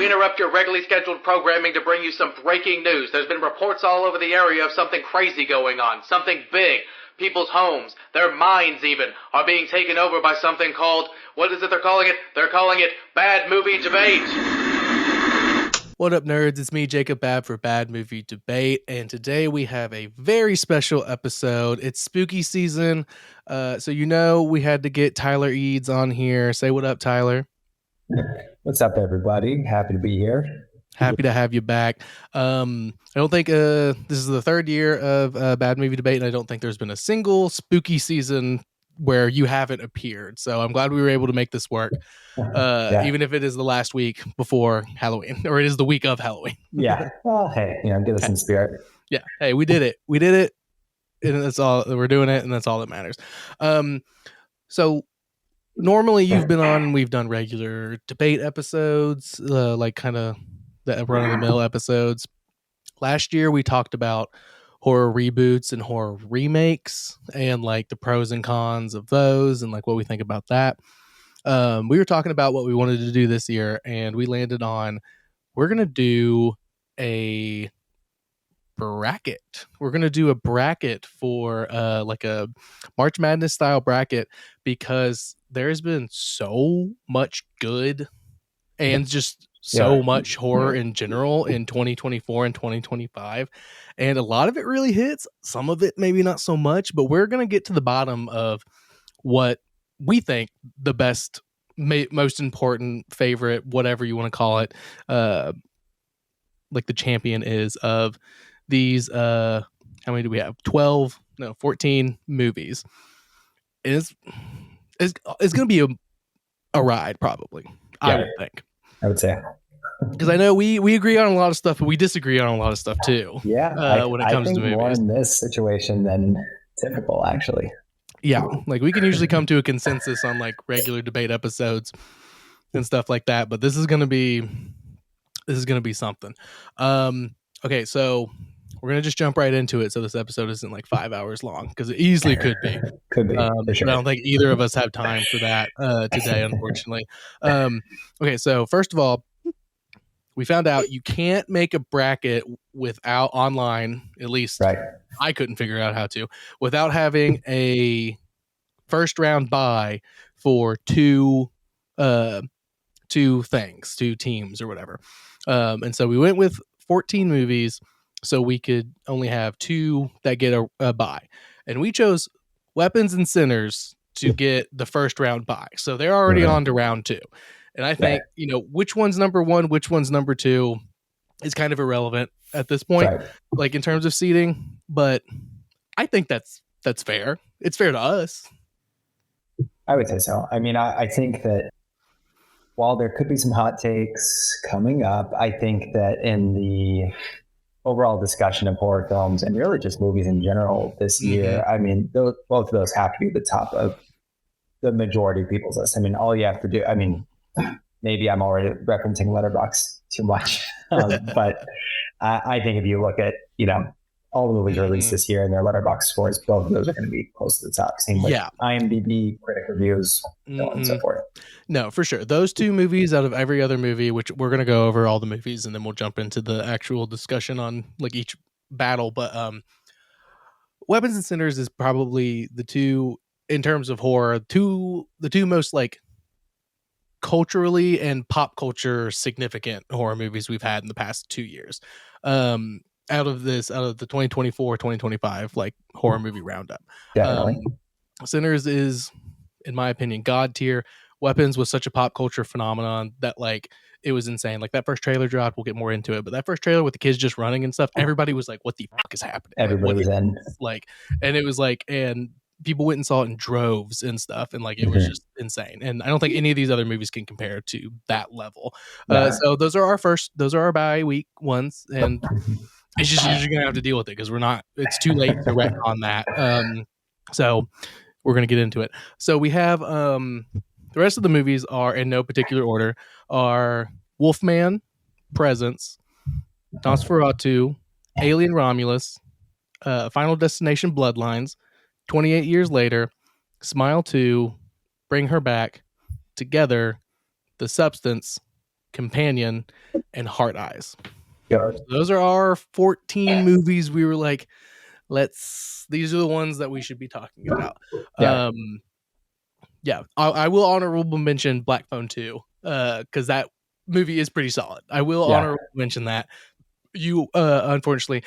We interrupt your regularly scheduled programming to bring you some breaking news. There's been reports all over the area of something crazy going on, something big. People's homes, their minds even, are being taken over by something called, what is it they're calling it? They're calling it Bad Movie Debate. What up, nerds? It's me, Jacob Babb, for Bad Movie Debate, and today we have a very special episode. It's spooky season, so we had to get Tyler Eads on here. Say what up, Tyler. What's up, everybody? Happy to be here. Happy to have you back. I don't think this is the third year of Bad Movie Debate, and I don't think there's been a single spooky season where you haven't appeared. So I'm glad we were able to make this work, even if it is the last week before Halloween, or it is the week of Halloween. Yeah. Well, hey, get us in spirit. Yeah. Hey, we did it. We did it, and that's all. We're doing it, and that's all that matters. So normally you've been on, and we've done regular debate episodes, like kind of the run-of-the-mill episodes. Last year we talked about horror reboots and horror remakes and like the pros and cons of those and like what we think about that. We were talking about what we wanted to do this year, and we landed on we're going to do a bracket. We're going to do a bracket for like a March Madness style bracket, because there's been so much good and just so much horror in general in 2024 and 2025, and a lot of it really hits, some of it maybe not so much, but we're going to get to the bottom of what we think the best, most important, favorite, whatever you want to call it, like the champion is of these how many do we have? 14 movies. It's going to be a ride, probably. I would think. I would say, because I know we agree on a lot of stuff, but we disagree on a lot of stuff too. Yeah, when it comes to movies, more in this situation than typical, actually. Yeah, like we can usually come to a consensus on like regular debate episodes and stuff like that, but this is gonna be something. Okay, so we're gonna just jump right into it, so this episode isn't like 5 hours long, because it easily could be. Could be. Sure. But I don't think either of us have time for that today, unfortunately. Okay, so first of all, we found out you can't make a bracket without online, at least right. I couldn't figure out how to, without having a first round bye for two teams or whatever. And so we went with 14 movies, so we could only have two that get a bye. And we chose Weapons and Sinners to get the first round bye. So they're already on to round two. And I think, which one's number one, which one's number two is kind of irrelevant at this point, like in terms of seeding. But I think that's fair. It's fair to us. I would say so. I mean, I think that while there could be some hot takes coming up, I think that in the overall discussion of horror films and really just movies in general this year, I mean, both of those have to be the top of the majority of people's list. I mean, all you have to do, I mean, maybe I'm already referencing Letterboxd too much, but I think if you look at, all the movies released this year and their Letterboxd scores, both of those are going to be close to the top. Same with IMDb, critic reviews, so on and so forth. No, for sure. Those two movies out of every other movie, which we're going to go over all the movies and then we'll jump into the actual discussion on like each battle. But Weapons and Sinners is probably the two, in terms of horror, the two most like culturally and pop culture significant horror movies we've had in the past 2 years. Out of the 2024-2025 like horror movie roundup. Definitely. Sinners is, in my opinion, god tier. Weapons was such a pop culture phenomenon that like it was insane. Like that first trailer dropped, we'll get more into it, but that first trailer with the kids just running and stuff, everybody was like, what the fuck is happening? Everybody was in. Like, and it was like, and people went and saw it in droves and stuff, and like it was just insane. And I don't think any of these other movies can compare to that level. So those are our bye week ones, and it's just you're gonna have to deal with it because it's too late to retcon that. So we're gonna get into it. So we have the rest of the movies are in no particular order, are Wolfman, Presence, Nosferatu, Alien Romulus, Final Destination Bloodlines, 28 Years Later, Smile 2, Bring Her Back, Together, The Substance, Companion, and Heart Eyes. Yeah. Those are our 14 movies. We were like, these are the ones that we should be talking about. Yeah. I will honorable mention Black Phone 2, because that movie is pretty solid. I will honorable mention that. You unfortunately,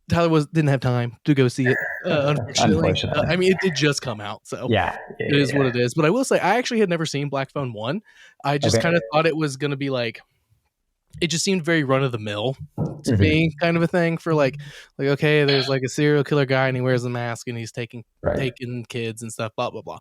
Tyler didn't have time to go see it. Unfortunately, I mean, it did just come out, so it is what it is. But I will say, I actually had never seen Black Phone 1. I just kind of thought it was going to be like, it just seemed very run of the mill to me, kind of a thing for like okay, there's like a serial killer guy and he wears a mask and he's taking kids and stuff, blah blah blah.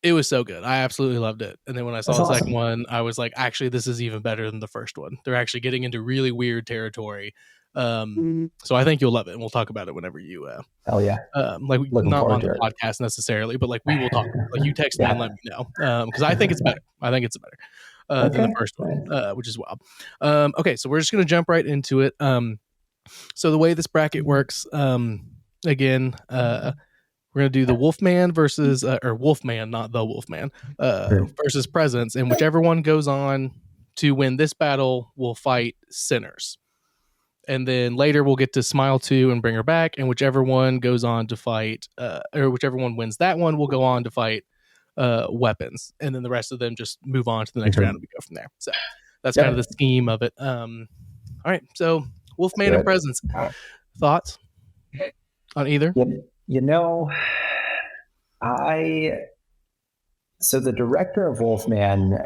It was so good. I absolutely loved it. And then when I saw the second one, I was like, actually, this is even better than the first one. They're actually getting into really weird territory. So I think you'll love it, and we'll talk about it whenever you. Hell yeah! Like not on the podcast necessarily, but like we will talk. Like you text me and let me know, because I think it's better. I think it's better than the first one, which is wild. Okay, so we're just gonna jump right into it. So the way this bracket works, again, we're going to do the Wolfman versus, or Wolfman, not the Wolfman, versus Presence. And whichever one goes on to win this battle will fight Sinners. And then later we'll get to Smile 2 and Bring Her Back. And whichever one goes on to fight, or whichever one wins that one will go on to fight Weapons. And then the rest of them just move on to the next round and we go from there. So that's kind of the scheme of it. All right. So Wolfman and Presence. Thoughts on either? You know, so the director of Wolfman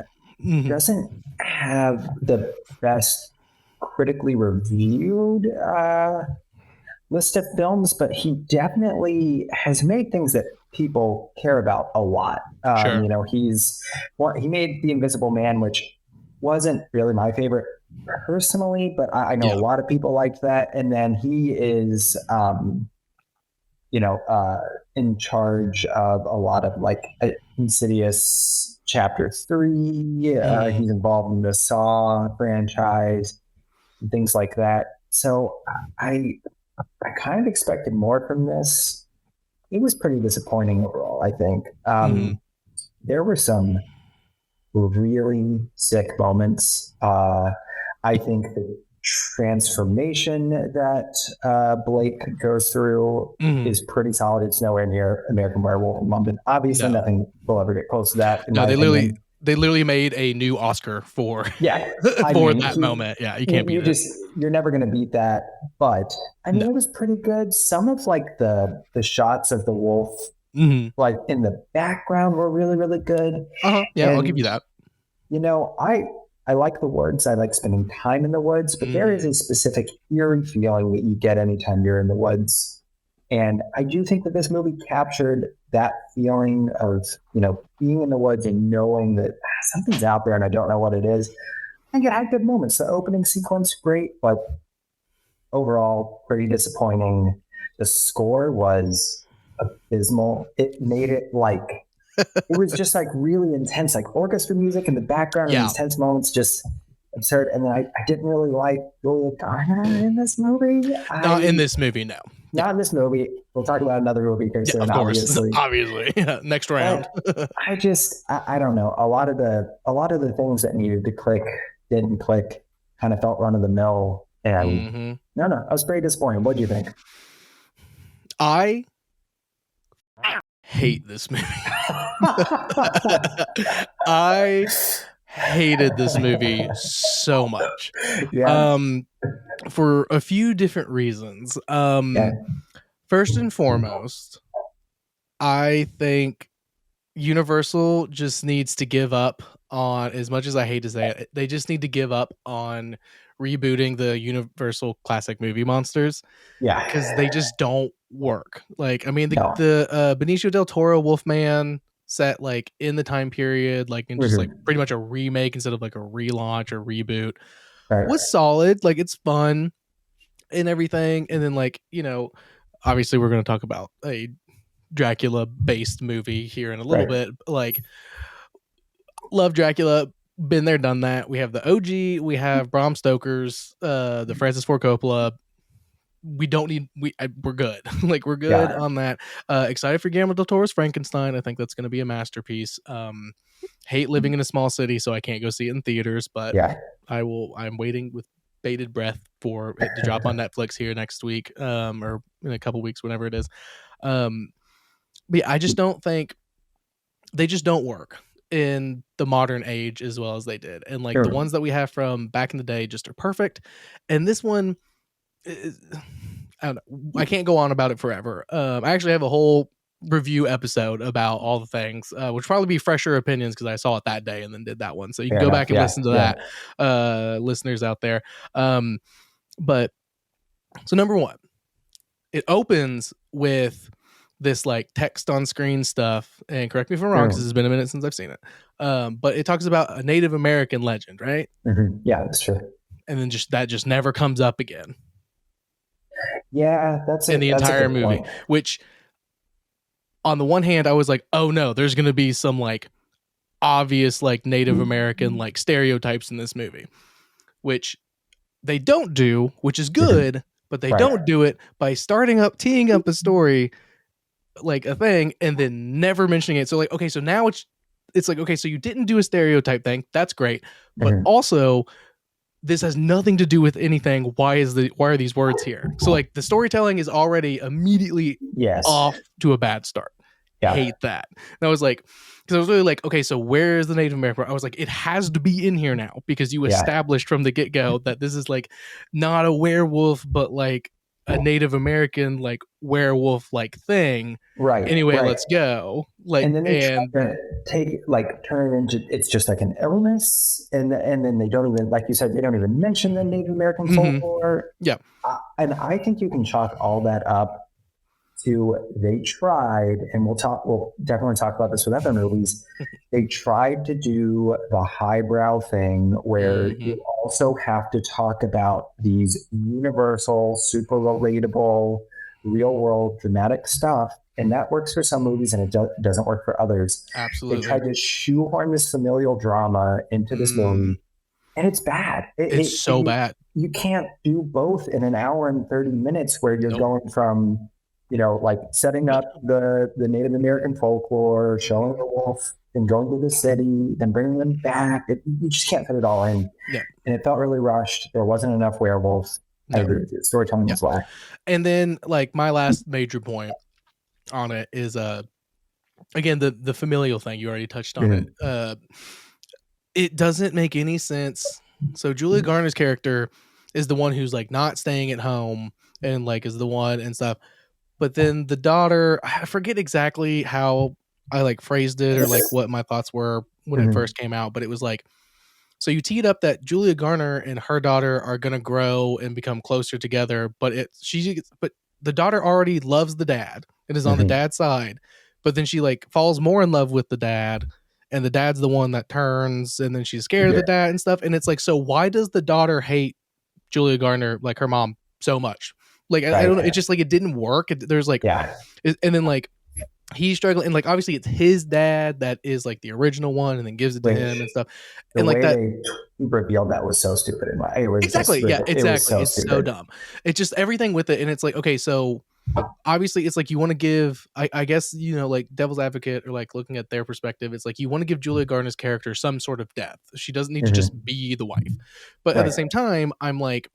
doesn't have the best critically reviewed list of films, but he definitely has made things that people care about a lot. You know, he made The Invisible Man, which wasn't really my favorite personally, but I know a lot of people liked that. And then he is in charge of a lot of like Insidious Chapter 3. He's involved in the Saw franchise and things like that. So I kind of expected more from this. It was pretty disappointing overall, I think. There were some really sick moments. I think the transformation that Blake goes through is pretty solid. It's nowhere near American Werewolf in London. Obviously, nothing will ever get close to that. No, they literally made a new Oscar for that moment. Yeah, you can't beat it. You're never going to beat that. But I mean, it was pretty good. Some of like the shots of the wolf, like in the background, were really, really good. Yeah, and, I'll give you that. You know, I like the woods. I like spending time in the woods, but there is a specific eerie feeling that you get anytime you're in the woods. And I do think that this movie captured that feeling of, you know, being in the woods and knowing that something's out there and I don't know what it is. I think it had good moments. The opening sequence, great, but overall, pretty disappointing. The score was abysmal. It made it like... it was just like really intense, like orchestra music in the background and these tense moments, just absurd. And then I didn't really like Julia Garner in this movie. Not in this movie, no. Not in this movie. We'll talk about another movie here soon, of course. Obviously. Next round. I don't know. A lot of the things that needed to click didn't click, kind of felt run of the mill. And I was pretty disappointed. What do you think? I hate this movie. I hated this movie so much. For a few different reasons. First and foremost, I think Universal just needs to give up on, as much as I hate to say it, they just need to give up on rebooting the Universal classic movie monsters. Because they just don't work. Like, I mean, the Benicio del Toro Wolfman set like in the time period, like in just like pretty much a remake instead of like a relaunch or reboot, was solid. Like, it's fun and everything. And then, like, you know, obviously we're going to talk about a Dracula based movie here in a little bit. Like, love Dracula, been there, done that. We have the OG, we have Bram Stoker's, the Francis Ford Coppola. we don't need we're good. Like we're good on that. Excited for Guillermo del Toro's Frankenstein. I think that's going to be a masterpiece. Hate living in a small city, so I can't go see it in theaters, but I'm waiting with bated breath for it to drop on Netflix here next week, or in a couple weeks, whenever it is. But yeah, I just don't think they just don't work in the modern age as well as they did. And like the ones that we have from back in the day just are perfect. And this one, I don't know, I can't go on about it forever. I actually have a whole review episode about all the things, which probably be fresher opinions because I saw it that day and then did that one. So you can go back and listen to that, listeners out there. But so number one, it opens with this like text on screen stuff, and correct me if I'm wrong because it's been a minute since I've seen it. But it talks about a Native American legend, right? Yeah, that's true. And then that just never comes up again. Yeah, that's in the entire movie. Point. Which, on the one hand, I was like, oh no, there's going to be some like obvious like Native American like stereotypes in this movie, which they don't do, which is good, but they don't do it by teeing up a story like a thing and then never mentioning it. So like, okay, so now it's like, okay, so you didn't do a stereotype thing. That's great. But also this has nothing to do with anything. Why are these words here? So like the storytelling is already immediately off to a bad start. Hate that. And I was like, because I was really like, okay, so where is the Native American? I was like, it has to be in here now because you established from the get-go that this is like not a werewolf, but like a Native American like werewolf like thing. Right. Anyway, let's go. Like, and then they turn it into it's just like an illness, and then they don't even, like you said, they don't even mention the Native American folklore. Yeah. And I think you can chalk all that up to they tried, and we'll definitely talk about this with other movies. They tried to do the highbrow thing where you also have to talk about these universal, super relatable, real world dramatic stuff. And that works for some movies and it doesn't work for others. Absolutely. They tried to shoehorn this familial drama into this movie, and it's bad. It's so bad. You can't do both in an hour and 30 minutes where you're going from, like setting up the Native American folklore, showing the wolf, and going to the city, then bringing them back. You just can't fit it all in. Yeah. And it felt really rushed. There wasn't enough werewolves. I agree with you. Storytelling was whack. And then like my last major point on it is again the familial thing. You already touched on it. It doesn't make any sense. So Julia Garner's character is the one who's like not staying at home and like is the one and stuff. But then the daughter, I forget exactly how I like phrased it or like what my thoughts were when it first came out, but it was like, so you teed up that Julia Garner and her daughter are gonna grow and become closer together, but the daughter already loves the dad and is on the dad's side, but then she like falls more in love with the dad, and the dad's the one that turns, and then she's scared of the dad and stuff. And it's like, so why does the daughter hate Julia Garner, like her mom, so much? Like, I don't know. It's just like, it didn't work. There's like, and then like, he's struggling. And like, obviously it's his dad that is like the original one and then gives it to him and stuff. And like that revealed that was so stupid. It was exactly. It's so dumb. It's just everything with it. And it's like, okay, so obviously it's like, you want to give, I guess, like devil's advocate or like looking at their perspective, it's like, you want to give Julia Garner's character some sort of depth. She doesn't need to just be the wife. But at the same time, I'm like,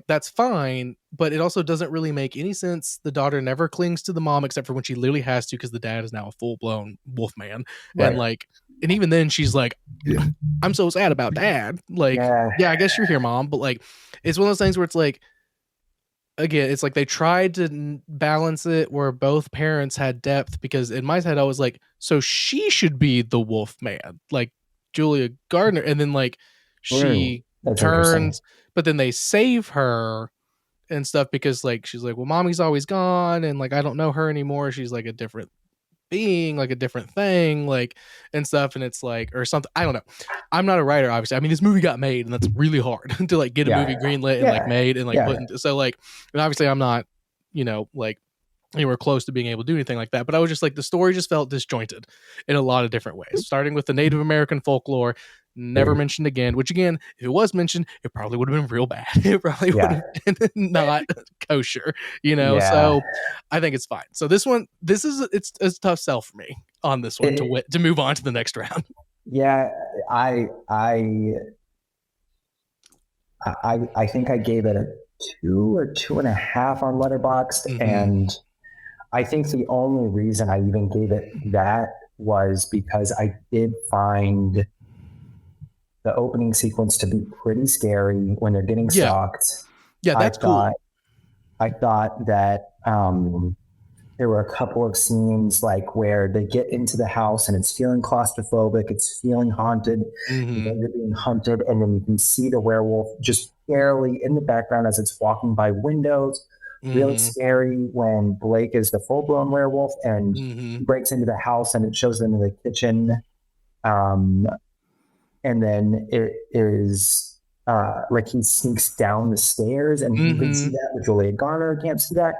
that's fine, but it also doesn't really make any sense. The daughter never clings to the mom except for when she literally has to, because the dad is now a full-blown wolf man. And even then she's like, I'm so sad about dad. Like, yeah, I guess you're here, mom. But like, it's one of those things where it's like, again, it's like they tried to balance it where both parents had depth, because in my head I was like, so she should be the wolf man, like Julia Gardner, and then like she turns, but then they save her and stuff because like she's like, well, mommy's always gone and like I don't know her anymore. She's like a different being, like a different thing, like and stuff. And it's like, or something. I don't know. I'm not a writer, obviously. I mean, this movie got made, and that's really hard to like get a movie greenlit and like made and like put into. So like, and obviously I'm not, like anywhere close to being able to do anything like that. But I was just like, the story just felt disjointed in a lot of different ways, starting with the Native American folklore. never mentioned again, which again, if it was mentioned, it probably would have been real bad. It probably would have been not kosher, so I think it's fine. So this one, it's a tough sell for me on this one to move on to the next round. Yeah, I think I gave it a 2 or 2.5 on Letterboxd, and I think the only reason I even gave it that was because I did find the opening sequence to be pretty scary when they're getting stalked. Yeah, that's cool. I thought that there were a couple of scenes like where they get into the house and it's feeling claustrophobic, it's feeling haunted, and then they're being hunted, and then you can see the werewolf just barely in the background as it's walking by windows. Really scary when Blake is the full-blown werewolf and breaks into the house and it shows them in the kitchen. And then it is like he sneaks down the stairs, and you can see that with Julia Garner. Can't see that.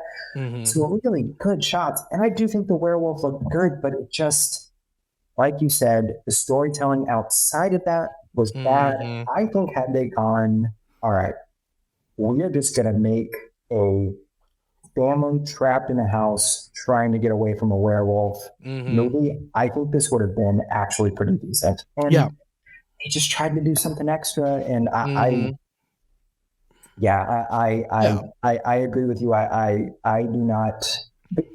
So really good shots. And I do think the werewolf looked good, but it just, like you said, the storytelling outside of that was bad. I think had they gone, all right, we're just going to make a family trapped in a house trying to get away from a werewolf movie, I think this would have been actually pretty decent. And he just tried to do something extra, and I agree with you. I do not,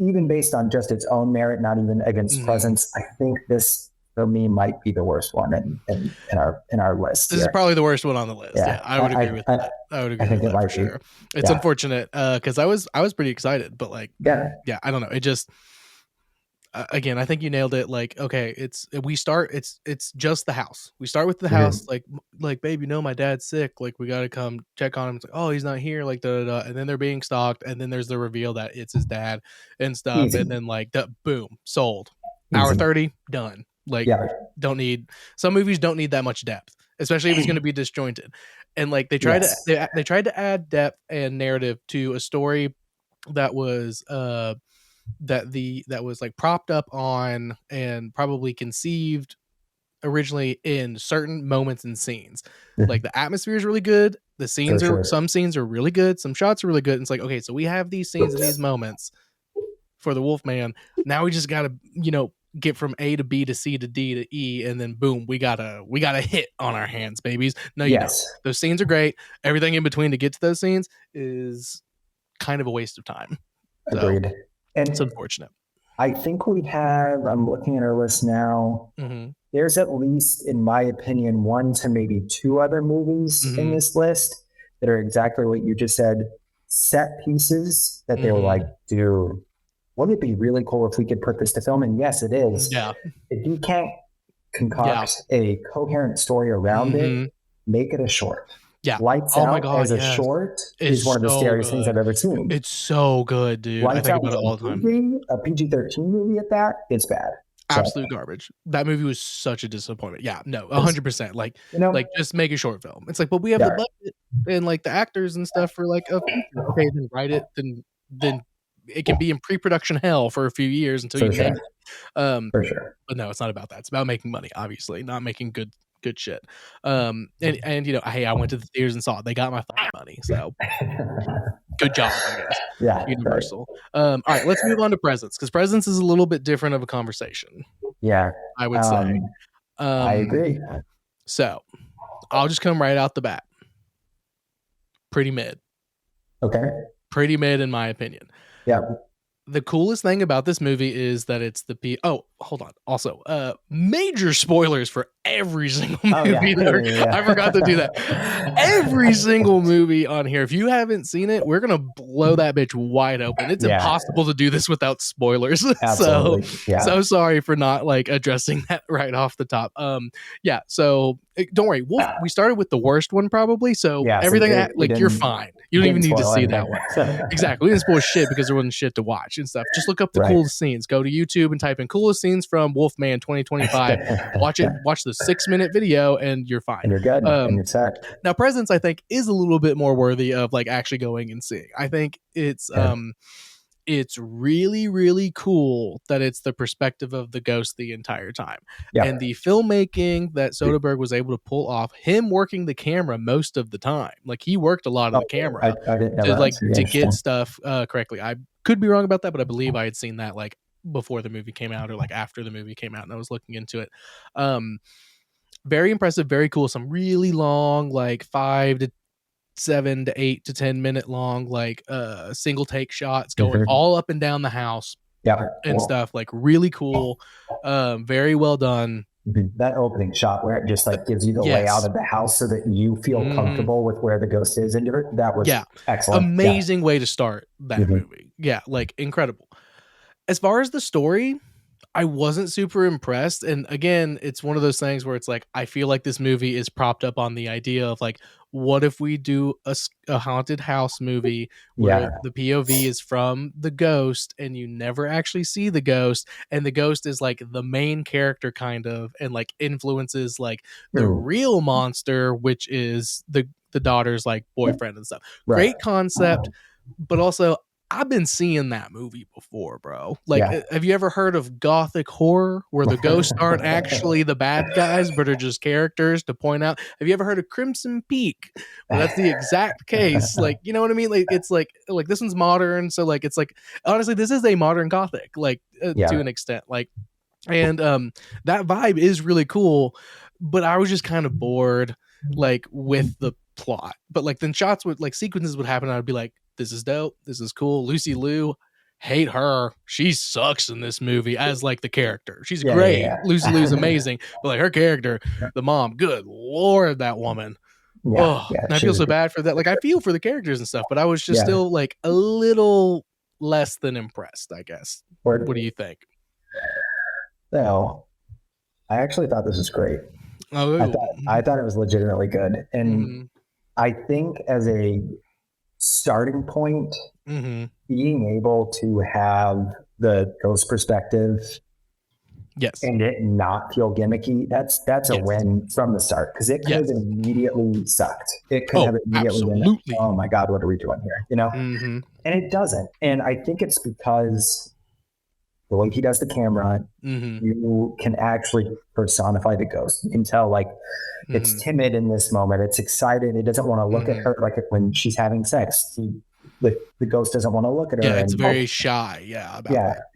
even based on just its own merit, not even against presence, I think this for me might be the worst one in our list. This is probably the worst one on the list. Yeah, I would agree with that. I would agree with that for sure. It's unfortunate because I was pretty excited, but like I don't know. It just again, I think you nailed it. Like, okay, it's just the house. We start with the house, like babe, my dad's sick. Like, we got to come check on him. It's like, oh, he's not here. Like, and then they're being stalked, and then there's the reveal that it's his dad and stuff. Easy. And then like boom, sold. Easy. Hour 30, done. Like, some movies don't need that much depth, especially if it's going to be disjointed. And like they tried to add depth and narrative to a story that was that was like propped up on and probably conceived originally in certain moments and scenes. Like the atmosphere is really good. The scenes some scenes are really good. Some shots are really good. And it's like, okay, so we have these scenes and these moments for the Wolfman. Now we just got to, get from A to B to C to D to E, and then boom, we got a hit on our hands, babies. No, you don't. Those scenes are great. Everything in between to get to those scenes is kind of a waste of time. Agreed. So, and it's unfortunate. I think I'm looking at our list now. There's at least, in my opinion, 1 to maybe 2 other movies in this list that are exactly what you just said. Set pieces that they were like, dude, wouldn't it be really cool if we could put this to film? And yes, it is. Yeah. If you can't concoct a coherent story around it, make it a short. Yeah. Lights Out as a short is one of the scariest things I've ever seen. It's so good, dude. Lights I think about it all the time. A PG-13 movie at that, it's bad. Absolute garbage. That movie was such a disappointment. Yeah, no, 100%. Like, like just make a short film. It's like, but we have the budget and like the actors and stuff for like a feature. Okay, then write it. Then it can be in pre-production hell for a few years until you make it. For sure. But no, it's not about that. It's about making money, obviously, not making good shit. And hey, I went to the theaters and saw it. They got my money, so good job, I guess. Yeah, Universal. Right. All right, let's move on to Presents, because Presents is a little bit different of a conversation. Yeah, I would say. I agree. So I'll just come right out the bat. Pretty mid. Okay. Pretty mid, in my opinion. Yeah. The coolest thing about this movie is that it's oh, hold on. Also, major spoilers for every single movie. I forgot to do that. Every single movie on here. If you haven't seen it, we're gonna blow that bitch wide open. It's impossible to do this without spoilers. So sorry for not like addressing that right off the top. So don't worry. We started with the worst one probably. So everything you're fine. You don't even need to see that one. Exactly. We didn't spoil shit because there wasn't shit to watch and stuff. Just look up the coolest scenes. Go to YouTube and type in coolest scenes from Wolfman 2025. Watch it. Watch the 6-minute video and you're fine. And you're good. And you're set. Now, Presents, I think, is a little bit more worthy of like actually going and seeing. I think it's it's really, really cool that it's the perspective of the ghost the entire time. Yeah. And the filmmaking that Soderbergh was able to pull off, him working the camera most of the time, like he worked a lot of the camera I didn't know to that. like That's really to get interesting. stuff correctly. I could be wrong about that, but I believe I had seen that like before the movie came out or like after the movie came out, and I was looking into it. Very impressive, very cool. Some really long, like 5 to 7 to 8 to 10 minute long, like single take shots going all up and down the house Yeah. and stuff. Like really cool, very well done. That opening shot where it just like gives you the Yes. layout of the house so that you feel comfortable with where the ghost is into it. That was excellent. Amazing way to start that movie. Yeah, like incredible. As far as the story, I wasn't super impressed. And again, it's one of those things where it's like, I feel like this movie is propped up on the idea of like, what if we do a haunted house movie where the POV is from the ghost and you never actually see the ghost, and the ghost is like the main character kind of, and like influences like the real monster, which is the daughter's like boyfriend and stuff. Great concept, but also I've been seeing that movie before, bro. Like, have you ever heard of gothic horror where the ghosts aren't actually the bad guys, but are just characters to point out? Have you ever heard of Crimson Peak? Well, that's the exact case. Like, you know what I mean? Like, it's like this one's modern. So like, it's like, honestly, this is a modern gothic, like to an extent, like, and that vibe is really cool, but I was just kind of bored, like with the plot. But like then shots would like sequences would happen. And I'd be like, this is dope. This is cool. Lucy Liu, hate her. She sucks in this movie as like the character. She's great. Lucy Liu's amazing. But like her character, the mom, good Lord, that woman. And I feel so bad for that. Like I feel for the characters and stuff, but I was just still like a little less than impressed, I guess. What do you think? No, I actually thought this was great. I thought it was legitimately good. And I think as a starting point, being able to have the ghost perspective and it not feel gimmicky, that's a win from the start, because it could have immediately sucked. It could have immediately been, oh my God, what are we doing here? You know? And it doesn't. And I think it's because the way he does the camera, you can actually personify the ghost. You can tell like it's timid in this moment. It's excited. It doesn't want to look at her like when she's having sex. The ghost doesn't want to look at her. Yeah, it's very shy.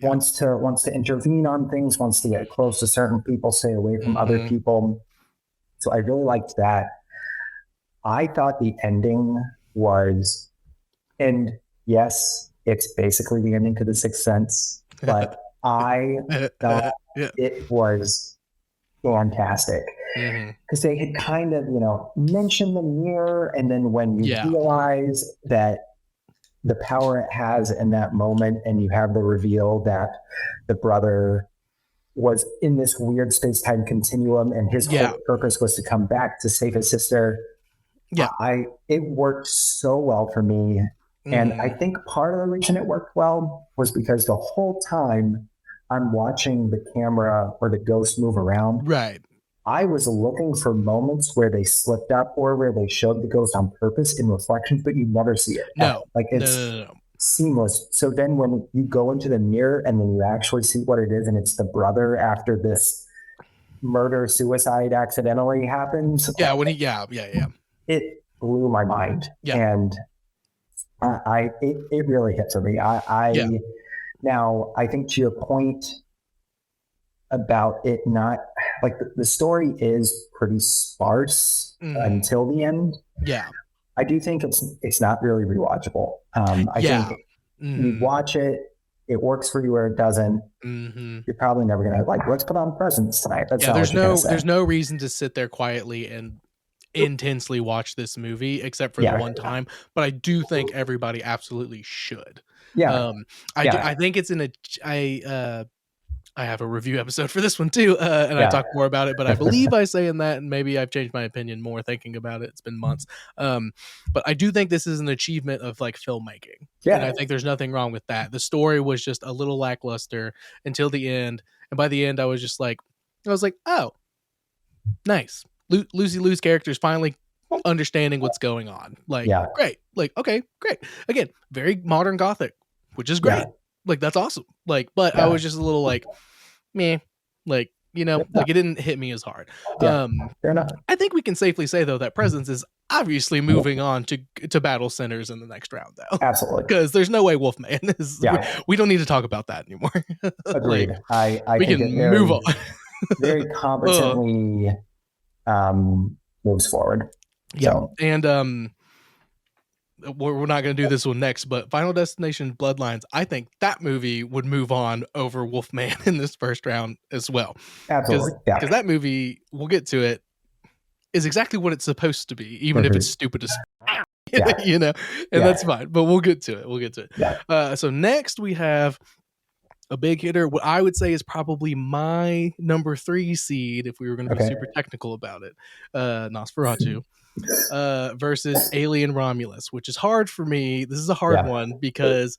Wants to intervene on things. Wants to get close to certain people. Stay away from other people. So I really liked that. I thought the ending was, and yes, it's basically the ending to The Sixth Sense, but I thought it was fantastic, because they had kind of, mentioned the mirror, and then when you realize that the power it has in that moment, and you have the reveal that the brother was in this weird space-time continuum, and his whole purpose was to come back to save his sister. It worked so well for me. And I think part of the reason it worked well was because the whole time I'm watching the camera or the ghost move around, I was looking for moments where they slipped up or where they showed the ghost on purpose in reflections, but you never see it. It's seamless. So then when you go into the mirror and then you actually see what it is, and it's the brother after this murder-suicide accidentally happens. It blew my mind. And it really hit for me. Now, I think to your point about it not, like the story is pretty sparse until the end. I do think it's not really rewatchable. I think you watch it, it works for you, or it doesn't. You're probably never gonna let's put on Presents tonight. That's there's no reason to sit there quietly and intensely watch this movie except for the one time, but I do think everybody absolutely should. I think it's I have a review episode for this one too, and I talk more about it, but I believe I say in that, and maybe I've changed my opinion more thinking about it. It's been months. But I do think this is an achievement of filmmaking. And I think there's nothing wrong with that. The story was just a little lackluster until the end. And by the end, I was like, oh, nice. Lucy Liu's character is finally understanding what's going on. Great. Okay, great. Again, very modern gothic, which is great. like that's awesome. Like, but I was just a little like, meh, like, you know, like it didn't hit me as hard. Fair enough. I think we can safely say though that Presence is obviously moving on to battle centers in the next round though. Absolutely. Because there's no way Wolfman is. We don't need to talk about that anymore. Agreed. Like, I we think can it move on. very competently moves forward. Yeah, So. and we're not going to do this one next, but Final Destination Bloodlines, I think that movie would move on over Wolfman in this first round as well. Absolutely. Because that movie, we'll get to it, is exactly what it's supposed to be, even if it's stupid as you know, and that's fine, but we'll get to it. Yeah. So next we have a big hitter, what I would say is probably my number 3 seed, if we were going to be super technical about it, Nosferatu. Versus Alien Romulus, which is hard for me. This is a hard one because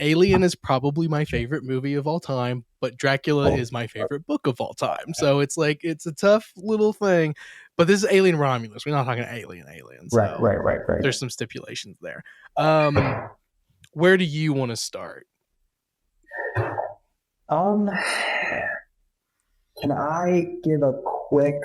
Alien is probably my favorite movie of all time, but Dracula is my favorite book of all time. So it's like, it's a tough little thing, but this is Alien Romulus. We're not talking Alien. So Right. There's some stipulations there. Where do you want to start? Can I give a quick,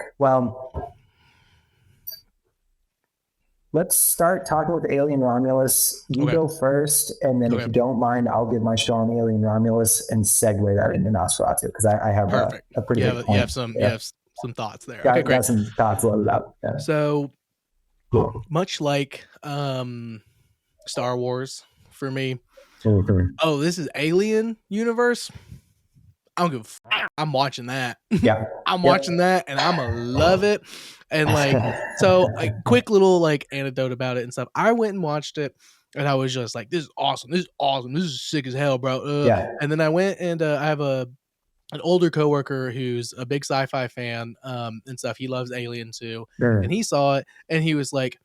let's start talking with Alien Romulus. You go first, and then if you don't mind, I'll give my show on Alien Romulus and segue that into Nosferatu, because I have a pretty big point. You have some thoughts there. Got some thoughts loaded up. Yeah. So, much like Star Wars for me, oh, this is Alien universe. I don't give a f- I'm watching that. Yeah. I'm watching that and I'm gonna love it. And like, so a quick little like anecdote about it and stuff. I went and watched it and I was just like, this is awesome. This is sick as hell, bro. And then I went and I have an older coworker who's a big sci-fi fan and stuff. He loves Alien too. And he saw it and he was like,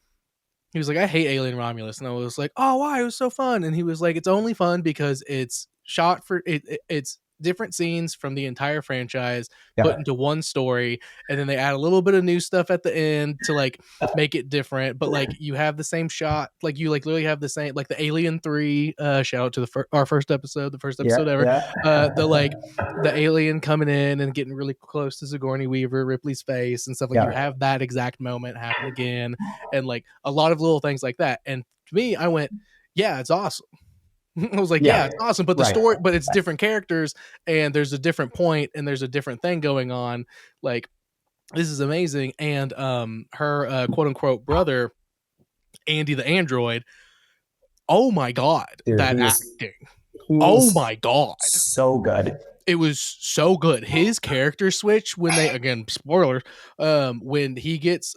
I hate Alien Romulus. And I was like, oh, why? It was so fun. And he was like, it's only fun because it's shot for it's different scenes from the entire franchise put into one story, and then they add a little bit of new stuff at the end to like make it different, but like you have the same shot, like you like literally have the same, like the Alien 3 shout out to our first episode ever, the alien coming in and getting really close to Sigourney Weaver, Ripley's face and stuff, like you have that exact moment happen again, and like a lot of little things like that. And to me, I went, yeah, it's awesome. I was like, yeah, it's awesome, but the story, but it's different characters and there's a different point and there's a different thing going on. Like, this is amazing. And her quote unquote brother, Andy the android, oh my God, dude, that acting. Oh my God. So good. It was so good. His character switch when they, again, spoiler, when he gets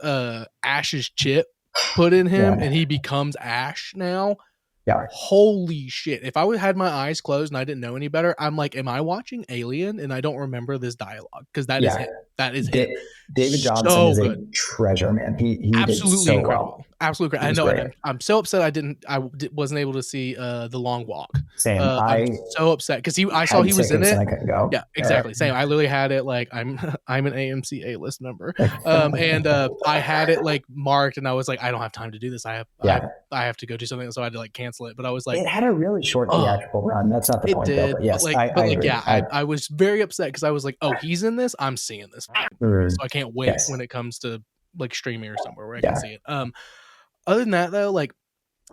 Ash's chip put in him and he becomes Ash now. Yeah. Holy shit. If I had my eyes closed and I didn't know any better, I'm like, am I watching Alien? And I don't remember this dialogue because that is him. That is him. David Johnson is a treasure, man. He absolutely did so incredible. Well. Absolutely. I know. And I'm so upset I wasn't able to see The Long Walk. Same. I'm so upset because I saw he was in it. And I couldn't go. Yeah, exactly. Same. I literally had it like I'm an AMC A-list member, and I had it like marked, and I was like, I don't have time to do this. I have to go do something, so I had to like cancel it. But I was like, it had a really short theatrical run. That's not the point. It did. Though, but yes, I was very upset because I was like, oh, he's in this. I'm seeing this, so I can't wait when it comes to like streaming or somewhere where I can see it. Other than that though, like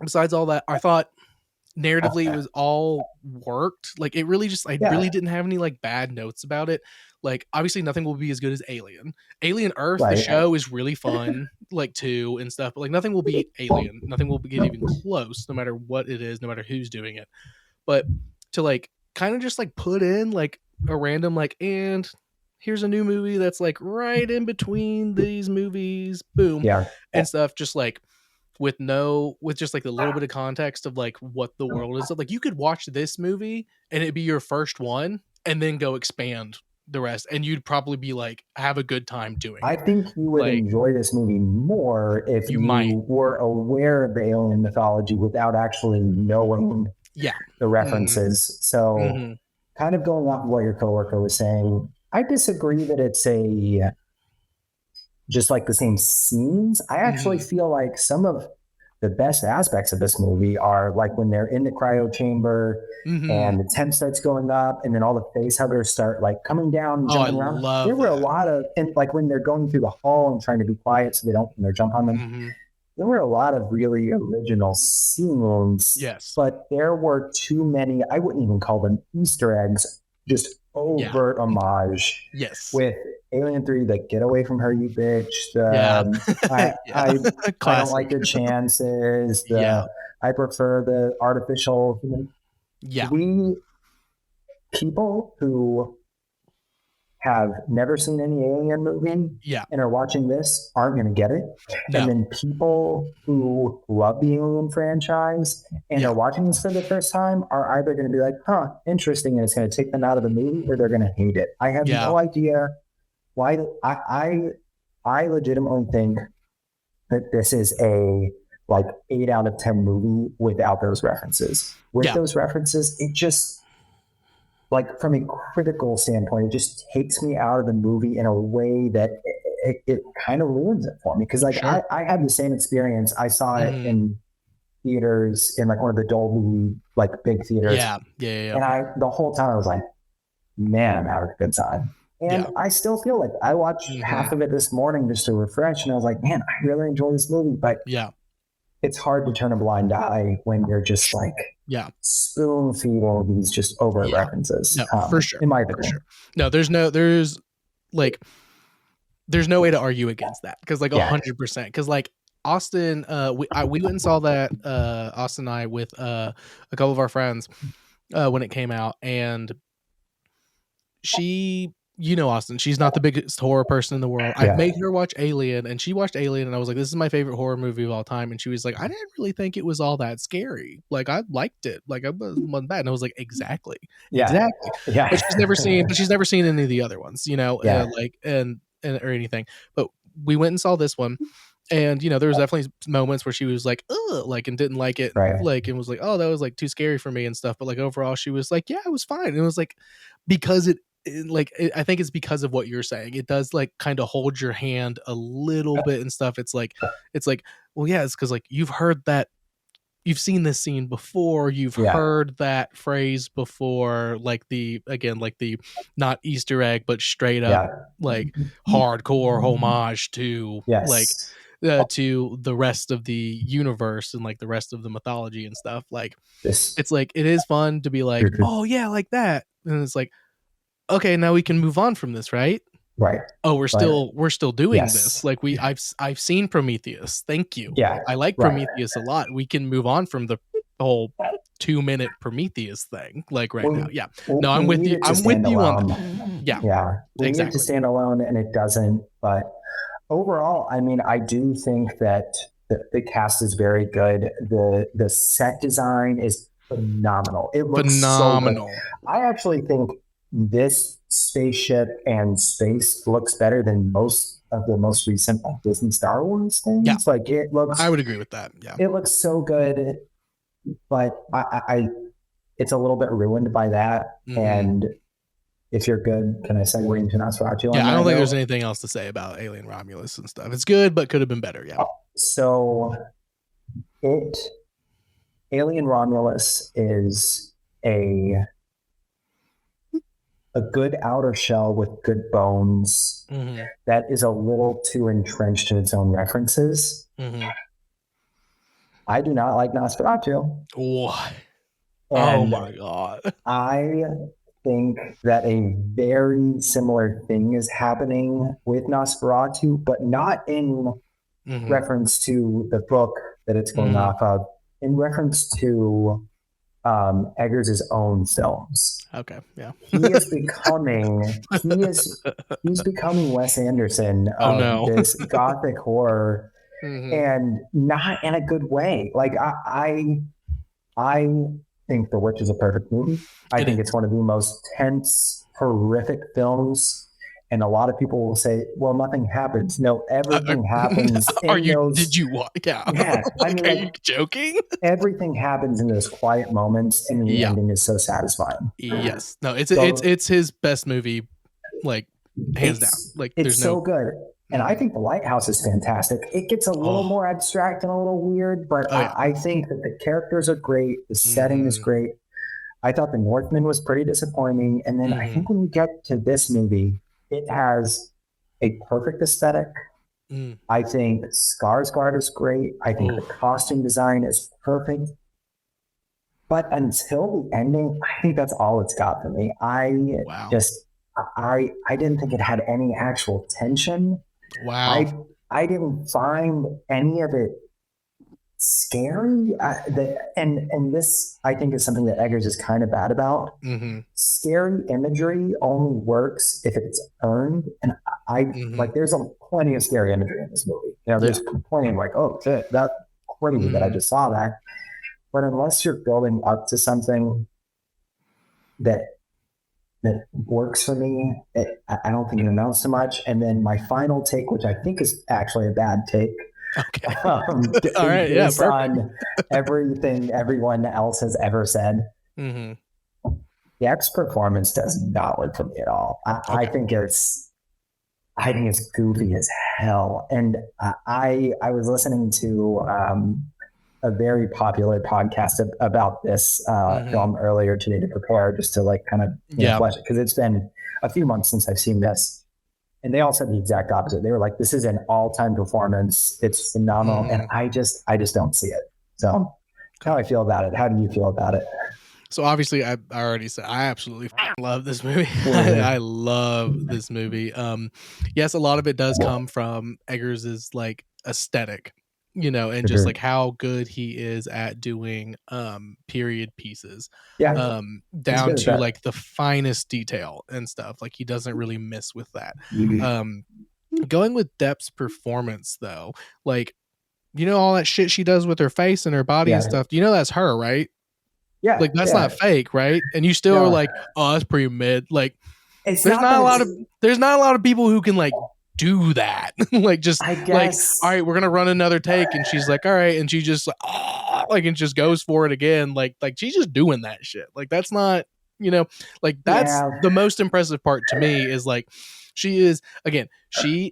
besides all that, I thought narratively it was all worked. Like it really just, I really didn't have any like bad notes about it. Like obviously nothing will be as good as Alien Earth. The show is really fun, like too and stuff, but like nothing will beat Alien. Nothing will get even close, no matter what it is, no matter who's doing it. But to like kind of just like put in like a random like, and here's a new movie that's like right in between these movies, boom, and stuff, just like with just like a little bit of context of like what the world is. Like you could watch this movie and it'd be your first one and then go expand the rest, and you'd probably be like, have a good time doing it. I think you would enjoy this movie more if you were aware of the alien mythology without actually knowing the references. So kind of going off of what your coworker was saying, I disagree that it's just like the same scenes. I actually feel like some of the best aspects of this movie are like when they're in the cryo chamber and the temp starts going up, and then all the face huggers start like coming down and jumping around. There were a lot of, and like when they're going through the hall and trying to be quiet so they don't jump on them. There were a lot of really original scenes. Yes. But there were too many, I wouldn't even call them Easter eggs, just overt homage. Yes. With Alien 3, the get away from her, you bitch. I don't like your chances. I prefer the artificial human. People who have never seen any Alien movie and are watching this aren't going to get it. No. And then people who love the Alien franchise and are watching this for the first time are either going to be like, interesting, and it's going to take them out of the movie, or they're going to hate it. I have no idea why. I legitimately think that this is a like 8 out of 10 movie without those references. With those references, it just, like from a critical standpoint, it just takes me out of the movie in a way that it kind of ruins it for me. Because like I had the same experience. I saw it in theaters in like one of the Dolby like big theaters. And the whole time I was like, man, I'm having a good time. And I still feel like I watched half of it this morning just to refresh, and I was like, man, I really enjoy this movie. But it's hard to turn a blind eye when you're just like spoon feed all these just overt references. No, for sure. In my opinion. No, there's no way to argue against that, because like 100%. Because like Austin, we went and saw that Austin and I with a couple of our friends when it came out, and she. Austin, she's not the biggest horror person in the world. I made her watch Alien, and she watched Alien, and I was like, this is my favorite horror movie of all time. And she was like, I didn't really think it was all that scary. Like, I liked it. Like, it wasn't bad. And I was like, exactly. But she's never seen any of the other ones, like, and or anything. But we went and saw this one. And, there was definitely moments where she was like, ugh, like, and didn't like it. Like, and was like, oh, that was like too scary for me and stuff. But like, overall, she was like, yeah, it was fine. And it was like, because I think it's because of what you're saying. It does like kind of hold your hand a little bit and stuff. It's like, well, yeah, it's because like you've heard that, you've seen this scene before, you've heard that phrase before, like the not Easter egg, but straight up like hardcore homage to like to the rest of the universe and like the rest of the mythology and stuff. Like it's like, it is fun to be like, oh yeah, like that. And it's like, okay, now we can move on from this, right? Right. Oh, we're still doing this. Like I've seen Prometheus. Thank you. Yeah. I like Prometheus a lot. We can move on from the whole 2-minute Prometheus thing. Like now. Yeah. No, I'm with you. I'm with you on that. Yeah. Yeah. We need to stand alone, and it doesn't. But overall, I mean, I do think that the cast is very good. The set design is phenomenal. It looks phenomenal. So good. I actually think this spaceship and space looks better than most of the most recent Disney Star Wars things. Yeah. Like it looks. I would agree with that. Yeah, it looks so good, but it's a little bit ruined by that. And if you're good, can I segue into Nosferatu? Yeah, I don't think there's anything else to say about Alien Romulus and stuff. It's good, but could have been better. Yeah. So, Alien Romulus is a good outer shell with good bones that is a little too entrenched in its own references. I do not like Nosferatu. What? Oh my God. I think that a very similar thing is happening with Nosferatu, but not in reference to the book that it's going off of, in reference to Eggers' own films. Okay, yeah. He's becoming Wes Anderson of this gothic horror, and not in a good way. Like I think The Witch is a perfect movie. I think it's one of the most tense, horrific films. And a lot of people will say, well, nothing happens. No, everything happens. Did you watch? Yeah. I mean, are you joking? Everything happens in those quiet moments, and the ending is so satisfying. Yes. No, it's his best movie, like hands down. Like it's so good. And I think The Lighthouse is fantastic. It gets a little more abstract and a little weird, but I think that the characters are great. The setting is great. I thought The Northman was pretty disappointing. And then I think when you get to this movie, it has a perfect aesthetic. I think Skarsgård is great. I think the costume design is perfect. But until the ending, I think that's all it's got for me. I didn't think it had any actual tension. Wow. I didn't find any of it scary. And this, I think, is something that Eggers is kind of bad about. Scary imagery only works if it's earned. And like, there's plenty of scary imagery in this movie. There's plenty of like, oh shit, that's crazy that I just saw that. But unless you're building up to something that works for me, I don't think it amounts to much. And then my final take, which I think is actually a bad take, all right, based on everything everyone else has ever said, the X performance does not work for me at all. I think it's goofy as hell. And I was listening to a very popular podcast about this film earlier today to prepare, just to like kind of flesh it, because it's been a few months since I've seen this, and they all said the exact opposite. They were like, "This is an all-time performance. It's phenomenal," and I just don't see it. So, how I feel about it? How do you feel about it? So obviously, I already said I absolutely love this movie. I love this movie. Yes, a lot of it does come from Eggers's like aesthetic, and just like how good he is at doing period pieces, down to like the finest detail and stuff. Like, he doesn't really miss with that. Going with Depp's performance though, like, all that shit she does with her face and her body and stuff, that's her, right? Yeah, like that's not fake, right? And you still are like, oh, that's pretty mid. Like, there's not a lot of people who can like do that. Like, just like, all right, we're gonna run another take, and she's like, all right, and she just like and just goes for it again. Like she's just doing that shit. Like, that's not, like, that's the most impressive part to me, is like, she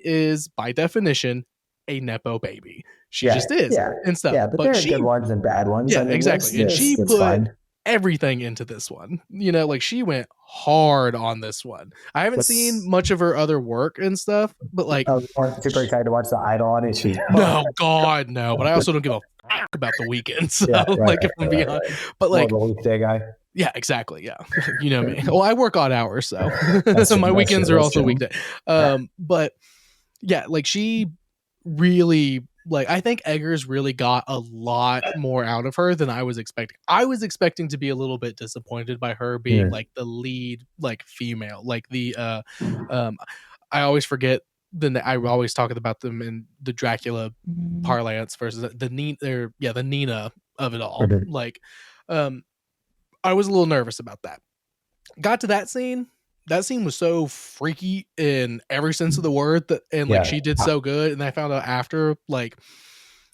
is by definition a Nepo baby. She just is and stuff. Yeah, but there are good ones and bad ones. Yeah, exactly. And she put everything into this one. Like, she went hard on this one. I haven't seen much of her other work and stuff, but like, I'm super excited to watch the Idol audition. No, God, no. But I also don't give a fuck about the weekend. So if I'm being honest, but like, the weekday guy. Yeah, exactly. Yeah, you know me. Well, I work odd hours, so my weekends are also weekday. But yeah, like, she really, like, I think Eggers really got a lot more out of her than I was expecting. I was expecting to be a little bit disappointed by her being like the lead, like, female, like the I always forget I always talk about them in the Dracula parlance versus the Nina of it all. Like, I was a little nervous about that. Got to that scene. That scene was so freaky in every sense of the word, and like, she did so good. And I found out after, like,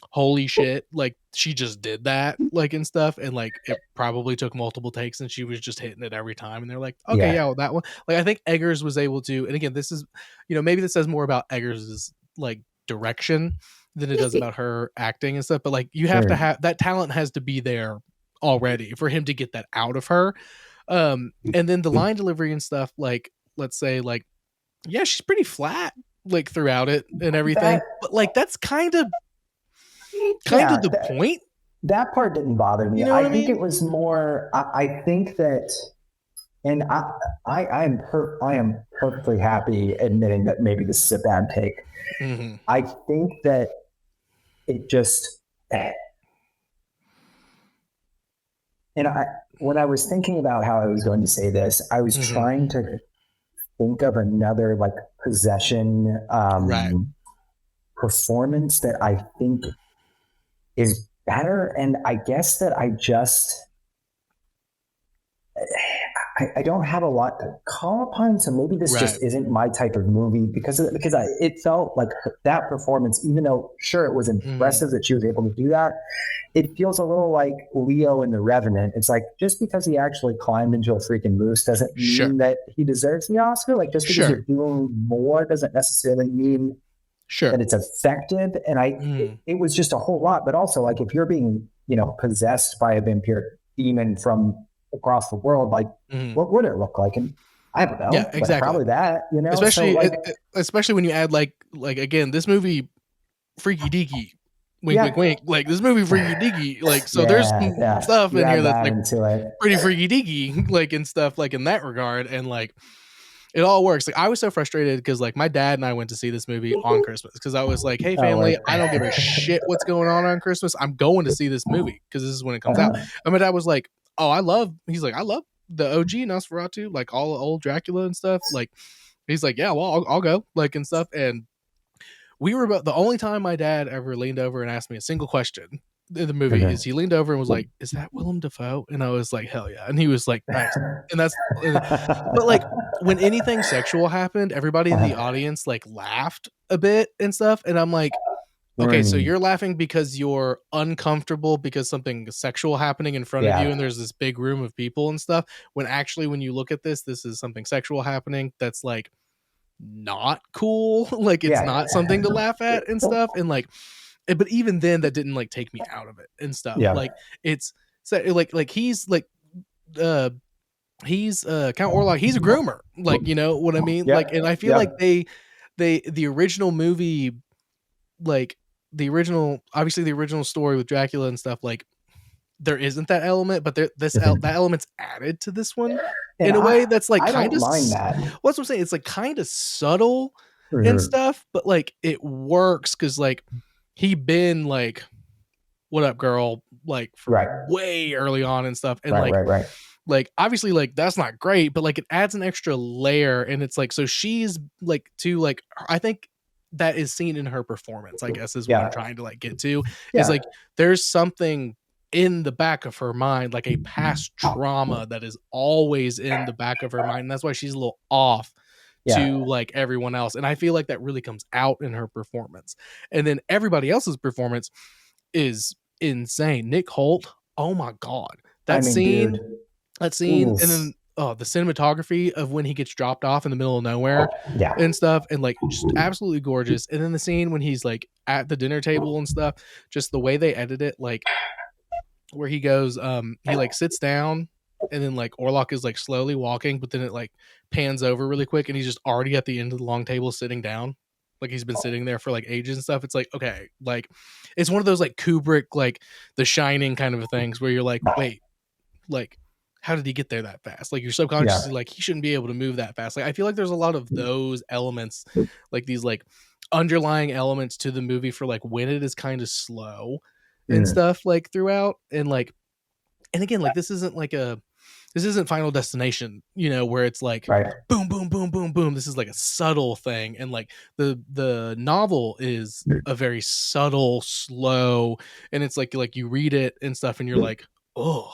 holy shit, like, she just did that, like, and stuff. And like, it probably took multiple takes, and she was just hitting it every time. And they're like, okay, well, that one. Like, I think Eggers was able to, and again, this is, maybe this says more about Eggers's like direction than it does about her acting and stuff. But like, you have to have that talent, has to be there already for him to get that out of her. And then the line delivery and stuff, like, let's say, like, yeah, she's pretty flat, like, throughout it and everything, but like, that's kind of the point. That part didn't bother me. I think it was more, I think that, and I am perfectly happy admitting that maybe this is a bad take. I think that it just, and when I was thinking about how I was going to say this, I was trying to think of another like possession performance that I think is better. And I guess that I don't have a lot to call upon, so maybe this just isn't my type of movie, because it felt like that performance, even though sure it was impressive that she was able to do that, it feels a little like Leo in The Revenant. It's like, just because he actually climbed into a freaking moose doesn't mean that he deserves the Oscar. Like, just because you're doing more doesn't necessarily mean Sure. that it's effective. And it was just a whole lot. But also, like, if you're being, possessed by a vampiric demon from across the world, like, what would it look like? And I don't know. Yeah, exactly. But probably that, Especially, so, like, especially when you add like again, this movie, freaky deaky, wink, wink, wink. Like, this movie, freaky deaky. Like, so there's stuff in here that's like pretty freaky deaky, like, and stuff like in that regard, and like it all works. Like, I was so frustrated because like my dad and I went to see this movie on Christmas because I was like, hey family, I don't give a shit what's going on Christmas. I'm going to see this movie because this is when it comes out. And my dad was like, oh, I love the OG Nosferatu, like all old Dracula and stuff. Like, he's like, yeah, well, I'll go, like, and stuff. And we were about the only time my dad ever leaned over and asked me a single question in the movie is he leaned over and was like, is that Willem Dafoe? And I was like, hell yeah. And he was like, nice. And but like when anything sexual happened, everybody in the audience like laughed a bit and stuff. And I'm like, okay, so you're laughing because you're uncomfortable because something sexual happening in front of you and there's this big room of people and stuff, when actually when you look at this is something sexual happening that's like not cool. Like, it's not something to laugh at and stuff. And like, but even then that didn't like take me out of it and stuff. Like, it's like he's like he's Count Orlok, he's a groomer, like, you know what I mean? Like, and I feel like the original movie, like obviously the original story with Dracula and stuff, like there isn't that element, but that element's added to this one in a way that's like kind of mind that. What's I'm saying? It's like kind of subtle and stuff, but like it works because like he been like, what up, girl? Like way early on and stuff, and like obviously like that's not great, but like it adds an extra layer, and it's like so she's like to like I think that is seen in her performance, I guess is what I'm trying to like get to is like there's something in the back of her mind, like a past trauma that is always in the back of her mind, and that's why she's a little off to like everyone else. And I feel like that really comes out in her performance, and then everybody else's performance is insane. Nick Holt, oh my god, that scene, and then the cinematography of when he gets dropped off in the middle of nowhere and stuff, and like just absolutely gorgeous. And then the scene when he's like at the dinner table and stuff, just the way they edit it, like where he goes, he like sits down and then like Orlok is like slowly walking, but then it like pans over really quick and he's just already at the end of the long table sitting down. Like he's been sitting there for like ages and stuff. It's like, okay, like it's one of those like Kubrick, like The Shining kind of things where you're like, wait, like how did he get there that fast? Like you're subconsciously like, he shouldn't be able to move that fast. Like I feel like there's a lot of those elements, like these like underlying elements to the movie for like when it is kind of slow and stuff like throughout. And like, and again, like this isn't Final Destination, you know, where it's like boom, boom, boom, boom, boom. This is like a subtle thing. And like the novel is a very subtle, slow, and it's like you read it and stuff and you're like, oh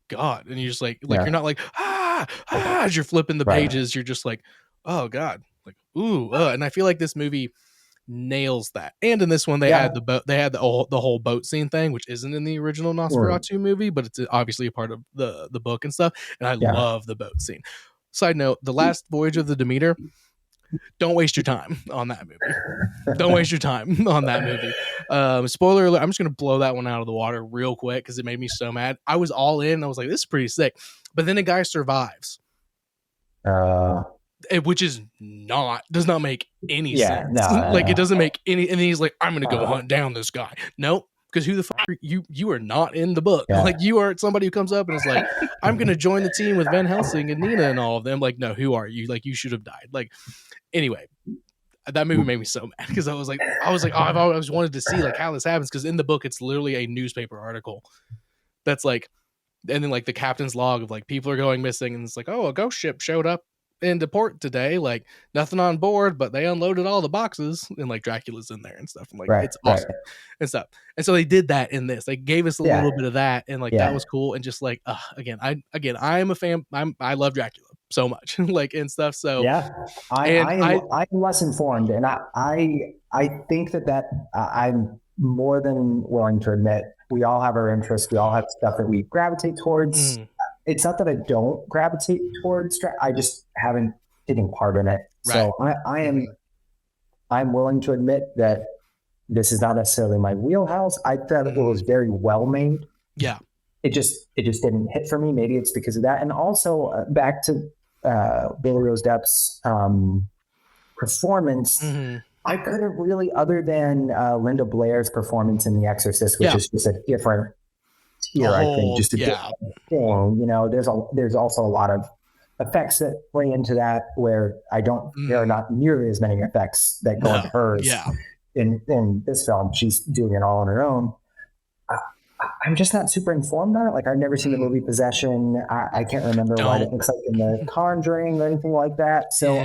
God. And you're just like you're not like, as you're flipping the pages, you're just like, oh God, like, ooh. And I feel like this movie nails that. And in this one they had the boat, they had the whole boat scene thing, which isn't in the original Nosferatu movie, but it's obviously a part of the book and stuff. And I love the boat scene. Side note, the last voyage of the Demeter, don't waste your time on that movie. Don't waste your time on that movie. Spoiler alert, I'm just gonna blow that one out of the water real quick because it made me so mad. I was all in. I was like, this is pretty sick. But then a guy survives. Which is does not make any sense. Like it doesn't make any, and he's like, I'm gonna go hunt down this guy. Nope, because who the fuck are you are not in the book. Like you are somebody who comes up and is like, I'm gonna join the team with Van Helsing and Nina and all of them. Like, no, who are you? Like you should have died. Like anyway, that movie made me so mad because I was like, oh, I've always wanted to see like how this happens, because in the book it's literally a newspaper article that's like, and then like the captain's log of like people are going missing, and it's like, oh, a ghost ship showed up into port today, like nothing on board, but they unloaded all the boxes, and like Dracula's in there and stuff. I'm like, it's awesome and stuff. And so they did that in this. They gave us a little bit of that, and like that was cool. And just like I'm a fan. I love Dracula so much, like and stuff. So I'm less informed, and I think that I'm more than willing to admit we all have our interests. We all have stuff that we gravitate towards. It's not that I don't gravitate towards, I just haven't taken part in it. So I am I'm willing to admit that this is not necessarily my wheelhouse. I thought it was very well made. Yeah. It just didn't hit for me. Maybe it's because of that. And also back to Billy Rose Depp's performance. I couldn't really, other than Linda Blair's performance in The Exorcist, which is just a different tier, I think, just a different thing. You know, there's also a lot of effects that play into that where there are not nearly as many effects that go into hers. Yeah. In this film, she's doing it all on her own. I'm just not super informed on it. Like, I've never seen the movie Possession. I can't remember what it looks like in The Conjuring or anything like that. So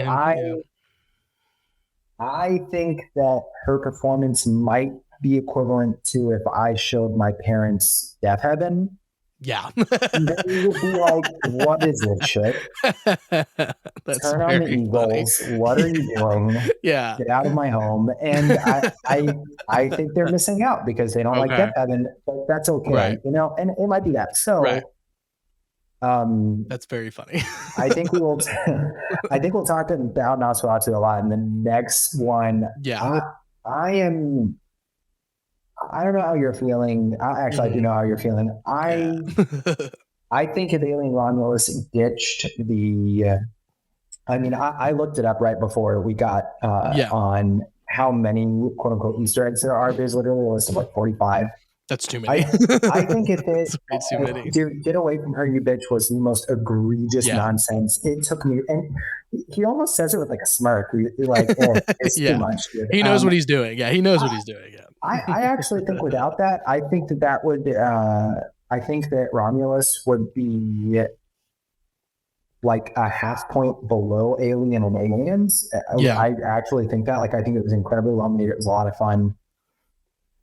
I think that her performance might be equivalent to if I showed my parents Death Heaven. Yeah. They would be like, what is this shit? Turn on the Eagles. Funny. What are you doing? Yeah. Get out of my home. And I think they're missing out because they don't like Death Heaven, but that's okay. Right. You know, and it might be that. So that's very funny. I think we'll talk about Nosferatu a lot in the next one. Yeah. I don't know how you're feeling. I do know how you're feeling. I think if Alien Romulus ditched the, I looked it up right before we got on how many quote unquote Easter eggs there are. There's literally a list of like 45. That's too many. I think if it Get Away From Her, You Bitch was the most egregious nonsense. It took me, and he almost says it with like a smirk. You're like, it's too much. Dude. He knows what he's doing. Yeah, he knows what he's doing. Yeah. I actually think without that, I think that would, I think that Romulus would be like a half point below Alien and Aliens. I actually think that. Like, I think it was incredibly well made. It was a lot of fun.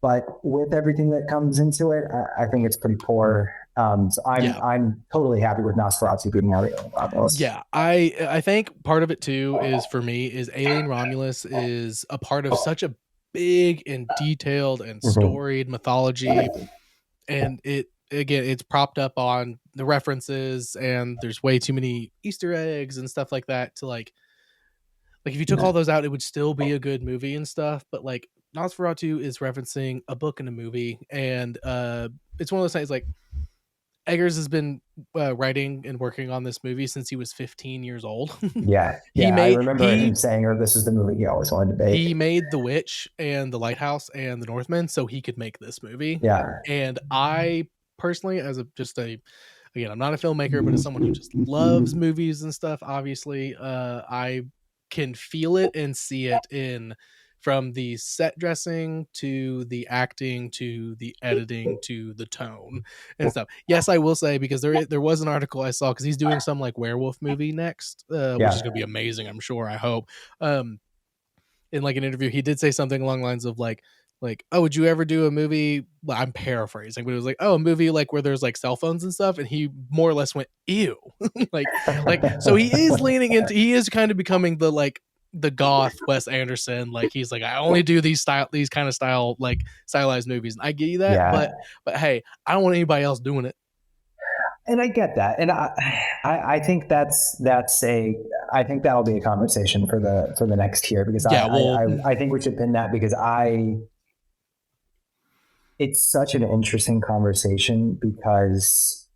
But with everything that comes into it, I think it's pretty poor. So I'm totally happy with Nosferatu beating out Alien Romulus. Yeah, I think part of it too is, for me, is Alien Romulus is a part of such a big and detailed and storied mythology, and it's propped up on the references, and there's way too many Easter eggs and stuff like that to like if you took all those out, it would still be a good movie and stuff. But like, Nosferatu is referencing a book and a movie, and it's one of those things like Eggers has been writing and working on this movie since he was 15 years old. I remember him saying, this is the movie he always wanted to make. He made The Witch and The Lighthouse and The Northman so he could make this movie. Yeah. And I personally, again, I'm not a filmmaker, but as someone who just loves movies and stuff, obviously, I can feel it and see it from the set dressing to the acting to the editing to the tone and stuff. Yes, I will say, because there was an article I saw, because he's doing some like werewolf movie next, which is going to be amazing, I'm sure, I hope. In like an interview, he did say something along the lines of like, oh, would you ever do a movie? I'm paraphrasing, but it was like, oh, a movie like where there's like cell phones and stuff. And he more or less went, ew. like, so he is kind of becoming the goth Wes Anderson. Like, he's like, I only do these kind of style, like stylized movies. And I get you that, but hey, I don't want anybody else doing it. And I get that. And I think I think that'll be a conversation for the next tier, because I think we should pin that, because it's such an interesting conversation, because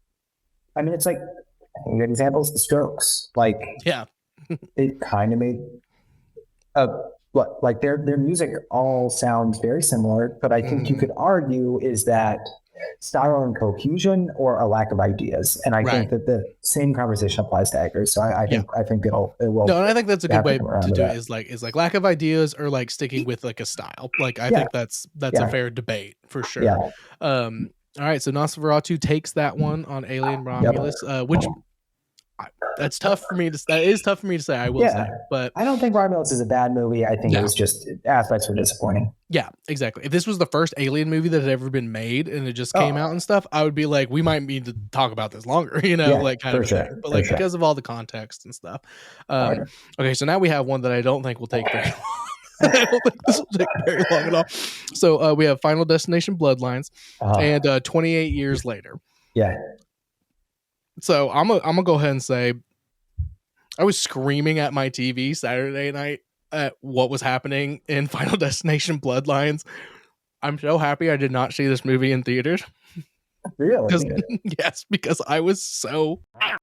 it's like, I think good examples, The Strokes. Like, it kind of made like their music all sounds very similar, but I think you could argue is that style and cohesion or a lack of ideas. And I think that the same conversation applies to Eggers. So I think it will. No, and I think that's a good way to do it, is like lack of ideas or like sticking with like a style. Like, I think that's a fair debate for sure. Yeah. All right. So Nosferatu takes that one on Alien Romulus, which that is tough for me to say, I will say, but I don't think Romulus is a bad movie. I think it was just aspects were disappointing. Yeah, exactly. If this was the first Alien movie that had ever been made and it just came out and stuff, I would be like, we might need to talk about this longer, like kind of thing. But like, because of all the context and stuff. Okay, so now we have one that I don't think will take very long. I don't think this will take very long at all. So we have Final Destination Bloodlines and 28 Years Later. Yeah. So I'm gonna go ahead and say I was screaming at my TV Saturday night at what was happening in Final Destination Bloodlines. I'm so happy I did not see this movie in theaters. Really? Yes, because I was so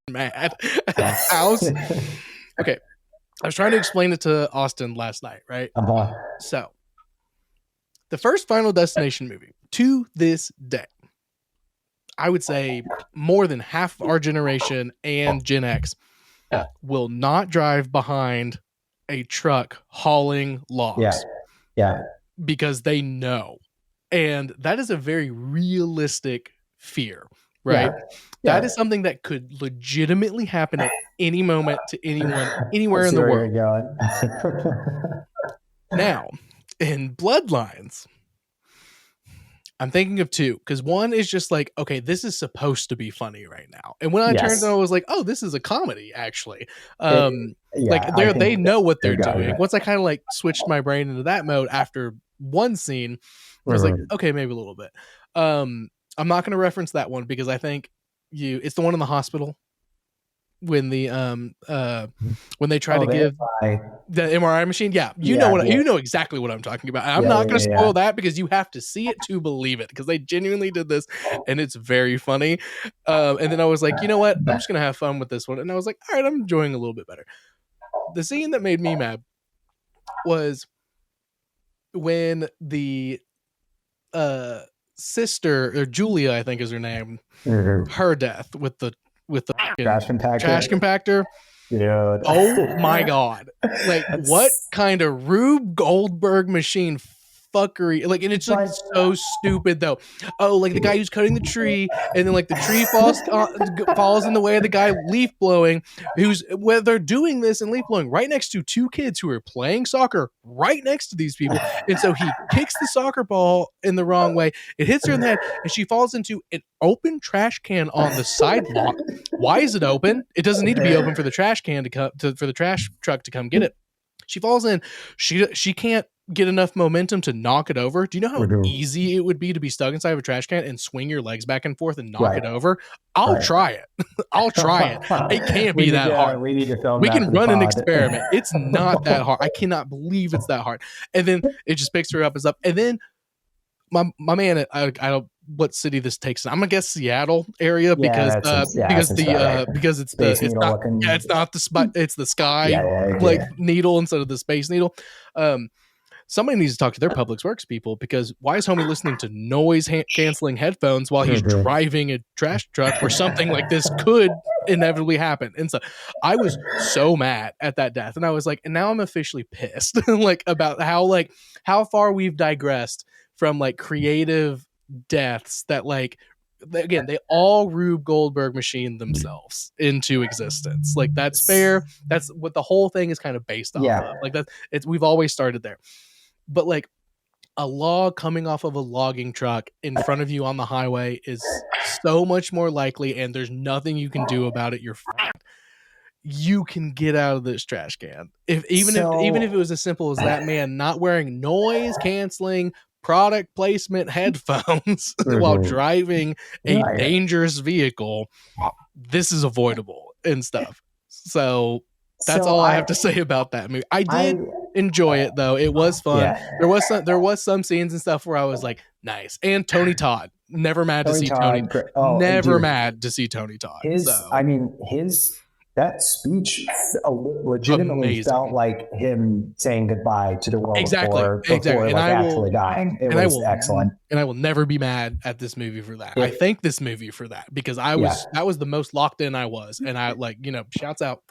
mad at the house. Okay. I was trying to explain it to Austin last night, right? So, the first Final Destination movie, to this day, I would say more than half of our generation and Gen X will not drive behind a truck hauling logs. Yeah. Because they know. And that is a very realistic fear, right? Yeah. That is something that could legitimately happen at any moment to anyone, anywhere in the world. Now, in Bloodlines, I'm thinking of two, because one is just like, okay, this is supposed to be funny right now. And when I turned it on, I was like, oh, this is a comedy, actually. They know what they're doing. Once I kind of like switched my brain into that mode after one scene, I was like, okay, maybe a little bit. I'm not going to reference that one because I think it's the one in the hospital when the when they try to give the MRI machine. Yeah, you know exactly what I'm talking about. I'm not going to spoil that because you have to see it to believe it, because they genuinely did this and it's very funny. And then I was like, you know what? I'm just going to have fun with this one. And I was like, all right, I'm enjoying a little bit better. The scene that made me mad was when the sister, or Julia, I think is her name, her death with the trash compactor. Dude. Oh my god! Like, what kind of Rube Goldberg machine fuckery? Like, and it's like so stupid though. Oh, like the guy who's cutting the tree, and then like the tree falls in the way of the guy leaf blowing. Where they're doing this and leaf blowing right next to two kids who are playing soccer right next to these people, and so he kicks the soccer ball in the wrong way. It hits her in the head, and she falls into an open trash can on the sidewalk. Why is it open? It doesn't need to be open for the trash can to come for the trash truck to come get it. She falls in. She can't get enough momentum to knock it over. Do you know how easy it would be to be stuck inside of a trash can and swing your legs back and forth and knock it over? I'll try it. I'll try it. It can't be that hard. We need to film. We can run an experiment. It's not that hard. I cannot believe it's that hard. And then it just picks her up and stuff. And then my man, I don't what city this takes. I'm gonna guess Seattle area because it's not the spot. It's the sky needle instead of the space needle. Somebody needs to talk to their public works people, because why is homie listening to noise canceling headphones while he's driving a trash truck, or something like this could inevitably happen? And so I was so mad at that death, and I was like, and now I'm officially pissed like about how far we've digressed from like creative deaths that, like, again, they all Rube Goldberg machined themselves into existence. Like, that's fair. That's what the whole thing is kind of based off of. Like, we've always started there. But like, a log coming off of a logging truck in front of you on the highway is so much more likely, and there's nothing you can do about it. You're fucked. You can get out of this trash can. Even if it was as simple as that man not wearing noise canceling product placement headphones while driving a dangerous vehicle, this is avoidable and stuff. So that's all I have to say about that movie. I did enjoy it though. It was fun. There was some scenes and stuff where I was like, nice. And Tony Todd, never mad to see Tony. Mad to see Tony Todd. That speech legitimately felt like him saying goodbye to the world before actually dying. It was excellent. And I will never be mad at this movie for that. I thank this movie for that, because that was the most locked in I was. And I shouts out.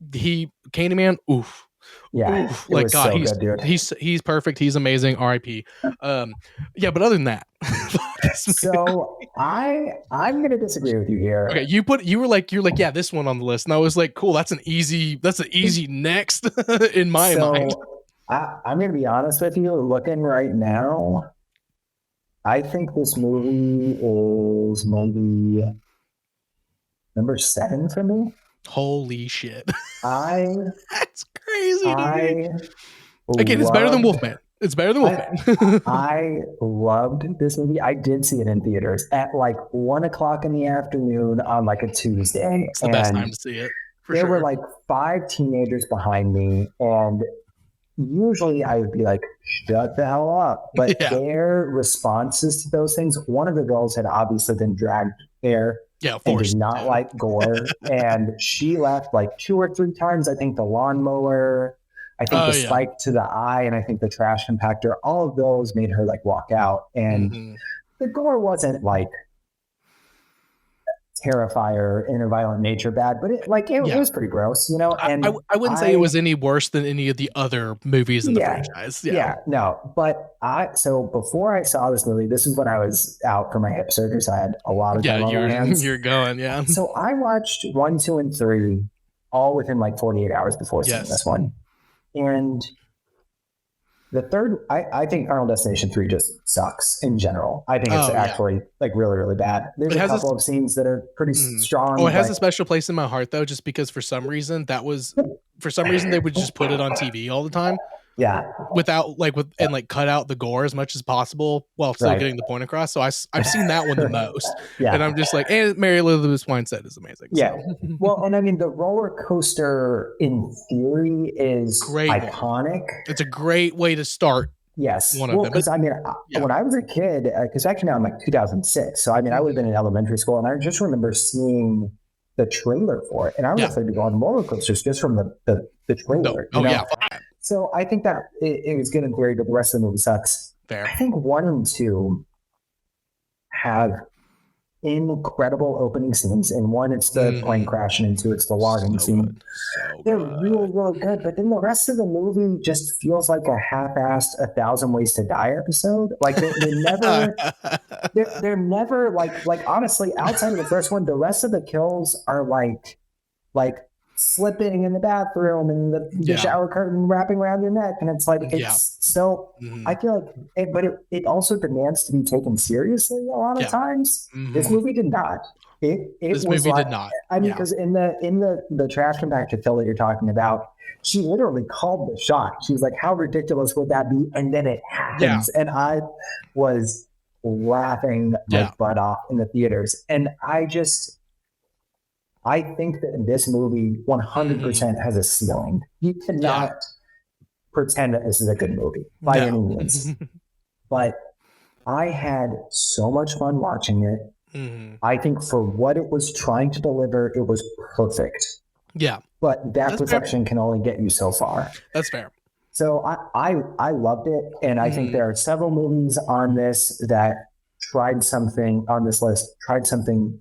Candyman, oof. Yeah. Oof. Like, God, so good, he's perfect. He's amazing. R.I.P. But other than that, so I'm gonna disagree with you here. Okay, you're like, yeah, this one on the list, and I was like, cool, that's an easy next in my mind. I'm gonna be honest with you. Looking right now, I think this movie is maybe number 7 for me. Holy shit. That's crazy. It's better than Wolfman. It's better than Wolfman. I loved this movie. I did see it in theaters at like 1:00 in the afternoon on like a Tuesday. It's the best time to see it. There were like 5 teenagers behind me, and usually I would be like, shut the hell up. But Yeah. their responses to those things, one of the girls had obviously been dragged there Yeah, and forced did not to. like gore. And she left like 2 or 3 times. I think the lawnmower, I think the spike to the eye, and I think the trash compactor, all of those made her like walk out. And the gore wasn't like Terrifier in a violent nature bad, but it was pretty gross, you know. And I wouldn't say it was any worse than any of the other movies in the franchise. No, but so before I saw this movie, this is when I was out for my hip surgery, so I had a lot of time on my hands. You're going, So I watched 1, 2, and 3 all within like 48 hours before seeing this one, and the third, I think Final Destination 3 just sucks in general. I think it's actually like really, really bad. There's a couple of scenes that are pretty strong. Oh, it has a special place in my heart though, just because for some reason they would just put it on TV all the time. Yeah. Without and cut out the gore as much as possible while still getting the point across. So I've seen that one the most. And I'm just like, and Mary Elizabeth Winstead is amazing. Yeah. So. Well, and I mean, the roller coaster in theory is iconic. It's a great way to start. Yes. Because I mean, when I was a kid, because actually now I'm like 2006. So I mean, I would have been in elementary school, and I just remember seeing the trailer for it. And I was afraid to go on roller coasters just from the trailer. So I think that it was good and great, but the rest of the movie sucks. Fair. I think 1 and 2 have incredible opening scenes. And 1, it's the plane crashing, and 2, it's the logging scene. They're really, really good. But then the rest of the movie just feels like a half-assed 1,000 Ways to Die episode. Like they're never, they're never like honestly, outside of the first one, the rest of the kills are like slipping in the bathroom and the shower curtain wrapping around your neck, and it's like so I feel like but it also demands to be taken seriously a lot of times. This movie did not. This movie did not. I mean, because in the trash compactor fill that you're talking about, she literally called the shot. She was like, how ridiculous would that be? And then it happens. And I was laughing my butt off in the theaters. And I think that this movie 100% has a ceiling. You cannot pretend that this is a good movie by any means. But I had so much fun watching it. I think for what it was trying to deliver, it was perfect. Yeah. But that perfection can only get you so far. That's fair. So I loved it. And I think there are several movies on this that tried something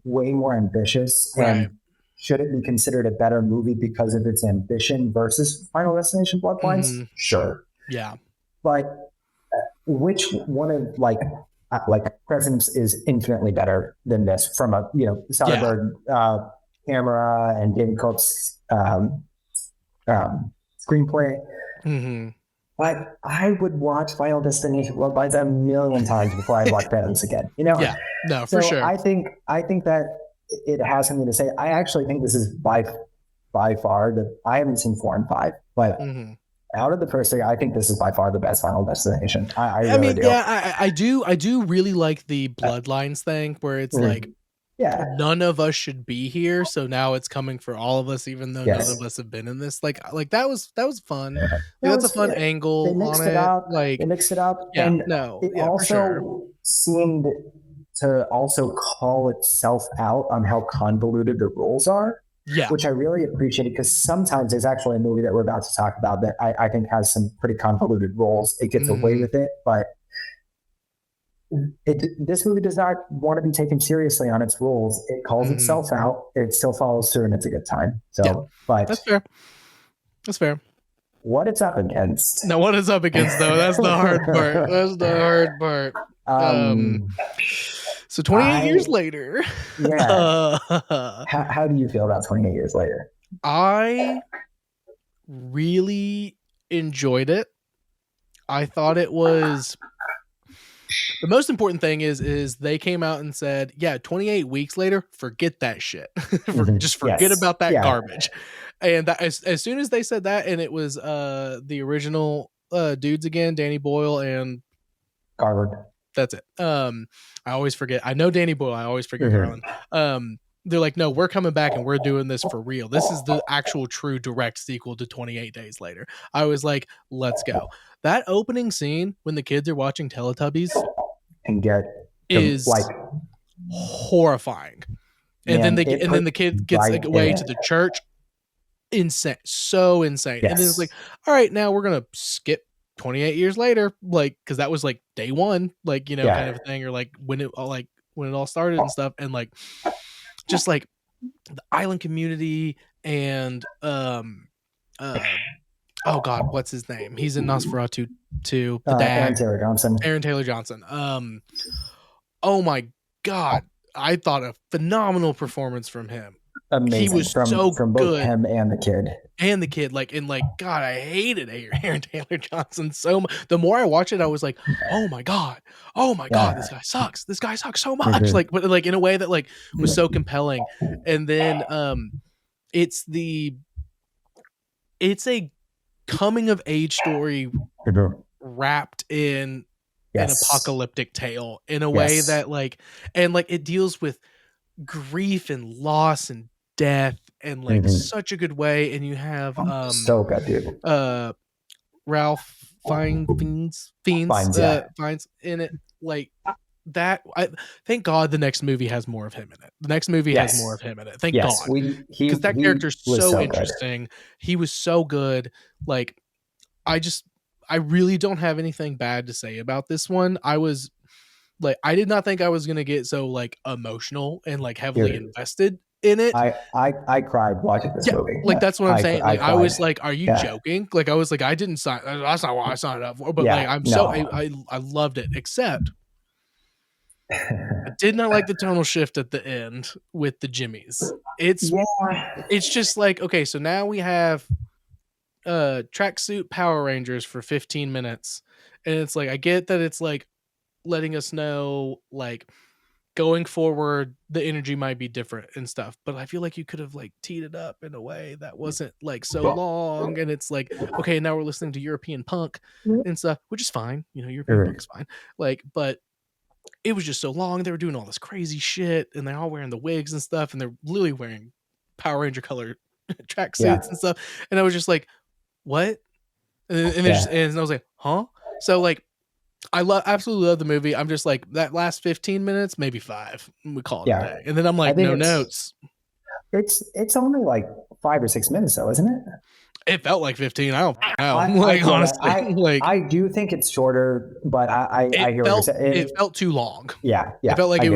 way more ambitious. And should it be considered a better movie because of its ambition versus Final Destination Bloodlines? Sure. Yeah. But which one of Presence is infinitely better than this from a Soderbergh camera and David Kopp's screenplay. But I would watch Final Destination Bloodlines a million times before I watch Presence again. Yeah. No, for sure. I think that it has something to say. I actually think this is by far I haven't seen 4 and 5, but out of the first 3, I think this is by far the best Final Destination. I really do. Yeah, I do really like the Bloodlines thing where it's none of us should be here, so now it's coming for all of us, even though none of us have been in this. Like that was fun. That's a fun angle. They mixed it up. They mixed it up. Yeah, and it also seemed to also call itself out on how convoluted the rules are. Yeah. Which I really appreciated, because sometimes there's actually a movie that we're about to talk about that I think has some pretty convoluted rules. It gets away with it, but this movie does not want to be taken seriously on its rules. It calls itself out. It still follows through, and it's a good time. So, but that's fair. That's fair. What it's up against. Now, what it's up against, though, that's the hard part. That's the hard part. So 28 years later. Yeah. How do you feel about 28 years later? I really enjoyed it. I thought it was... The most important thing is they came out and said, 28 weeks later, forget that shit. Just forget about that garbage. And that, as soon as they said that, and it was the original dudes again, Danny Boyle and Garland. That's it. I always forget. I know Danny Boyle. I always forget Garland. They're like, no, we're coming back and we're doing this for real. This is the actual true direct sequel to 28 Days Later. I was like, let's go. That opening scene when the kids are watching Teletubbies and get is like horrifying. And then the kid gets away to the church. Insane. So insane. Yes. And then it's like, all right, now we're gonna skip 28 years later, like, because that was like day one, like, you know, kind of a thing, or like when it all started and stuff, and like just like the island community and oh god, what's his name? He's in Nosferatu 2, the dad. Aaron Taylor Johnson. Oh my god, I thought a phenomenal performance from him. Amazing. He was from both good. him and the kid. Like, and like, God, I hated Aaron Taylor Johnson so much. The more I watched it, I was like, oh my god, this guy sucks. This guy sucks so much. Like, but like in a way that like was so compelling. And then it's a coming of age story wrapped in an apocalyptic tale in a way that like, and like it deals with grief and loss and death and like such a good way. And you have so good, dude. Ralph Fiennes in it, like that. I thank God the next movie has more of him in it. The next movie has more of him in it. Thank God, because that character's so interesting. Good. He was so good. Like, I really don't have anything bad to say about this one. I did not think I was gonna get so like emotional and like heavily invested in it. I cried watching this movie. Like that's what I'm saying. Like I was like, "Are you joking?" Like I was like, "I didn't sign. That's not what I signed up for." But like I loved it. Except I did not like the tonal shift at the end with the Jimmies. It's just like, okay, so now we have tracksuit Power Rangers for 15 minutes, and it's like I get that it's like letting us know like going forward the energy might be different and stuff, but I feel like you could have like teed it up in a way that wasn't like so long. And it's like, okay, now we're listening to European punk and stuff, which is fine, you know, European punk is fine, like, but it was just so long. They were doing all this crazy shit and they're all wearing the wigs and stuff, and they're literally wearing Power Ranger color tracksuits and stuff, and I was just like, what? And I was like, huh? So like I absolutely love the movie. I'm just like, that last 15 minutes, maybe 5, we call it a day. And then I'm like, no notes. It's only like 5 or 6 minutes though, isn't it? It felt like 15. I don't know. Honestly, I do think it's shorter, but I hear what you're saying. It felt too long. Yeah. It felt like it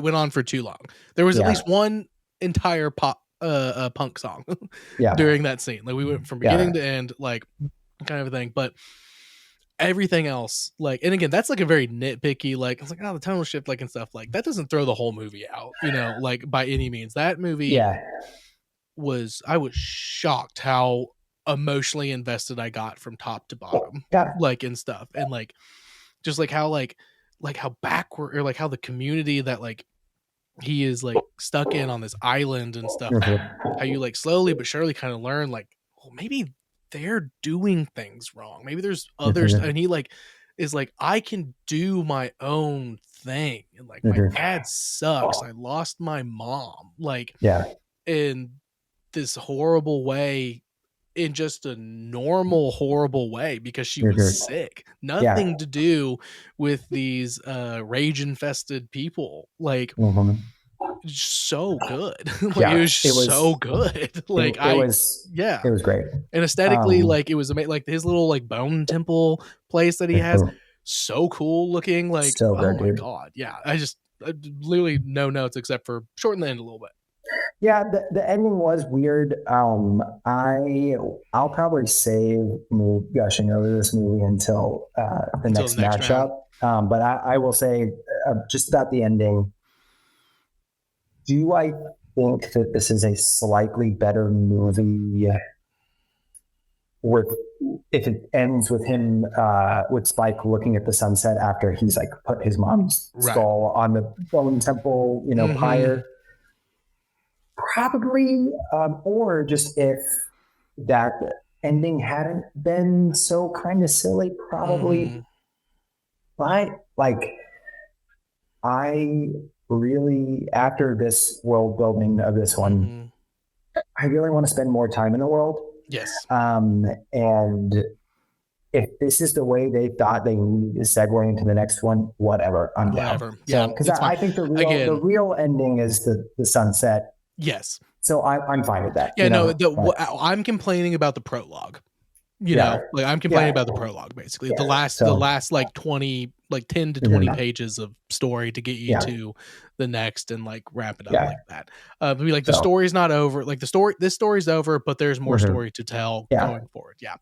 went on for too long. There was at least one entire punk song during that scene. Like we went from beginning to end, like kind of a thing. But everything else, like, and again, that's like a very nitpicky, like, I was like, oh, the tonal shift, like, and stuff, like, that doesn't throw the whole movie out, you know, like, by any means. That movie I was shocked how emotionally invested I got from top to bottom, like, and stuff, and like, just like how how backward, or like how the community that like he is like stuck in on this island and stuff, how you like slowly but surely kind of learn like, well, maybe they're doing things wrong. Maybe there's others, and he like is like, I can do my own thing, and like my dad sucks. I lost my mom, like in this horrible way, in just a normal horrible way, because she was sick. Nothing to do with these rage infested people. Like so good. Like it was so good. Like it was great. And aesthetically, like it was amazing. Like his little like bone temple place that he has, so cool looking. Like so good, my god, I literally no notes except for shorten the end a little bit. Yeah, the ending was weird. I'll probably save me gushing over this movie until the next matchup. But I will say just about the ending. Do I think that this is a slightly better movie if it ends with him with Spike looking at the sunset after he's like put his mom's skull on the bone temple, pyre? Probably, or just if that ending hadn't been so kind of silly, probably. But like, I really, after this world building of this one, I really want to spend more time in the world. Yes. And if this is the way they thought they needed to segue into the next one, whatever, I'm down. Yeah, because I think the real ending is the sunset. Yes. So I'm fine with that. Yeah, I'm complaining about the prologue. You know, like I'm complaining about the prologue basically. The last like 10 to 20 pages of story to get you to the next and like wrap it up like that. Like the story's not over. Like this story's over, but there's more story to tell going forward. Yeah.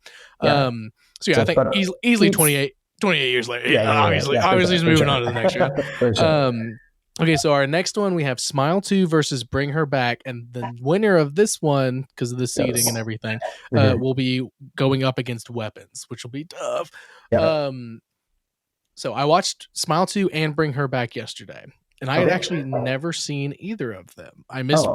I think easily 28 years later. Obviously he's moving on to the next year. Okay, so our next one, we have Smile 2 versus Bring Her Back, and the winner of this one, because of the seating and everything, will be going up against Weapons, which will be tough. So I watched Smile 2 and Bring Her Back yesterday, and I had actually never seen either of them. I missed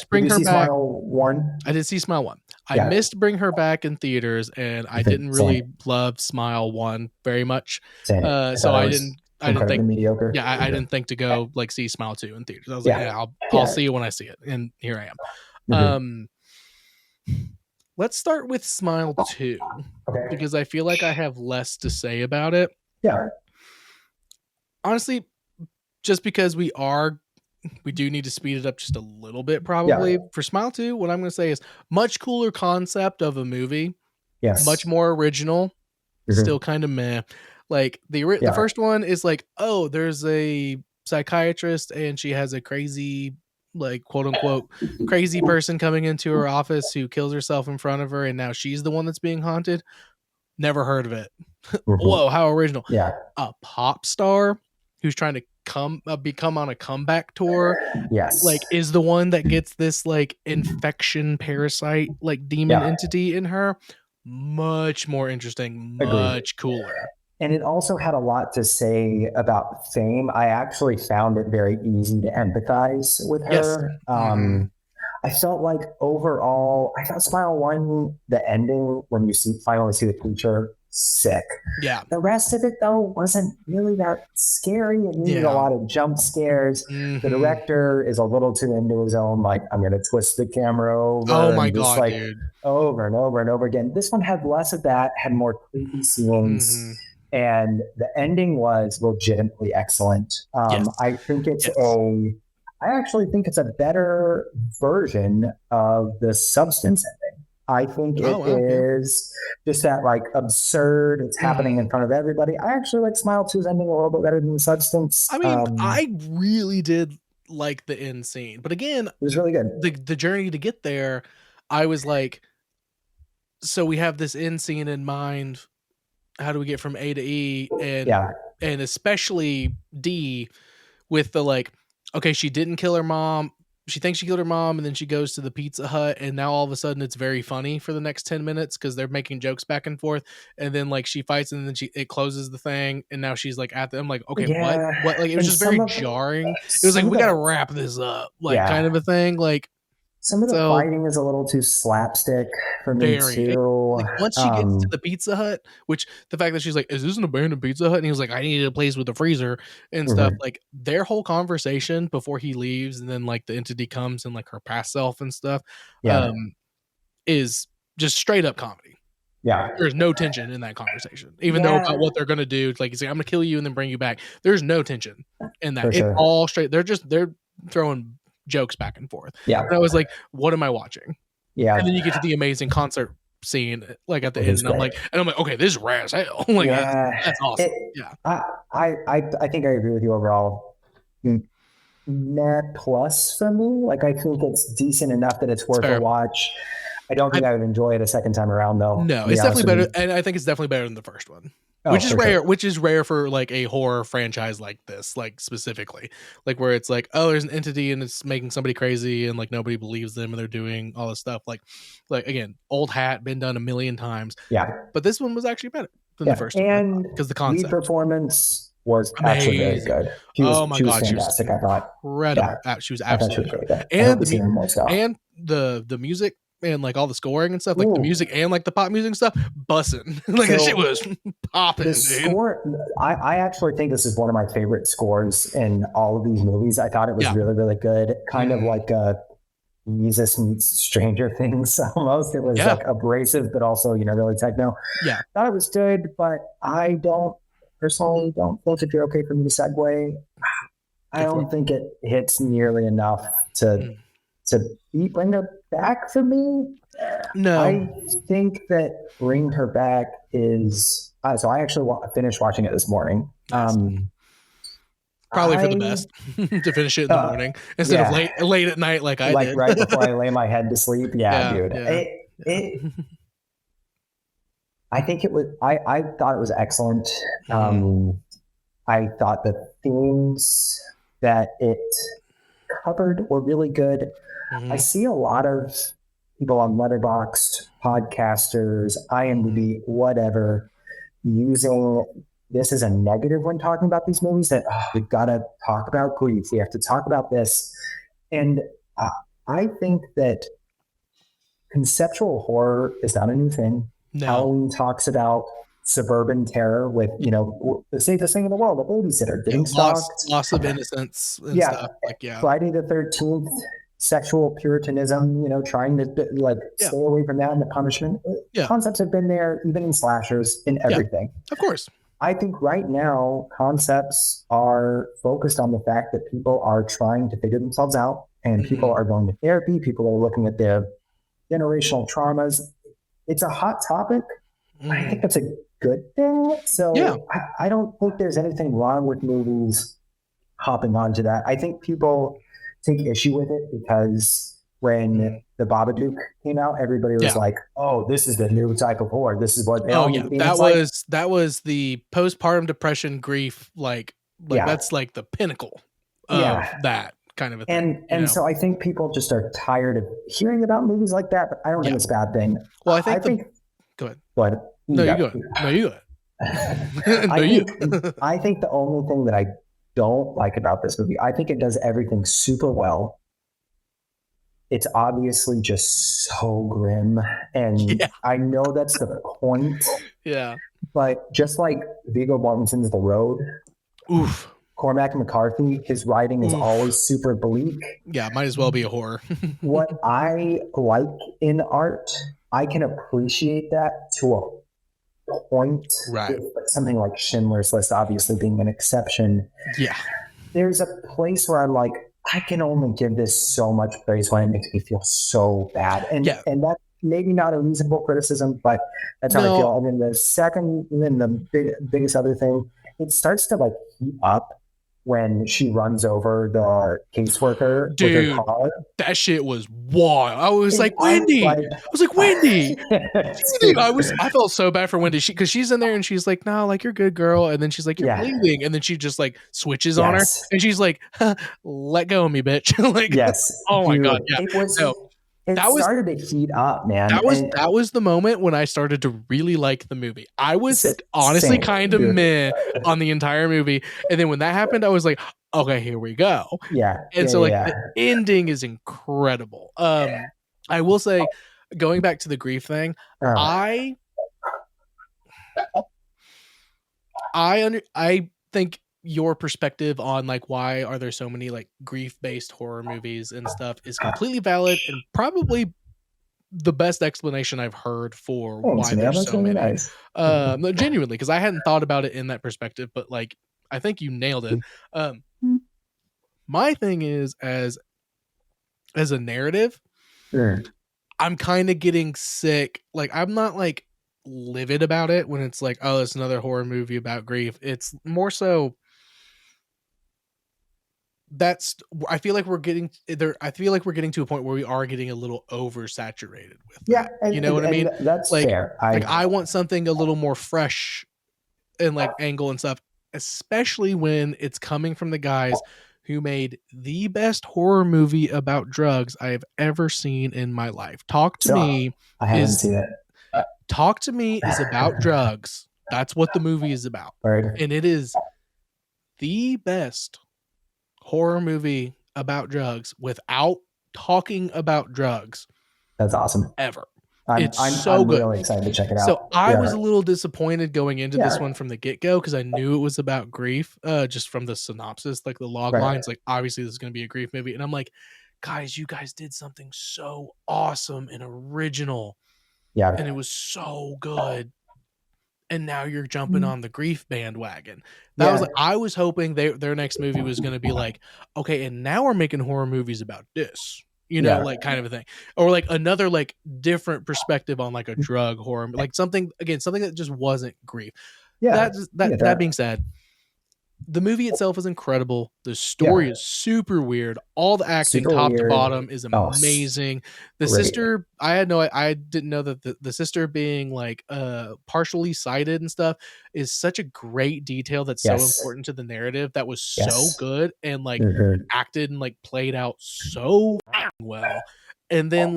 Bring Her Back. Smile 1? I did see Smile 1. I missed Bring Her Back in theaters, and I didn't really love Smile 1 very much. So I didn't think mediocre. Yeah, I didn't think to go like see Smile 2 in theaters. I was like, I'll see it when I see it, and here I am. Let's start with Smile 2 because I feel like I have less to say about it. Yeah. Honestly, just because we do need to speed it up just a little bit probably. For Smile 2, what I'm going to say is much cooler concept of a movie. Yes. Much more original. Still kind of meh. Like the first one is like, oh, there's a psychiatrist and she has a crazy, like, quote unquote, crazy person coming into her office who kills herself in front of her. And now she's the one that's being haunted. Never heard of it. Whoa, how original. Yeah. A pop star who's trying to become on a comeback tour. Yes. Like is the one that gets this like infection parasite, like demon entity in her. Much more interesting, much cooler. And it also had a lot to say about Fame. I actually found it very easy to empathize with her. Yes. I felt like overall, I thought Smile 1, the ending, when you finally see the creature, sick. Yeah. The rest of it, though, wasn't really that scary. It needed a lot of jump scares. The director is a little too into his own, like, I'm going to twist the camera over. Oh, my God, dude. Over and over and over again. This one had less of that, had more creepy scenes. And the ending was legitimately excellent. I think it's I actually think it's a better version of the Substance ending. I think it is just that like absurd. It's happening in front of everybody. I actually like Smile 2's ending a little bit better than the Substance. I mean, I really did like the end scene, but again, it was really good. The journey to get there, I was like, so we have this end scene in mind. How do we get from A to E? And especially D with the like, okay, she didn't kill her mom. She thinks she killed her mom, and then she goes to the Pizza Hut, and now all of a sudden it's very funny for the next 10 minutes because they're making jokes back and forth. And then like she fights, and then it closes the thing, and now she's like I'm like, okay, what? Like it was just very jarring. It was like we gotta wrap this up, like kind of a thing. Like some of the fighting is a little too slapstick for me too. Like once she gets to the Pizza Hut, which the fact that she's like, "Is this an abandoned Pizza Hut?" and he was like, "I needed a place with a freezer and stuff." Like their whole conversation before he leaves, and then like the entity comes and like her past self and stuff, is just straight up comedy. Yeah, there's no tension in that conversation, even though about what they're gonna do. Like he's like, "I'm gonna kill you and then bring you back." There's no tension in that. It's all straight. They're throwing jokes back and forth. Yeah. And I was like, what am I watching? Yeah. And then you get to the amazing concert scene like at the end, and I'm like, okay, this is rad as hell. Like that's awesome. I think I agree with you overall. Net plus for me. Like I think it's decent enough that it's worth a watch. I don't think I would enjoy it a second time around though. No, it's definitely better, and I think it's definitely better than the first one. Which is rare. Which is rare for like a horror franchise like this, like specifically, like where it's like, oh, there's an entity and it's making somebody crazy, and like nobody believes them, and they're doing all this stuff. Like again, old hat, been done a million times. Yeah, but this one was actually better than the first one because the concept, the performance was actually very good. She was fantastic. I thought incredible. Yeah. She was absolutely really good. And the music and like all the scoring and stuff, like the Ooh. music and like the pop music and stuff, bussin'. Like So, that shit was popping, The dude. score, I actually think this is one of my favorite scores in all of these movies. I thought it was really, really good. Kind of like Jesus meets Stranger Things almost. It was like abrasive, but also, really techno. Yeah. Thought it was good, but I personally don't think it'd be okay for me to segue. I don't think it hits nearly enough to bring her back for me. No. I think that Bring Her Back is... so I actually finished watching it this morning. Nice. Probably for the best to finish it in the morning instead of late at night like I did. Right before I lay my head to sleep. Yeah, dude. Yeah. I think it was... I thought it was excellent. I thought the themes that it covered were really good. I see a lot of people on Letterboxd, podcasters, IMDb, whatever, using this as a negative when talking about these movies, that we've got to talk about grief. We have to talk about this. And I think that conceptual horror is not a new thing. No. Halloween talks about suburban terror with, the safest thing in the world, a babysitter getting stalked. Loss of innocence and stuff. Friday the 13th, sexual puritanism, trying to stay away from that and the punishment. Concepts have been there even in slashers, in everything. Of course. I think right now concepts are focused on the fact that people are trying to figure themselves out, and people are going to therapy. People are looking at their generational traumas. It's a hot topic. I think that's a good thing. So I don't think there's anything wrong with movies hopping onto that. I think people take issue with it because when the Babadook came out, everybody was like, "Oh, this is the new type of horror. This is what." That was the postpartum depression grief. Like that's like the pinnacle of that kind of a thing. And so I think people just are tired of hearing about movies like that. But I don't think it's a bad thing. Well, I think. Go ahead. Go ahead. No, you go ahead. No, you go ahead. I think the only thing that I don't like about this movie, I think it does everything super well. It's obviously just so grim, and I know that's the point. Yeah. But just like Viggo Mortensen's The Road, Cormac McCarthy, his writing is always super bleak. Yeah, might as well be a horror. What I like in art, I can appreciate that to a point. Right. Something like Schindler's List obviously being an exception. Yeah. There's a place where I'm like, I can only give this so much praise when it makes me feel so bad. And that's maybe not a reasonable criticism, but that's how I feel. And then the biggest other thing, it starts to heat up when she runs over the caseworker with her car. That shit was wild. I was like, Wendy. I felt so bad for Wendy because she's in there and she's like, no, you're good, girl. And then she's like, you're bleeding. And then she just switches on her and she's like, let go of me, bitch. Oh my God. Yeah. It started to heat up, man. That was the moment when I started to really like the movie. I was honestly kind of meh on the entire movie. And then when that happened, I was like, okay, here we go. Yeah. And the ending is incredible. I will say, going back to the grief thing, I think your perspective on why are there so many grief-based horror movies and stuff is completely valid and probably the best explanation I've heard for why there's so many. Nice. Genuinely, because I hadn't thought about it in that perspective, but I think you nailed it. My thing is as a narrative, I'm kind of getting sick. I'm not livid about it when it's oh, it's another horror movie about grief. It's more so I feel like we're getting there. I feel like we're getting to a point where we are getting a little oversaturated with that. You know what I mean? That's fair. I want something a little more fresh and angle and stuff, especially when it's coming from the guys who made the best horror movie about drugs I have ever seen in my life. Talk to Me. I haven't seen it. Talk to Me is about drugs. That's what the movie is about. Right. And it is the best horror movie about drugs without talking about drugs That's awesome. ever. I'm good. really excited to check it out. So I was a little disappointed going into this one from the get-go because I knew it was about grief, just from the synopsis, like the log lines. Like, obviously, this is going to be a grief movie. And I'm like, guys, you guys did something so awesome and original. Yeah. And it was so good. And now you're jumping on the grief bandwagon. That was I was hoping their next movie was going to be like, okay, and now we're making horror movies about this. Like kind of a thing, or like another like different perspective on like a drug horror, like something that just wasn't grief. That being said, the movie itself is incredible. The story is super weird. All the acting, top to bottom, is amazing. The sister, I didn't know that the sister being like partially sighted and stuff is such a great detail that's so important to the narrative. That was so good and like acted and like played out so well. And then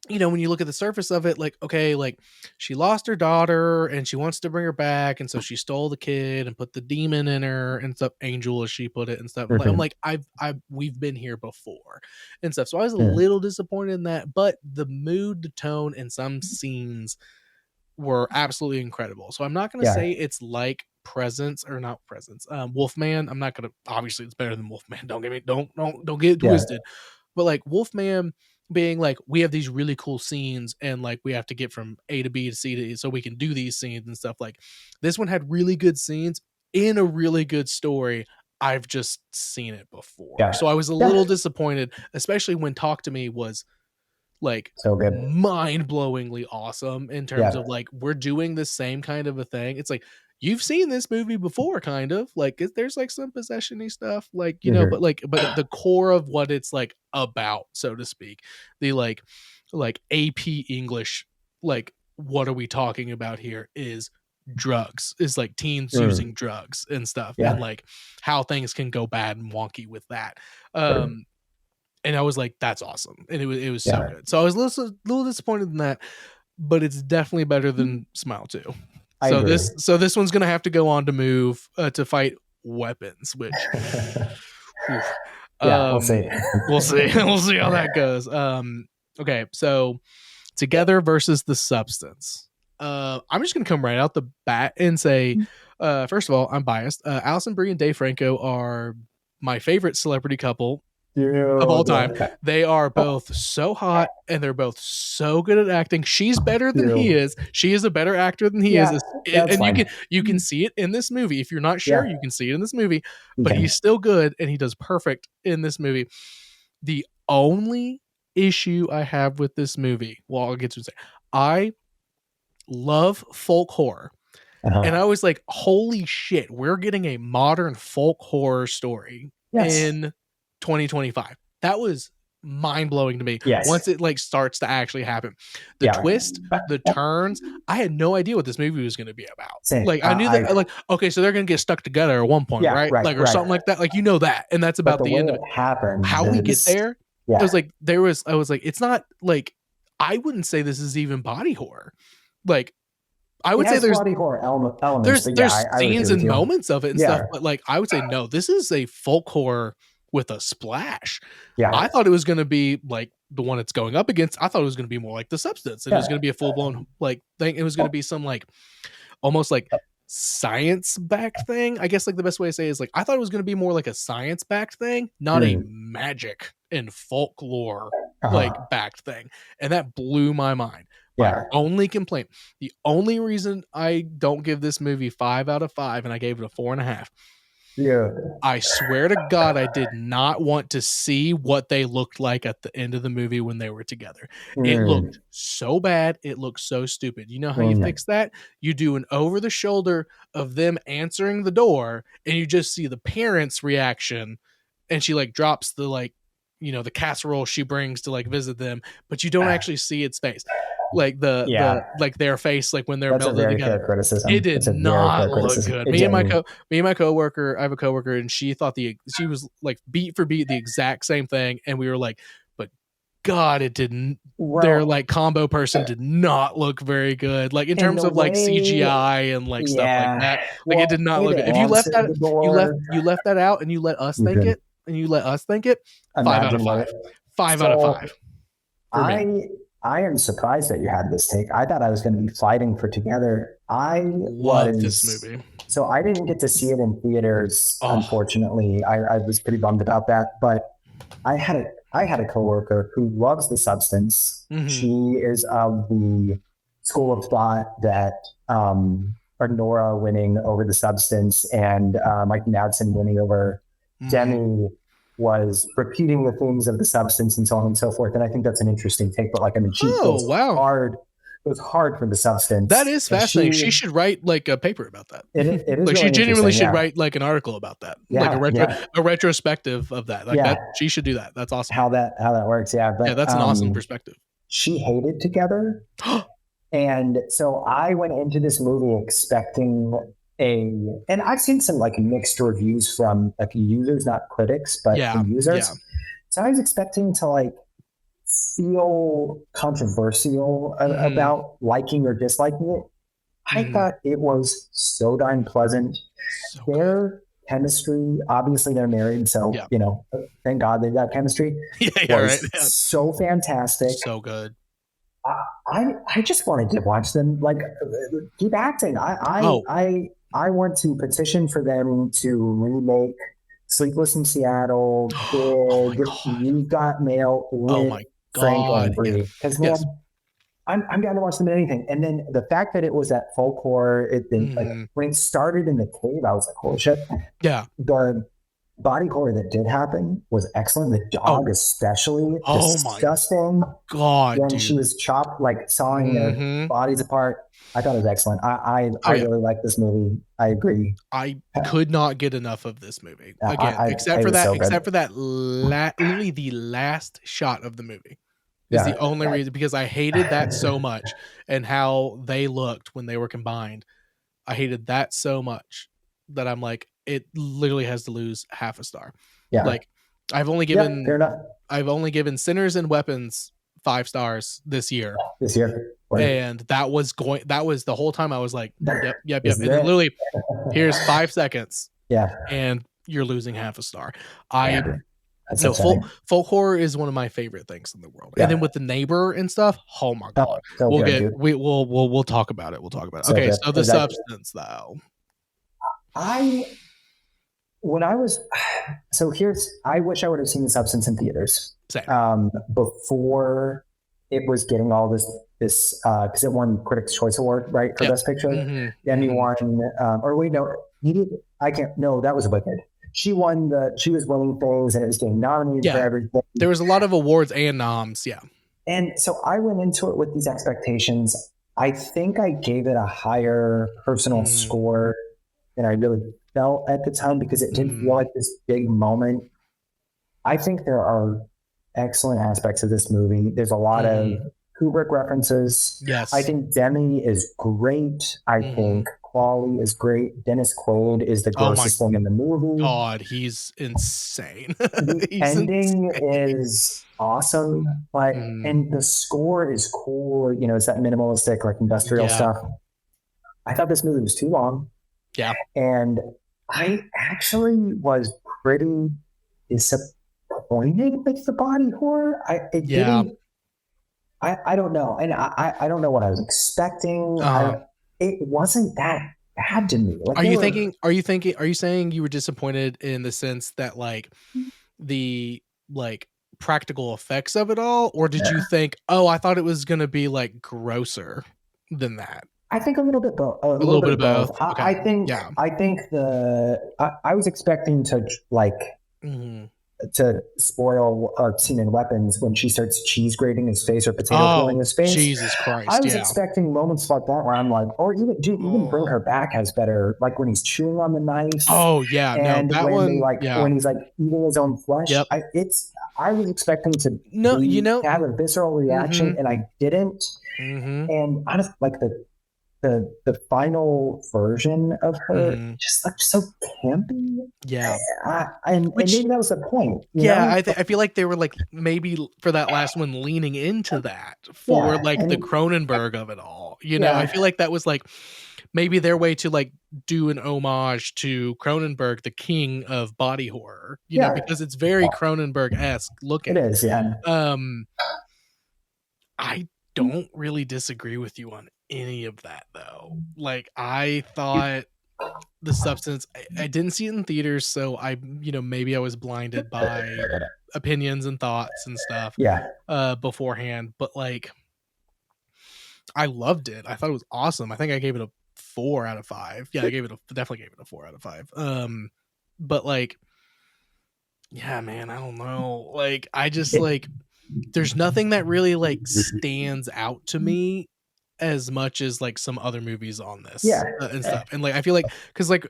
when you look at the surface of it, like, okay, like she lost her daughter and she wants to bring her back. And so she stole the kid and put the demon in her and stuff, angel, as she put it and stuff. I'm like, we've been here before and stuff. So I was a little disappointed in that, but the mood, the tone, and some scenes were absolutely incredible. So I'm not going to say it's like Wolfman. I'm not going to, obviously it's better than Wolfman. Don't get it twisted, but like Wolfman being like, we have these really cool scenes and like we have to get from A to B to C to E so we can do these scenes and stuff. Like this one had really good scenes in a really good story. I've just seen it before. So I was a little disappointed, especially when Talk to Me was like so good, mind-blowingly awesome in terms of like, we're doing the same kind of a thing. It's like, you've seen this movie before, kind of like there's like some possession-y stuff, like, but the core of what it's like about, so to speak, the like AP English, like, what are we talking about here is drugs, is like teens using drugs and stuff, and like how things can go bad and wonky with that. And I was like, that's awesome. And it was so good. So I was a little disappointed in that, but it's definitely better than Smile 2. So this one's going to have to go on to move to fight weapons, which we'll see. We'll see how that goes. Okay. So Together versus The Substance. I'm just going to come right out the bat and say, first of all, I'm biased. Alison Brie and Dave Franco are my favorite celebrity couple of all time. They are both so hot and they're both so good at acting. She's better than he is. She is a better actor than he is. And you can see it in this movie. If you're not sure, you can see it in this movie, but he's still good and he does perfect in this movie. The only issue I have with this movie, well, I'll get to it. I love folk horror. And I was like, holy shit, we're getting a modern folk horror story in 2025. That was mind-blowing to me. Once it like starts to actually happen, the twist, the turns, I had no idea what this movie was going to be about. Like I knew that like, okay, so they're going to get stuck together at one point, right? Like, or something like that, like, that, and that's about the end of it. How we get there, I was like, it's not like, I wouldn't say this is even body horror. Like, I would say there's body horror elements. There's scenes and moments of it and stuff, but like, I would say no, this is a folk horror with a splash. I thought it was going to be like the one it's going up against. I thought it was going to be more like The Substance. It was going to be a full blown like thing. It was going to be some like almost like science backed thing. I guess like the best way to say it is like, I thought it was going to be more like a science backed thing, not a magic and folklore like backed thing. And that blew my mind. My only complaint, the only reason I don't give this movie 5 out of 5 and I gave it a 4.5. I swear to God, I did not want to see what they looked like at the end of the movie when they were together. It looked so bad. It looked so stupid. You know how you fix that? You do an over the shoulder of them answering the door and you just see the parents' reaction. And she like drops the like, the casserole she brings to like visit them, but you don't actually see its face. Like the like their face, like when they're melded together. It did not look good. Me and my coworker, I have a coworker, and she thought she was like beat for beat the exact same thing, and we were like, but God, it didn't. Their like combo person did not look very good, like in terms of like CGI and like stuff like that. Like it did not look good. If you left that, you left that out, and you let us think it. and you let us think it, 5 out of Imagine 5. what 5 out of So, 5 for me. I am surprised that you had this take. I thought I was going to be fighting for Together. Love this movie. So I didn't get to see it in theaters, Oh. unfortunately. I was pretty bummed about that. But I had a coworker who loves The Substance. Mhm. She is of the school of thought that Nora winning over The Substance and Mike Madsen winning over Demi was repeating the themes of The Substance and so on and so forth. And I think that's an interesting take. But like, I mean, she goes hard. It was hard for The Substance. That is fascinating. She should write like a paper about that. It is like really she genuinely should yeah. write like an article about that. Yeah, like a retrospective of that. Like that, she should do that. That's awesome. How that works. Yeah. But, yeah, that's an awesome perspective. She hated Together. And so I went into this movie expecting and I've seen some like mixed reviews from like users, not critics, but from users. Yeah. So I was expecting to like feel controversial about liking or disliking it. I thought it was so darn pleasant. Their chemistry, obviously they're married, so you know, thank God they've got chemistry. So fantastic. So good. I just wanted to watch them like keep acting. I want to petition for them to remake Sleepless in Seattle, Big, You've Got Mail with Frank and Brie. Because man, I'm down to watch them in anything. And then the fact that it was at folk horror, like when it started in the cave, I was like, holy shit. Yeah. The body horror that did happen was excellent. The dog especially disgusting. My God, when she was chopped, like sawing their bodies apart. I thought it was excellent. I really like this movie. I agree. I could not get enough of this movie. Again, except for that literally the last shot of the movie is the only reason, because I hated that so much and how they looked when they were combined. I hated that so much that I'm like, it literally has to lose half a star. Yeah. Like I've only given Sinners and Weapons 5 stars this year. Right. And that was the whole time I was like, yep. And then literally, here's 5 seconds. Yeah. And you're losing half a star. Folk horror is one of my favorite things in the world. Yeah. And then with The Neighbor and stuff, oh my God. We'll talk about it. Okay, so The Substance though. I wish I would have seen The Substance in theaters. Same. Before it was getting all this because it won Critics' Choice Award, right, for Best Picture. Demi won, that was Wicked. She won she was winning things and it was getting nominated for everything. There was a lot of awards and noms, And so I went into it with these expectations. I think I gave it a higher personal score than I really felt at the time because it didn't feel like this big moment. I think there are excellent aspects of this movie. There's a lot of Kubrick references. Yes. I think Demi is great. I think Qualley is great. Dennis Quaid is the grossest thing in the movie. God, he's insane. The ending is awesome. And the score is cool. You know, it's that minimalistic, like industrial stuff. I thought this movie was too long. Yeah. And I actually was pretty disappointed with the body horror. I don't know. And I don't know what I was expecting. It wasn't that bad to me. Like, are you saying you were disappointed in the sense that like the like practical effects of it all? Or did you think, I thought it was going to be like grosser than that? I think a little bit both. A little bit of both. Okay. I think I was expecting to like to spoil a scene in Weapons when she starts cheese grating his face or potato peeling his face. Jesus Christ! I was expecting moments like that where I'm like, or even Bring Her Back has better, like when he's chewing on the knife. Oh yeah, and when he's like eating his own flesh. Yep. I was expecting to have a visceral reaction, and I didn't. And honestly, like the final version of her just looked so campy. Yeah. And maybe that was the point. I feel like they were like maybe for that last one leaning into that for the Cronenberg of it all. You know, I feel like that was like maybe their way to like do an homage to Cronenberg, the king of body horror, you know, because it's very Cronenberg-esque looking. It is, yeah. I don't really disagree with you on any of that though. Like I thought The Substance, I didn't see it in theaters, so I, you know, maybe I was blinded by opinions and thoughts and stuff beforehand, but like I loved it. I thought it was awesome. I think I gave it a 4 out of 5. Yeah, definitely gave it a 4 out of 5. But like, yeah, man, I don't know. Like, I just like, there's nothing that really like stands out to me as much as like some other movies on this and stuff. And like, I feel like, cause like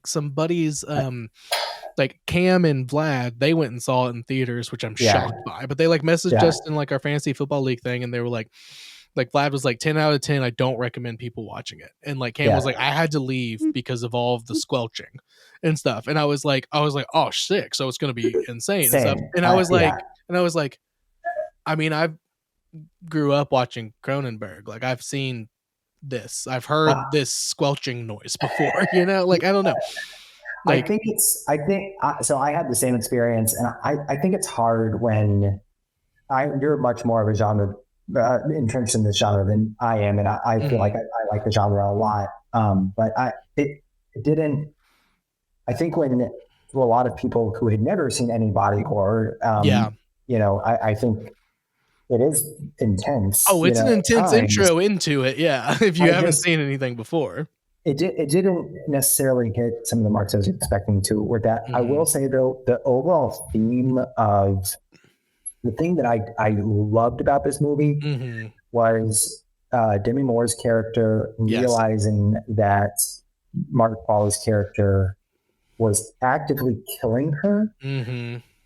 some buddies, like Cam and Vlad, they went and saw it in theaters, which I'm shocked by, but they like messaged us in like our fantasy football league thing. And they were like Vlad was like 10 out of 10. I don't recommend people watching it. And like Cam was like, I had to leave because of all of the squelching and stuff. And I was like, oh, sick. So it's going to be insane and stuff. And I was like, I mean, I grew up watching Cronenberg. Like I've seen this, I've heard this squelching noise before, you know, like, I don't know. Like, so I had the same experience, and I think it's hard when you're much more of a genre entrenched in this genre than I am, and I feel like I like the genre a lot. But it didn't. I think when to a lot of people who had never seen any body horror, you know, I think it is intense. Oh, it's an intense intro into it. Yeah, if you haven't seen anything before. It didn't necessarily hit some of the marks I was expecting to with that. I will say though, the overall theme of the thing that I loved about this movie was Demi Moore's character realizing that Mark Paul's character was actively killing her,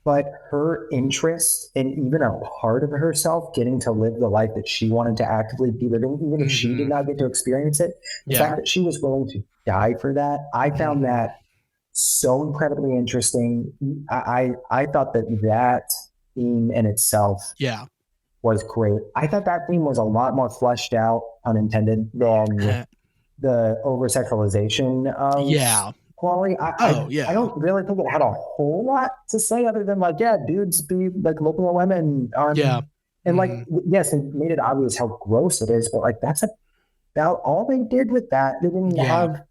but her interest in even a part of herself getting to live the life that she wanted to actively be living, even if she did not get to experience it, the fact that she was willing to die for that, I found that so incredibly interesting. I thought that theme in itself was great. I thought that theme was a lot more fleshed out, unintended, than the over-sexualization of Quality. I don't really think it had a whole lot to say other than like, dudes be like looking at women. And like, yes, it made it obvious how gross it is, but like that's about all they did with that. They didn't have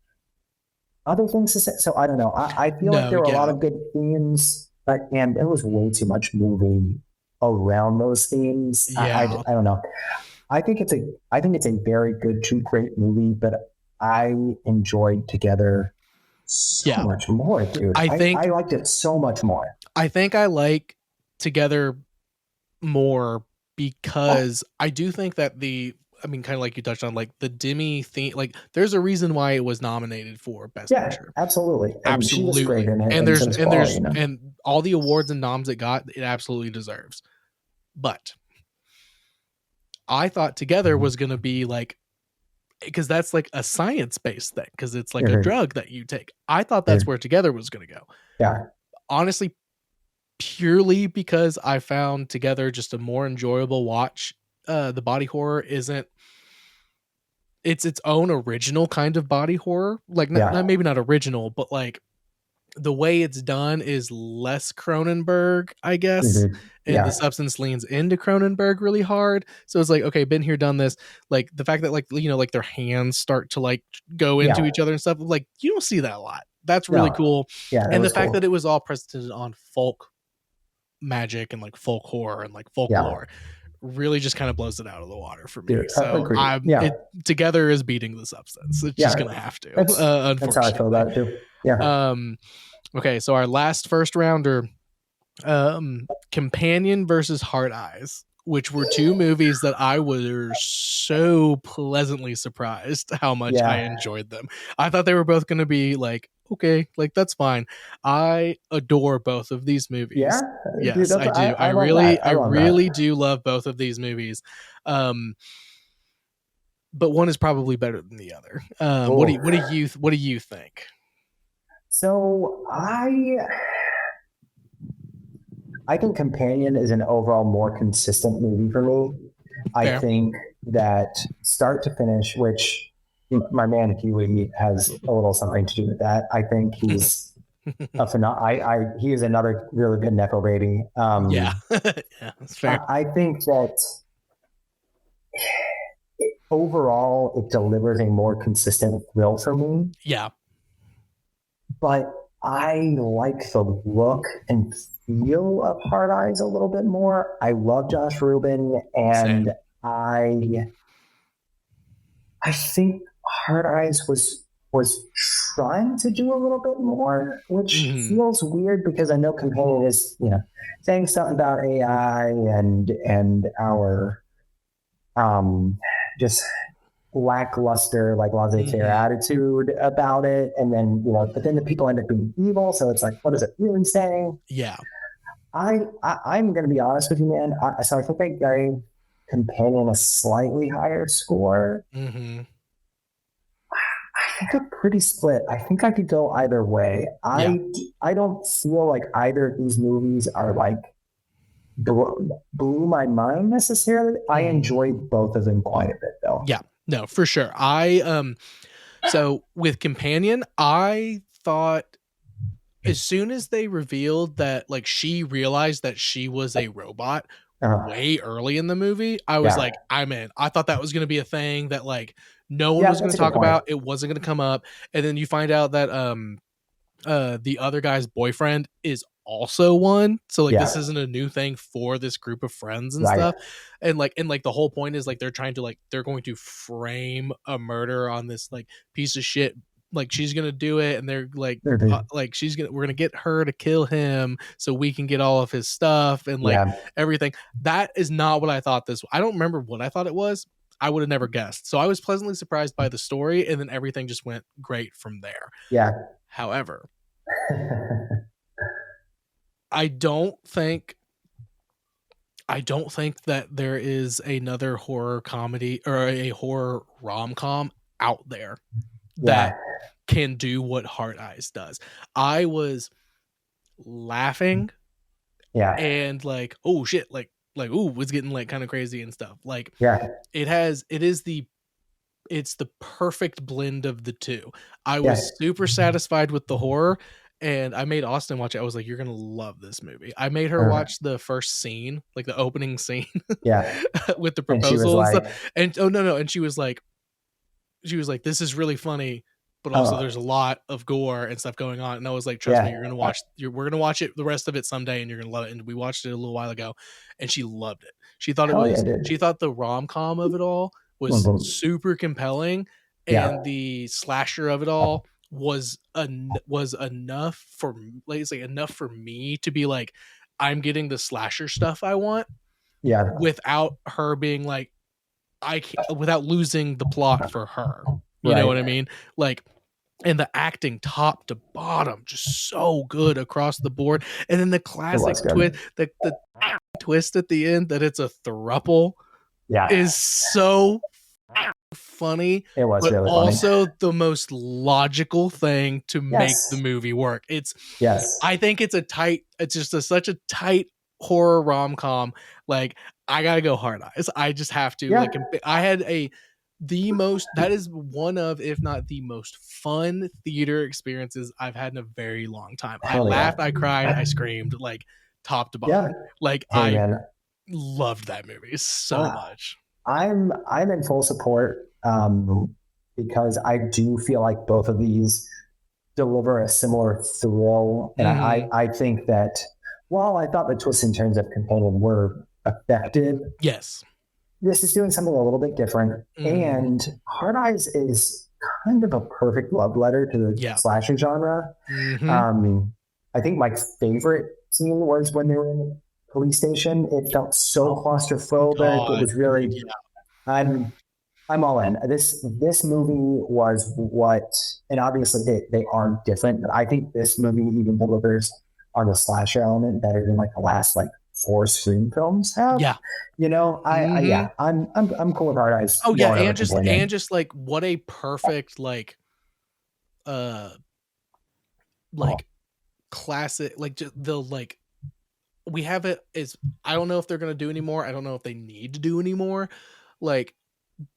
other things to say. So I don't know. I feel like there were a lot of good themes, and there was way too much moving around those themes. I don't know. I think it's a very good, true, great movie, but I enjoyed Together so much more, dude. I liked it so much more. I think I like Together more because I do think that kind of like you touched on, like the Demi theme, like there's a reason why it was nominated for Best Picture. Absolutely. Absolutely. She was great in it, and all the awards and noms it got, it absolutely deserves. But I thought Together was going to be like, because that's like a science-based thing, because it's like a drug that you take. I thought that's where Together was going to go. Yeah. Honestly, purely because I found Together just a more enjoyable watch. The body horror it's its own original kind of body horror. Like maybe not original, but like the way it's done is less Cronenberg, I guess. And The Substance leans into Cronenberg really hard. So it's like, okay, been here, done this. Like the fact that like, you know, like their hands start to like go into each other and stuff. Like you don't see that a lot. That's really cool. Yeah. And the fact that it was all presented on folk magic and like folk horror and like folklore really just kind of blows it out of the water for me. So Together is beating The Substance. It's just going to have to, unfortunately. That's how I feel about it too. Yeah. Okay. So our last first rounder, Companion versus Hard Eyes, which were two movies that I was so pleasantly surprised how much I enjoyed them. I thought they were both going to be like, okay, like that's fine. I adore both of these movies. Yeah, yes, dude, I do. I really do love both of these movies. But one is probably better than the other. What do you think? So I think Companion is an overall more consistent movie for me. I think that start to finish, which my man Huey has a little something to do with that. I think he's he is another really good Nepo baby. Yeah. Yeah, that's fair. I think that overall it delivers a more consistent thrill for me. Yeah. But I like the look and feel of Hard Eyes a little bit more. I love Josh Rubin, and Same. I think Hard Eyes was trying to do a little bit more, which feels weird because I know Companion is, saying something about AI and our just lackluster, like laissez-faire attitude about it. And then, but then the people end up being evil. So it's like, what is it really saying? Yeah. I'm going to be honest with you, man. So I think I gave Companion a slightly higher score. Mm-hmm. I think I'm pretty split. I think I could go either way. I don't feel like either of these movies are like blew my mind necessarily. I enjoyed both of them quite a bit though. Yeah, no, for sure. So with Companion, I thought as soon as they revealed that like she realized that she was a robot way early in the movie, I was like, I'm in. I thought that was going to be a thing that like no one was going to talk about. It wasn't going to come up. And then you find out that the other guy's boyfriend is also one. So like this isn't a new thing for this group of friends and stuff. And like the whole point is like they're going to frame a murder on this like piece of shit. Like she's gonna do it, and they're like, we're gonna get her to kill him so we can get all of his stuff and like everything. That is not what I thought this. I don't remember what I thought it was. I would have never guessed. So I was pleasantly surprised by the story, and then everything just went great from there. Yeah. However, I don't think that there is another horror comedy or a horror rom-com out there that can do what Hard Eyes does. I was laughing and like, oh shit, like ooh, it's getting like kind of crazy and stuff. Like it's the perfect blend of the two. I was super satisfied with the horror, and I made Austin watch it. I was like, you're gonna love this movie. I made her watch the first scene, like the opening scene with the proposal and stuff. And and she was like, this is really funny, but also there's a lot of gore and stuff going on. And I was like, trust me, we're gonna watch it the rest of it someday, and you're gonna love it. And we watched it a little while ago, and she loved it. She thought she thought the rom-com of it all was super compelling, and the slasher of it all was enough for like, it's like enough for me to be like, I'm getting the slasher stuff I want, without her being like, I can't, without losing the plot for her. You know what I mean? Like, and the acting top to bottom just so good across the board. And then the classic twist, the twist at the end that it's a throuple is so funny. It was but really also funny. The most logical thing to make the movie work. I think it's such a tight horror rom-com. Like, I gotta go Hard Eyes. I just have to. Like, I had that is one of, if not the most fun theater experiences I've had in a very long time. I laughed, I cried, I screamed, like top to bottom. Like, I loved that movie so much. I'm in full support because I do feel like both of these deliver a similar thrill, and I think that while I thought the twists and turns of Companion were effective, this is doing something a little bit different. And Hard Eyes is kind of a perfect love letter to the slasher genre. I think my favorite scene was when they were in the police station. It felt so claustrophobic. It was really, I'm all in. This movie was what, and obviously they are different, but I think this movie even delivers on the slasher element better than like the last like 4 Scream films have. I'm cool with Hard Eyes. Oh yeah, and just like what a perfect like classic, like just the like, we have it is, I don't know if they're gonna do anymore. I don't know if they need to do anymore. Like,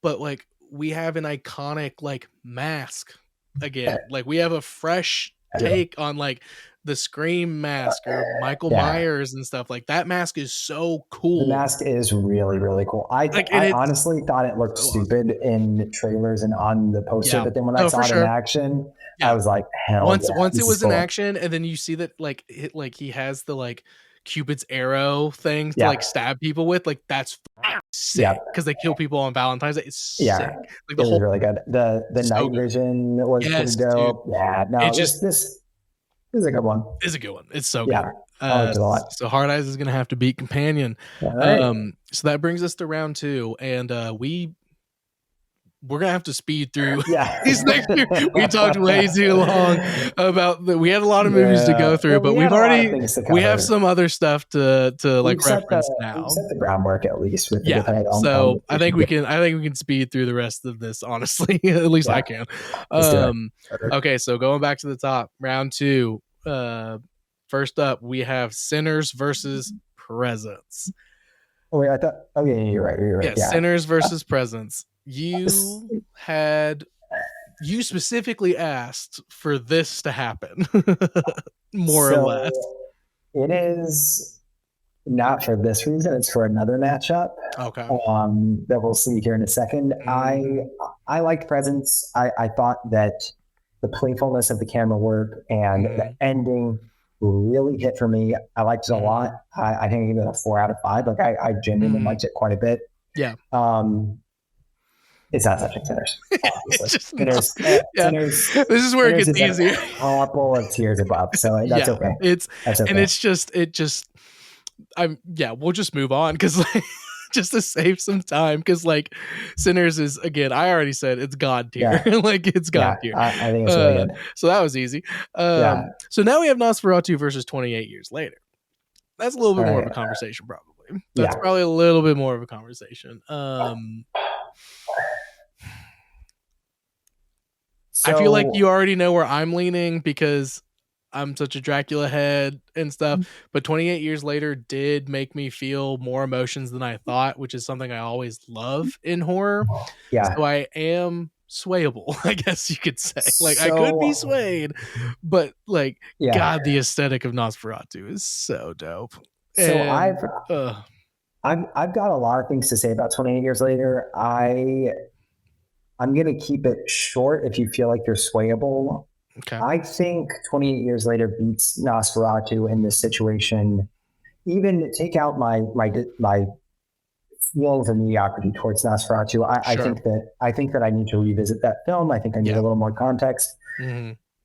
but like we have an iconic like mask again. Like we have a fresh take on like the Scream mask or Michael Myers and stuff. Like that mask is so cool. The mask is really, really cool. I honestly thought it looked stupid in trailers and on the poster, but then when I saw it in action, I was like, hell once yeah, it was in action, and then you see that like he has the like Cupid's arrow thing to like stab people with, like that's sick because they kill people on Valentine's Day. It's sick. Like the whole, was really good. The night vision was pretty dope. Dude. Yeah, no, it just this is a good one. It's a good one. It's so good. I liked it a lot. So Hard Eyes is gonna have to beat Companion. Right. So that brings us to round 2, and we're gonna have to speed through these next few. We talked way too long about that. We had a lot of movies to go through, but we have some other stuff to like reference now. We've set the groundwork at least with so I think we can speed through the rest of this, honestly. At least I can. Okay, so going back to the top, round 2. First up, we have Sinners versus Presence. Oh wait, I thought. Oh yeah, you're right. Yeah, Sinners versus Presence. You specifically asked for this to happen, more or less. It is not for this reason. It's for another matchup. Okay. That we'll see here in a second. I liked Presence. I thought that the playfulness of the camera work and the ending really hit for me. I liked it a lot. I think I gave it a 4 out of 5. Like I genuinely liked it quite a bit. Yeah. It's not such a Sinners. Sinners. This is where it gets easy. A couple of tiers above, so that's okay. And it's just. We'll just move on because like, just to save some time, because like Sinners is, again, I already said it's God tier. Like it's God tier. I think it's really good. So that was easy. So now we have Nosferatu versus 28 Years Later. That's a little bit more of a conversation, probably. That's probably a little bit more of a conversation. I feel like you already know where I'm leaning because I'm such a Dracula head and stuff, but 28 Years Later did make me feel more emotions than I thought, which is something I always love in horror. So I am swayable, I guess you could say. Like I could be swayed, but like God, the aesthetic of Nosferatu is so dope. So I've got a lot of things to say about 28 Years Later. I'm going to keep it short if you feel like you're swayable. Okay. I think 28 Years Later beats Nosferatu in this situation. Even take out my feelings of mediocrity towards Nosferatu. I think that I need to revisit that film. I think I need a little more context.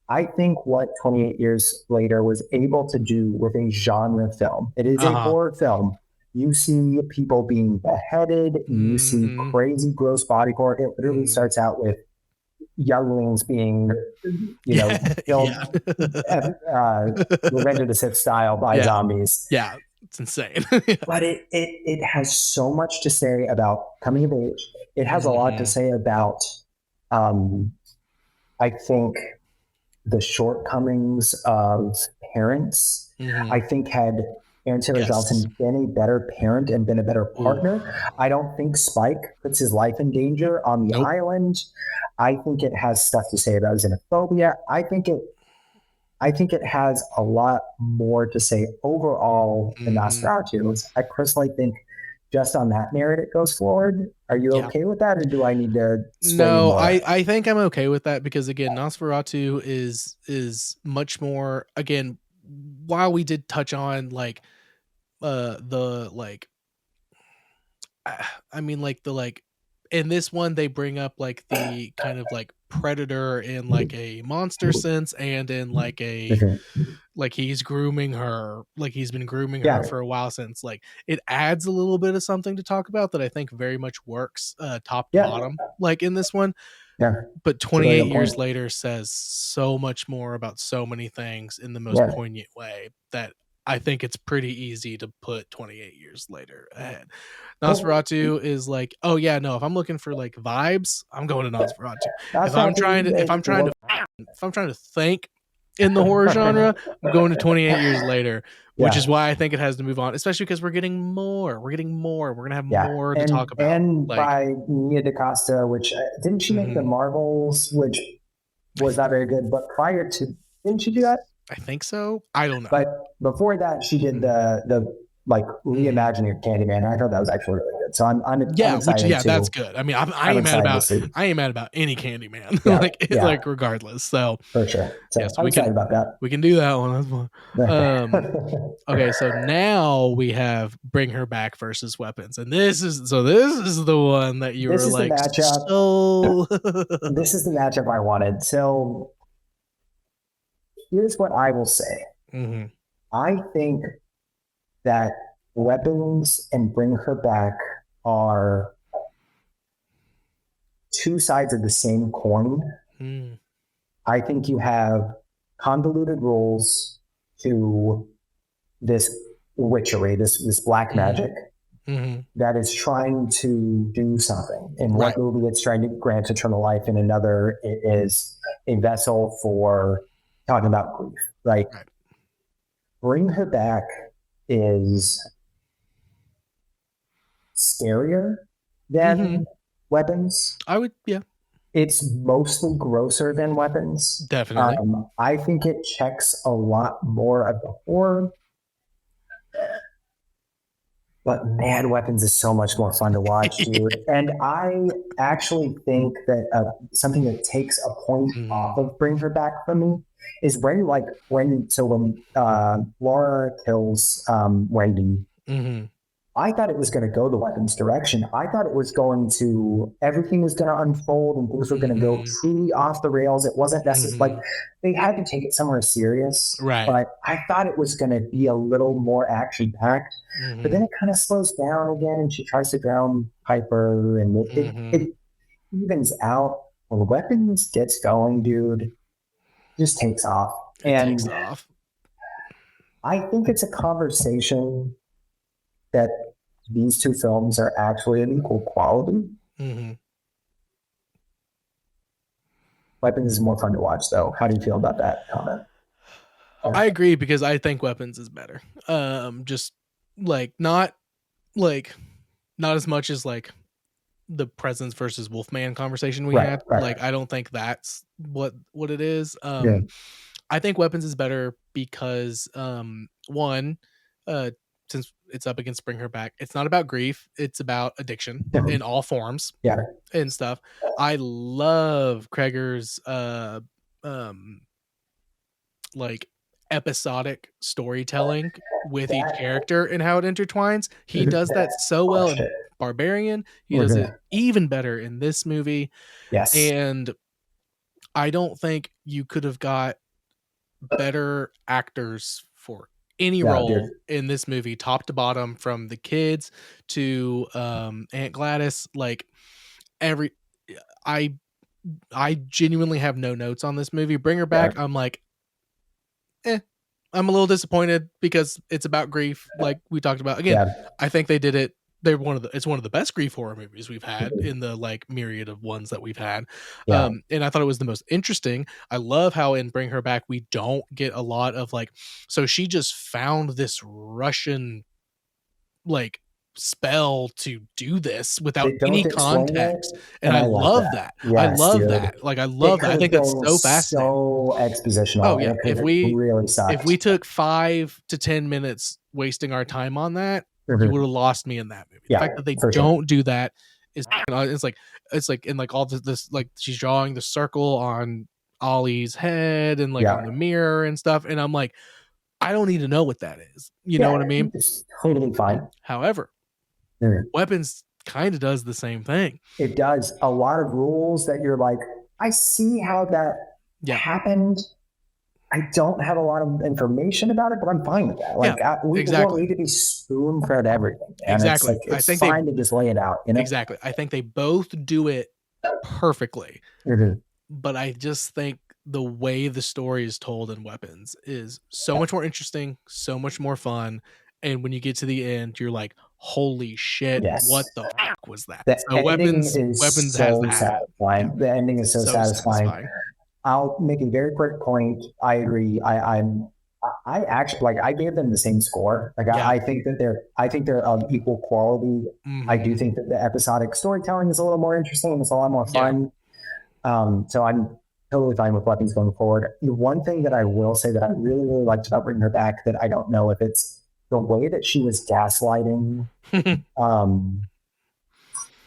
I think what 28 Years Later was able to do with a genre film. It is a horror film. You see people being beheaded. You see crazy, gross body horror. It literally starts out with younglings being, killed, Revenge of the Sith style by zombies. Yeah, it's insane. But it has so much to say about coming of age. It has a lot to say about, I think, the shortcomings of parents. I think had Aaron Taylor Johnson been a better parent and been a better partner, I don't think Spike puts his life in danger on the island. I think it has stuff to say about xenophobia. I think it has a lot more to say overall than Nosferatu. I personally think just on that merit it goes forward. Are you okay with that, or do I need to No, I think I'm okay with that because again, Nosferatu is much more, again, while we did touch on like in this one they bring up like the kind of like predator in like a monster sense and in like a like he's grooming her, like he's been grooming her for a while, since like it adds a little bit of something to talk about that I think very much works top to bottom like in this one. But 28 Years Later says so much more about so many things in the most poignant way that I think it's pretty easy to put 28 Years Later ahead. Nosferatu is like, if I'm looking for like vibes, I'm going to Nosferatu. If I'm trying to think in the horror genre. I'm going to 28 years later, which Yeah. is why I think it has to move on, especially because we're getting more. We're going to have more to talk about. And Like, by Nia DaCosta, which didn't she make the Marvels, which was not very good, but prior to, didn't she do that? I think so. I don't know. But before that, she did the like reimagining of Candyman. I thought that was actually really good. So I'm excited. That's good. I mean, I ain't mad about any Candyman, like regardless. So for sure. So I'm excited about that. We can do that one. That's fun. Okay, so now we have Bring Her Back versus Weapons, and this is the one that you were like, so this is the matchup I wanted. So here's what I will say. Mm-hmm. I think that Weapons and Bring Her Back are two sides of the same coin. Mm. I think you have convoluted rules to this witchery, this black magic that is trying to do something. In one movie, it's trying to grant eternal life. In another, it is a vessel for talking about grief. Right? Bring Her Back is scarier than Weapons. I would, yeah. It's mostly grosser than Weapons. Definitely. I think it checks a lot more of the horror. But man, Weapons is so much more fun to watch, dude. And I actually think that something that takes a point off of Bring Her Back for me is when Laura kills Wendy, I thought it was going to go the Weapons direction. I thought it was going to, everything was going to unfold and things were going to go truly off the rails. It wasn't necessarily like they had to take it somewhere serious. Right. But I thought it was going to be a little more action packed. But then it kind of slows down again and she tries to drown Piper and it evens out. When Weapons gets going, dude, it just takes off. I think it's a conversation that these two films are actually of equal quality. Weapons is more fun to watch, though. How do you feel about that comment? I agree because I think Weapons is better. Just like not as much as like the Presence versus Wolfman conversation we had. Like I don't think that's what it is. I think Weapons is better because one, since it's up against Bring Her Back, it's not about grief, it's about addiction in all forms and stuff. I love Kreger's like episodic storytelling with each character and how it intertwines. He does that so well in Barbarian. He does it even better in this movie. And I don't think you could have got better actors for any role in this movie, top to bottom, from the kids to Aunt Gladys. Like I genuinely have no notes on this movie. Bring Her Back, I'm like, I'm a little disappointed because it's about grief, like we talked about. Again, I think they did it. It's one of the best grief horror movies we've had in the like myriad of ones that we've had. And I thought it was the most interesting. I love how in Bring Her Back we don't get a lot of like, so she just found this Russian like spell to do this without any context, and I love that. I love that. Like I love that. I think that's so fascinating. So expositional. Oh yeah. If we took 5 to 10 minutes wasting our time on that, you would have lost me in that movie. The fact that they don't do that is it's like in like all this like she's drawing the circle on Ollie's head and like on the mirror and stuff, and I'm like, I don't need to know what that is. You know what I mean? It's totally fine. However, Weapons kind of does the same thing. It does. A lot of rules that you're like, I see how that happened. I don't have a lot of information about it, but I'm fine with that. Like we don't need to be spoon-fed everything. And exactly. It's fine to just lay it out. You know? Exactly. I think they both do it perfectly. But I just think the way the story is told in Weapons is so much more interesting, so much more fun. And when you get to the end, you're like, holy shit, what the fuck was that? The so Weapons so has that. satisfying. The ending is so satisfying. I'll make a very quick point. I agree. I actually like. I gave them the same score. Like Yeah. I think that they're of equal quality. I do think that the episodic storytelling is a little more interesting. It's a lot more fun. So I'm totally fine with Weapons going forward. The one thing that I will say that I really, really liked about bringing her back that I don't know if it's the way that she was gaslighting.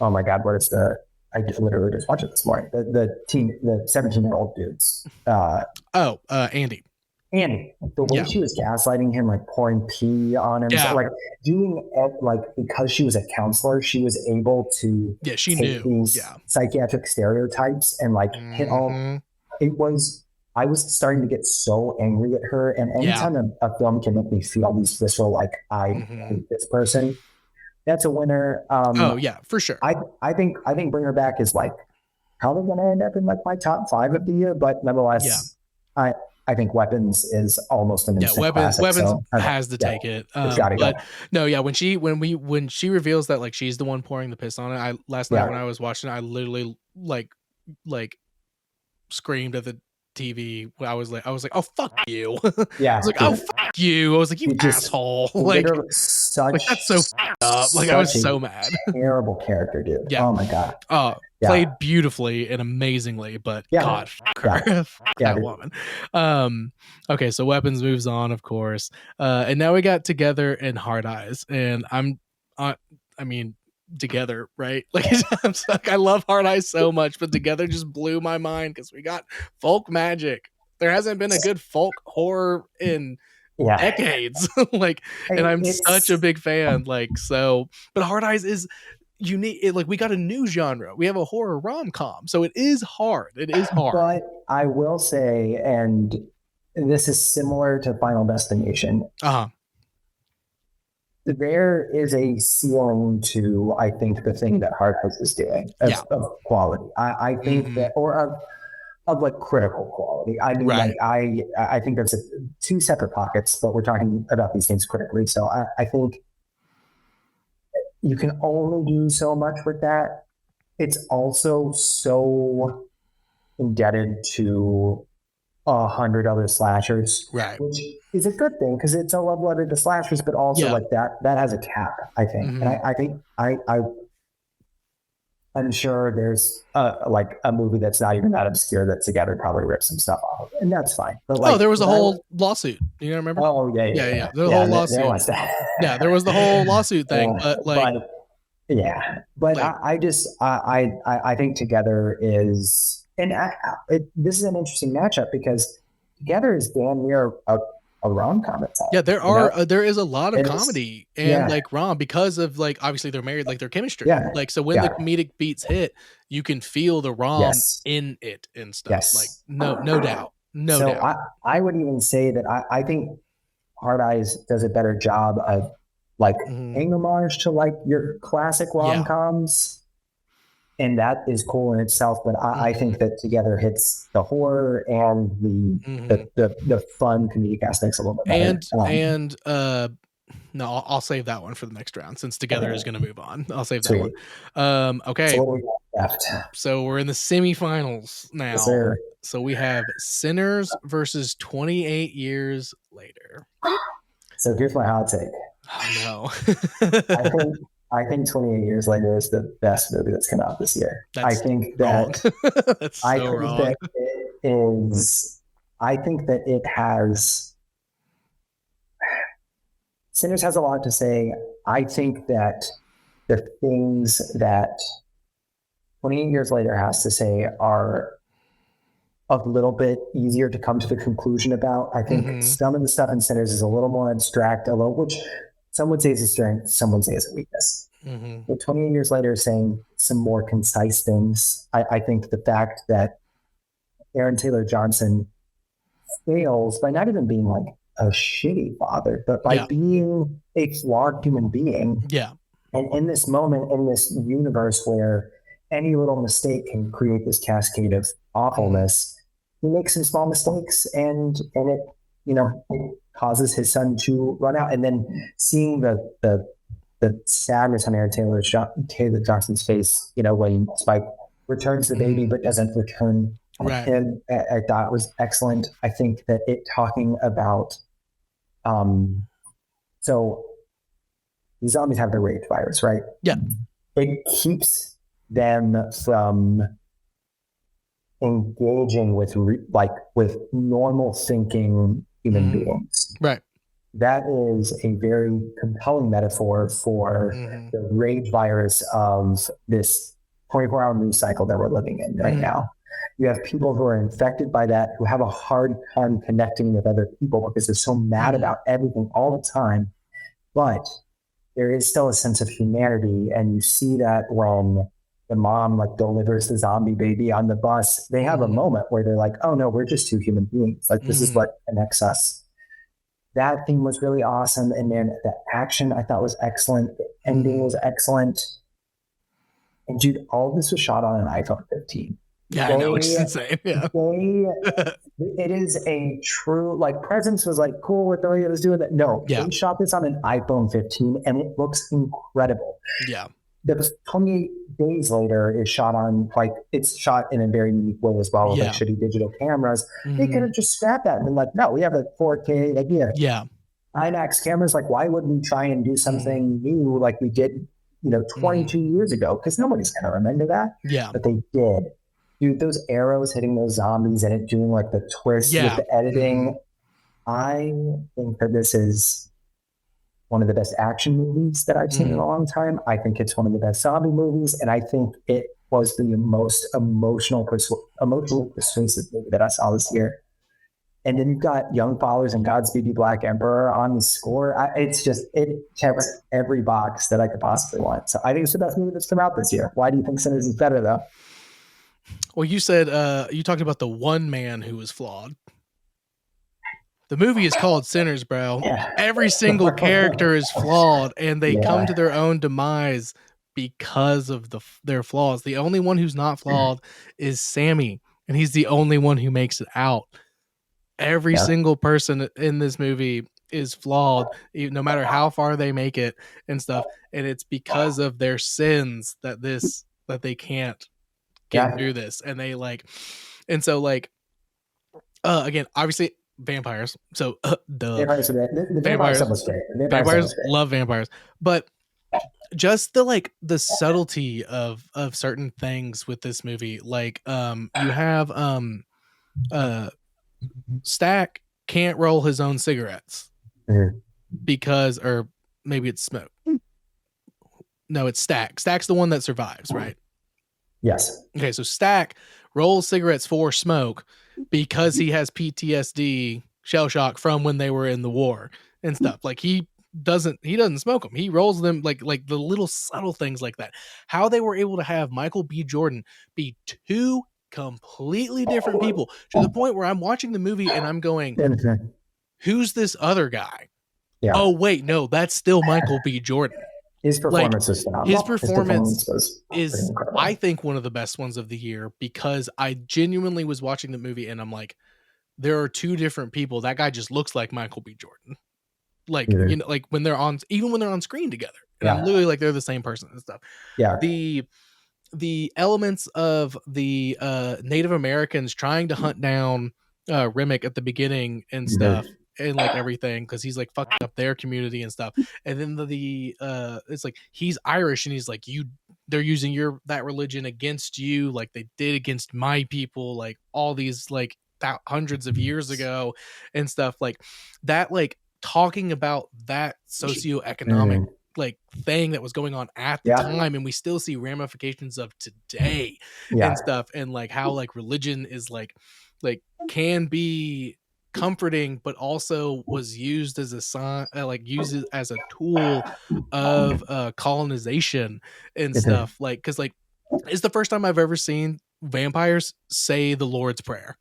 Oh my God, what is I literally just watched it this morning. The 17-year-old dudes. Andy. Andy, the way she was gaslighting him, like pouring pee on him, so, like doing it, like because she was a counselor, she was able to she take knew these psychiatric stereotypes and like hit all. It was. I was starting to get so angry at her, and anytime a film can make me feel these visceral, like I hate this person, that's a winner. For sure. I think Bring Her Back is like probably going to end up in like my top 5 of the year, but nonetheless, I think Weapons is almost an instant classic. Weapons has to take it. It's gotta go. No, when she reveals that like she's the one pouring the piss on it, last night when I was watching, I literally like screamed at the TV. I was like, oh fuck you. Yeah. I was like, oh fuck you. I was like, you asshole. Like that's so fucked up. Like I was so mad. Terrible character, dude. Yeah. Oh my God. Played beautifully and amazingly, but God, fuck her. Fuck that woman. Okay, so Weapons moves on, of course. And now we got Together and Hard Eyes. And I mean, Together, right? Like I love Hard Eyes so much, but Together just blew my mind because we got folk magic. There hasn't been a good folk horror in decades. Like, and I'm such a big fan. Like, so, but Hard Eyes is unique. Like, we got a new genre. We have a horror rom-com, so it is hard. It is hard. But I will say, and this is similar to Final Destination. There is a ceiling to, I think, the thing that Hard Eyes is doing of quality. I think that, or of like critical quality. I mean, like I think there's two separate pockets, but we're talking about these things critically. So I think you can only do so much with that. It's also so indebted to 100 other slashers, which is a good thing because it's a love letter to slashers, but also like that has a cap, I think. And I think I'm sure there's like a movie that's not even that obscure that Together probably rips some stuff off, and that's fine. But like, there was a whole lawsuit. You remember? Oh yeah. There was a whole lawsuit. There was that. There was the whole lawsuit thing. But I think Together is, and this is an interesting matchup because Together is damn near a rom-com itself. Yeah, there is a lot of comedy and like rom because of like obviously they're married, like their chemistry. Yeah. Like so when the comedic beats hit, you can feel the rom in it and stuff. Yes. Like no doubt. No doubt. I would even say that I think Hard Eyes does a better job of like paying homage to like your classic rom-coms. And that is cool in itself, but I think that Together hits the horror and the fun comedic aspects a little bit better. No, I'll save that one for the next round since Together is going to move on. I'll save that one. Okay, so we're in the semifinals now. Yes, so we have Sinners versus 28 Years Later. So here's my hot take. Oh, no. I think 28 Years Later is the best movie that's come out this year. I think that it has. Sinners has a lot to say. I think that the things that 28 Years Later has to say are a little bit easier to come to the conclusion about. I think some of the stuff in Sinners is a little more abstract, which some would say is a strength, some would say is a weakness. But 28 Years Later is saying some more concise things. I think the fact that Aaron Taylor Johnson fails by not even being like a shitty father, but by being a flawed human being. Yeah. And in this moment, in this universe where any little mistake can create this cascade of awfulness, he makes some small mistakes and it, it causes his son to run out. And then seeing the sadness on Aaron Taylor Johnson's face, when Spike returns the baby but doesn't return Right. And I thought it was excellent. I think that it talking about, so these zombies have the rage virus, right? Yeah. It keeps them from engaging with with normal thinking human beings. Right. That is a very compelling metaphor for the rage virus of this 24-hour news cycle that we're living in right now. You have people who are infected by that, who have a hard time connecting with other people because they're so mad about everything all the time. But there is still a sense of humanity. And you see that when the mom like delivers the zombie baby on the bus, they have a moment where they're like, oh no, we're just two human beings. Like this is what connects us. That theme was really awesome. And then the action I thought was excellent. The ending was excellent. And dude, all this was shot on an iPhone 15. Yeah, I know, which is insane. Yeah. It is a true, like, Presence was like cool with the way it was doing that. No, they shot this on an iPhone 15 and it looks incredible. Yeah. The 28 days later is shot on, like, it's shot in a very unique way as well with like shitty digital cameras. They could have just scrapped that and been like, no, we have a 4K idea. Yeah. IMAX cameras, like, why wouldn't we try and do something new like we did, 22 years ago? Because nobody's going to remember that. Yeah. But they did. Dude, those arrows hitting those zombies and it doing like the twist with the editing. I think that this is one of the best action movies that I've seen in a long time. I think it's one of the best zombie movies. And I think it was the most emotionally persuasive movie that I saw this year. And then you've got Young Fathers and Godspeed You Black Emperor on the score. It checks every box that I could possibly want. So I think it's the best movie that's come out this year. Why do you think Sinners is better though? Well, you said you talked about the one man who was flawed. The movie is called Sinners, bro. Yeah. Every single character is flawed, and they come to their own demise because of their flaws. The only one who's not flawed is Sammy, and he's the only one who makes it out. Every single person in this movie is flawed, no matter how far they make it and stuff. And it's because of their sins that they can't get through this. And they again, obviously vampires. So vampires love vampires, but just the subtlety of certain things with this movie. Like you have Stack can't roll his own cigarettes because, or maybe it's Smoke. No, it's Stack. Stack's the one that survives, right? Yes. Okay, so Stack rolls cigarettes for Smoke because he has PTSD, shell shock from when they were in the war and stuff. Like he doesn't smoke them. He rolls them like the little subtle things like that. How they were able to have Michael B. Jordan be two completely different people to the point where I'm watching the movie and I'm going, who's this other guy? Yeah. Oh wait, no, that's still Michael B. Jordan. His performance is phenomenal. His performance is, I think, one of the best ones of the year because I genuinely was watching the movie and I'm like, there are two different people. That guy just looks like Michael B. Jordan. Like, like when they're on screen together. And I'm literally like, they're the same person and stuff. Yeah. The elements of the Native Americans trying to hunt down Remick at the beginning and stuff. And like everything, because he's like fucking up their community and stuff. And then it's like he's Irish and he's like, they're using that religion against you, like they did against my people, like all these like hundreds of years ago and stuff like that. Like talking about that socioeconomic like thing that was going on at the time, and we still see ramifications of today and stuff, and like how like religion is like can be comforting but also was used as a sign, used as a tool of colonization and stuff, like because like it's the first time I've ever seen vampires say the Lord's Prayer.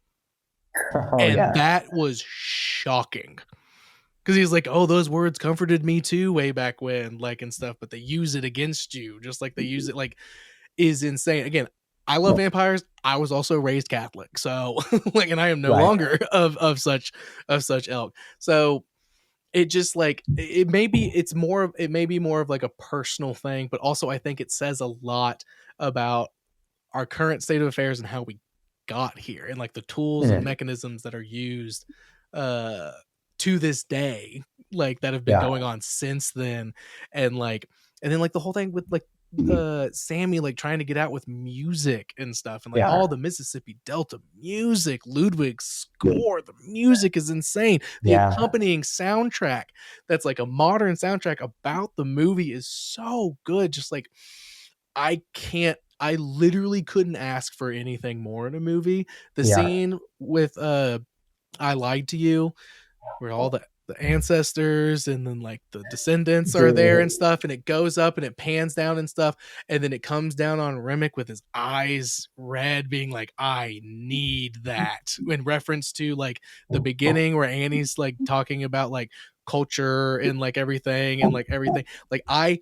That was shocking because he's like, oh, those words comforted me too way back when, like, and stuff, but they use it against you just like they use it, like, is insane. Again, I love vampires. I was also raised Catholic, so like, and I am no longer of such ilk. So it just like it may be more of like a personal thing, but also I think it says a lot about our current state of affairs and how we got here, and like the tools and mechanisms that are used to this day, like that have been going on since then. And then like the whole thing with like Sammy like trying to get out with music and stuff, and like all the Mississippi Delta music, Ludwig's score, the music is insane. The accompanying soundtrack that's like a modern soundtrack about the movie is so good. Just like I literally couldn't ask for anything more in a movie. The scene with I Lied to You, where all the ancestors and then like the descendants are there and stuff, and it goes up and it pans down and stuff, and then it comes down on Remick with his eyes red, being like, I need that, in reference to like the beginning where Annie's like talking about like culture and like everything and like everything. Like I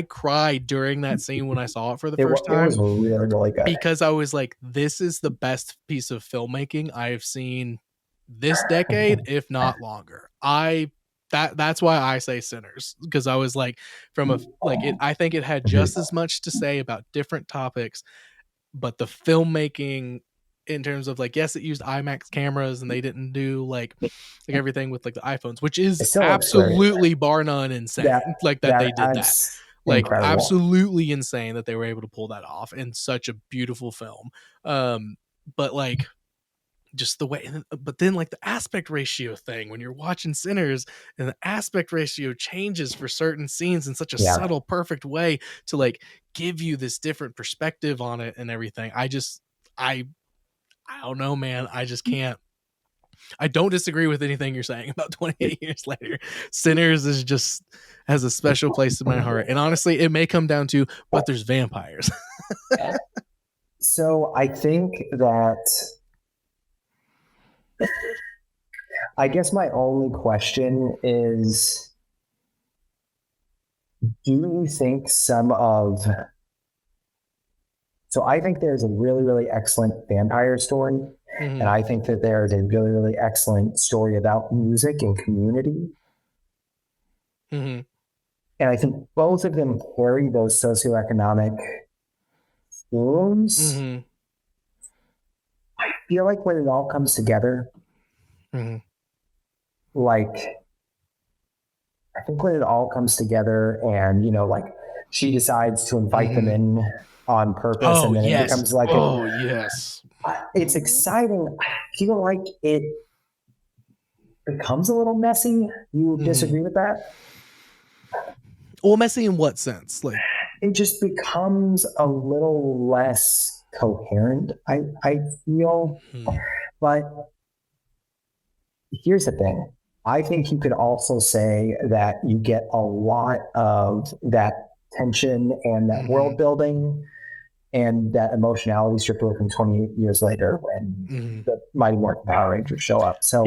cried during that scene when I saw it for the first time. It was really, really good. Because I was like, this is the best piece of filmmaking I have seen this decade, if not longer. That's why I say Sinners, because I was like, I think it had just as much to say about different topics, but the filmmaking in terms of like, yes, it used IMAX cameras and they didn't do like everything with like the iPhones, which is absolutely bar none insane. They did that. Like incredible. Absolutely insane that they were able to pull that off in such a beautiful film. But like just the way, but then like the aspect ratio thing, when you're watching Sinners and the aspect ratio changes for certain scenes in such a subtle, perfect way to like give you this different perspective on it and everything. I don't know, man. I just can't. I don't disagree with anything you're saying about 28 years later. Sinners is just has a special place in my heart. And honestly, it may come down to, but there's vampires. So I think that, I guess my only question is, do you think so I think there's a really, really excellent vampire story. Mm-hmm. And I think that there's a really, really excellent story about music and community. Mm-hmm. And I think both of them carry those socioeconomic themes. Mm-hmm. I feel like when it all comes together, like, I think when it all comes together and, like she decides to invite them in on purpose, and then it becomes like it's exciting. I feel like it becomes a little messy. You disagree with that? Well, messy in what sense? Like it just becomes a little less coherent, I feel. But here's the thing. I think you could also say that you get a lot of that tension and that world building and that emotionality stripped away from 28 years later when the Mighty Morphin Power Rangers show up. So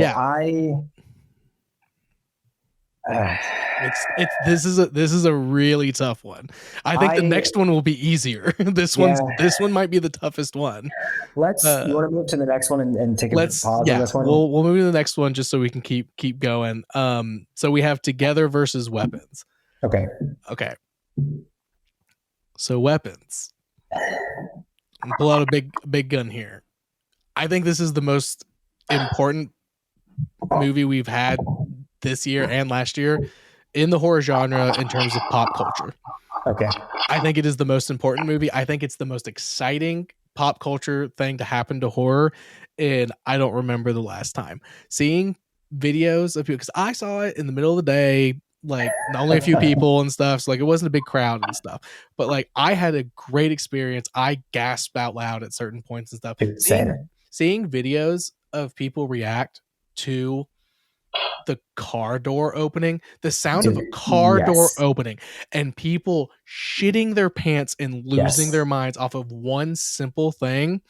this is a really tough one. I think the next one will be easier. This one might be the toughest one. You want to move to the next one and take a pause on this one? We'll move to the next one just so we can keep going. So we have Together versus Weapons. Okay. So Weapons. Pull out a big gun here. I think this is the most important movie we've had this year and last year in the horror genre in terms of pop culture. Okay. I think it is the most important movie. I think it's the most exciting pop culture thing to happen to horror. And I don't remember the last time seeing videos of people, because I saw it in the middle of the day, like only a few people and stuff. So like it wasn't a big crowd and stuff, but like I had a great experience. I gasped out loud at certain points and stuff. Seeing videos of people react to the car door opening, the sound of a car door opening, and people shitting their pants and losing their minds off of one simple thing,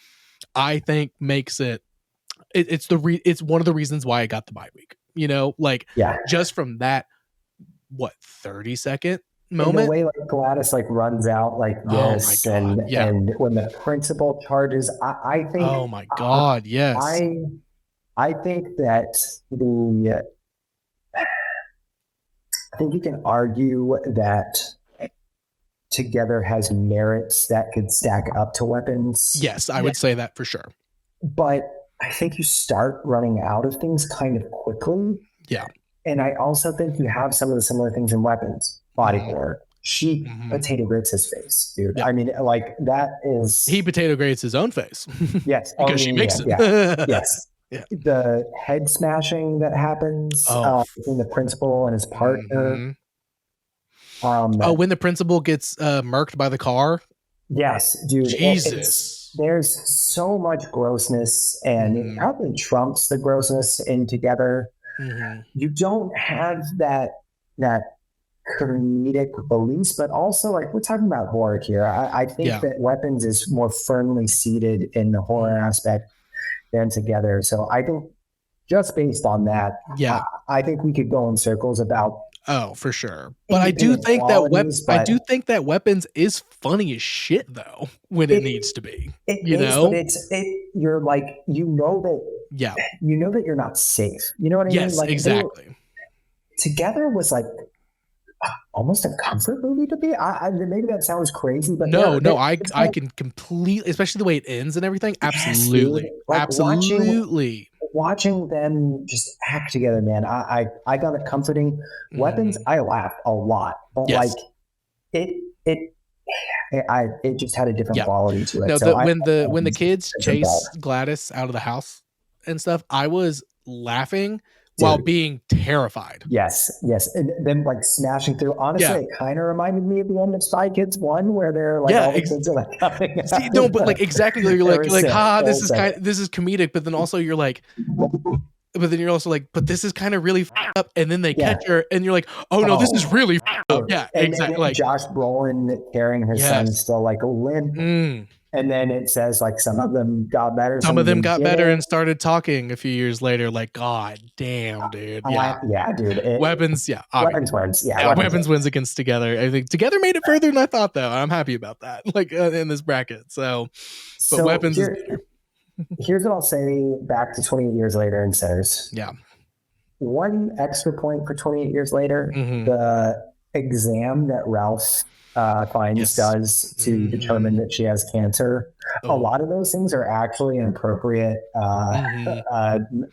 I think makes it it's one of the reasons why I got the bye week. Just from that 30-second moment. And the way like Gladys like runs out like this, and when the principal charges, I think. Oh my God! Yes. I think that I think you can argue that Together has merits that could stack up to Weapons. Yes, I would say that for sure. But I think you start running out of things kind of quickly. Yeah. And I also think you have some of the similar things in Weapons. Body horror. She potato grits his face, dude. Yeah. I mean, like, that is... He potato grates his own face. Yes. Because she makes it. Yes. Yeah. The head smashing that happens between the principal and his partner. When the principal gets murked by the car. Yes, dude. Jesus. There's so much grossness, and it probably trumps the grossness in Together. You don't have that comedic release, but also, like, we're talking about horror here. I think that Weapons is more firmly seated in the horror aspect than Together. So I think just based on that, I think we could go in circles about. Oh, for sure. But I do think that Weapons is funny as shit, though, when it needs to be. You know, but you're like, you know that you're not safe. You know what I mean? Yes, like, exactly. Together was like almost a comfort movie to me. Maybe that sounds crazy, but I can completely, especially the way it ends and everything. Absolutely, yes, like absolutely. Watching them just act together, man. I got it comforting. Weapons, I laughed a lot, but like it just had a different quality to it. No, so when the kids chase Gladys out of the house and stuff, I was laughing. While being terrified. Yes. And then, like, smashing through. Honestly, it kind of reminded me of the end of Spy Kids 1, where they're like, all the kids are like coming out. See, no, but like exactly, you're like, this is comedic, but then also you're like, but then you're also like, but this is kind of really up, and then they catch her, and you're like, oh no, this is really up. Yeah, and exactly. Like Josh Brolin carrying her son still like a limp. And then it says, like, some of them got better. Some of them got better and started talking a few years later. Like, God damn, dude. Yeah, dude. Weapons, Weapons wins. Weapons wins against Together. I think Together made it further than I thought, though. I'm happy about that. Like, in this bracket. But Weapons is better. Here's what I'll say back to 28 years later in Sinners. Yeah. One extra point for 28 years later, the exam that Ralph Fiennes does to determine that she has cancer. A lot of those things are actually an appropriate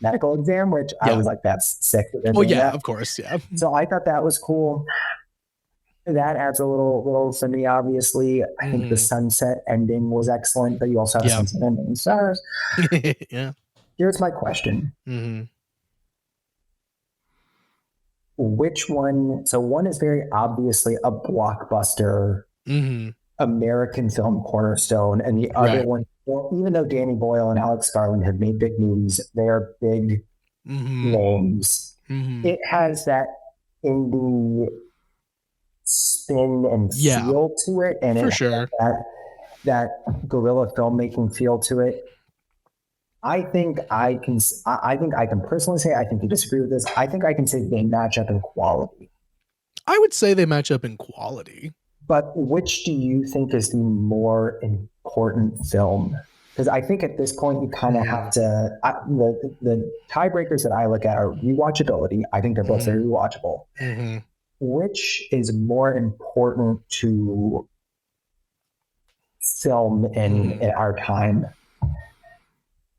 medical exam, which I was like, that's sick. Of course. Yeah. So I thought that was cool. That adds a little for me, obviously. I think the sunset ending was excellent, but you also have a sunset ending in Stars. Yeah. Here's my question. Which one? So one is very obviously a blockbuster American film cornerstone, and the other one, well, even though Danny Boyle and Alex Garland have made big movies, they are big names. It has that indie spin and feel to it, and for sure that guerrilla filmmaking feel to it. I think I can personally say, I think you disagree with this. I think I can say they match up in quality. I would say they match up in quality. But which do you think is the more important film? Because I think at this point you kind of have to. The tiebreakers that I look at are rewatchability. I think they're both very rewatchable. Which is more important to film in our time?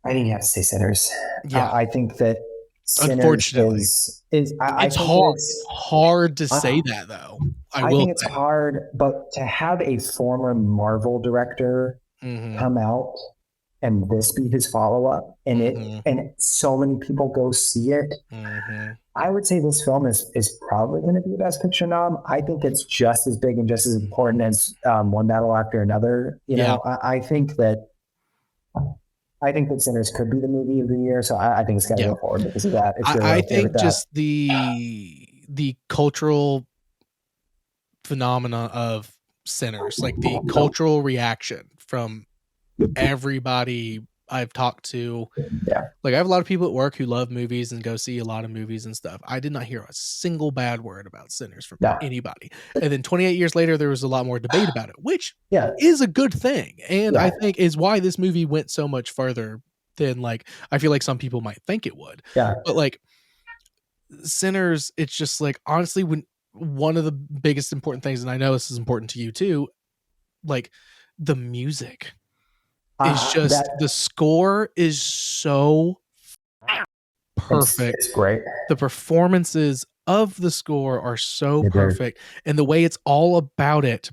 I think you have to say Sinners. Yeah, I think that Sinners unfortunately it's hard to say that, though. I think it's hard, but to have a former Marvel director come out and this be his follow-up, and and so many people go see it, I would say this film is probably going to be the Best Picture nom. I think it's just as big and just as important as One Battle After Another. You know, I think that Sinners could be the movie of the year, so I think it's got to go forward because of that. I think just the cultural phenomena of Sinners, like the cultural reaction from everybody I've talked to. Like, I have a lot of people at work who love movies and go see a lot of movies and stuff. I did not hear a single bad word about Sinners from anybody. And then 28 years later, there was a lot more debate about it, which is a good thing. And I think is why this movie went so much further than, like, I feel like some people might think it would. But like Sinners, it's just like, honestly, one of the biggest important things, and I know this is important to you too, like the music is just the score is so perfect. It's great. The performances of the score are so perfect, and the way it's all about it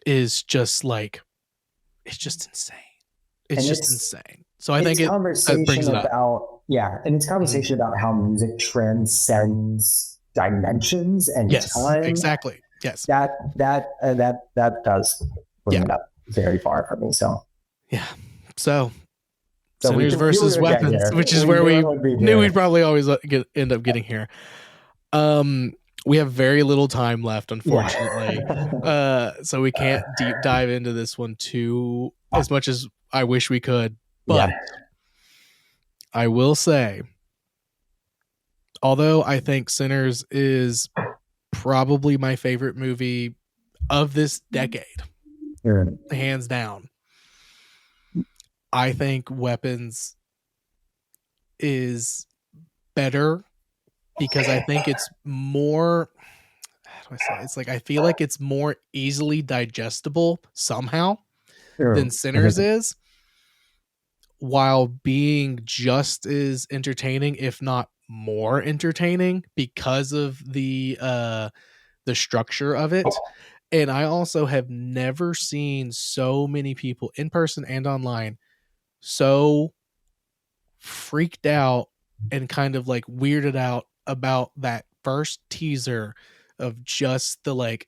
is just like, it's just insane. It's just insane. So I think it brings it up. And it's conversation about how music transcends dimensions and time. Exactly. Yes. That does bring it up very far from me. So yeah. So Sinners versus Weapons, which is where we knew we'd probably always end up getting here. We have very little time left, unfortunately. So we can't deep dive into this one too as much as I wish we could. But I will say, although I think Sinners is probably my favorite movie of this decade, hands down, I think Weapons is better because I think it's more, how do I say it? It's like, I feel like it's more easily digestible somehow than Sinners is, while being just as entertaining, if not more entertaining, because of the structure of it. And I also have never seen so many people in person and online so freaked out and kind of like weirded out about that first teaser of just the like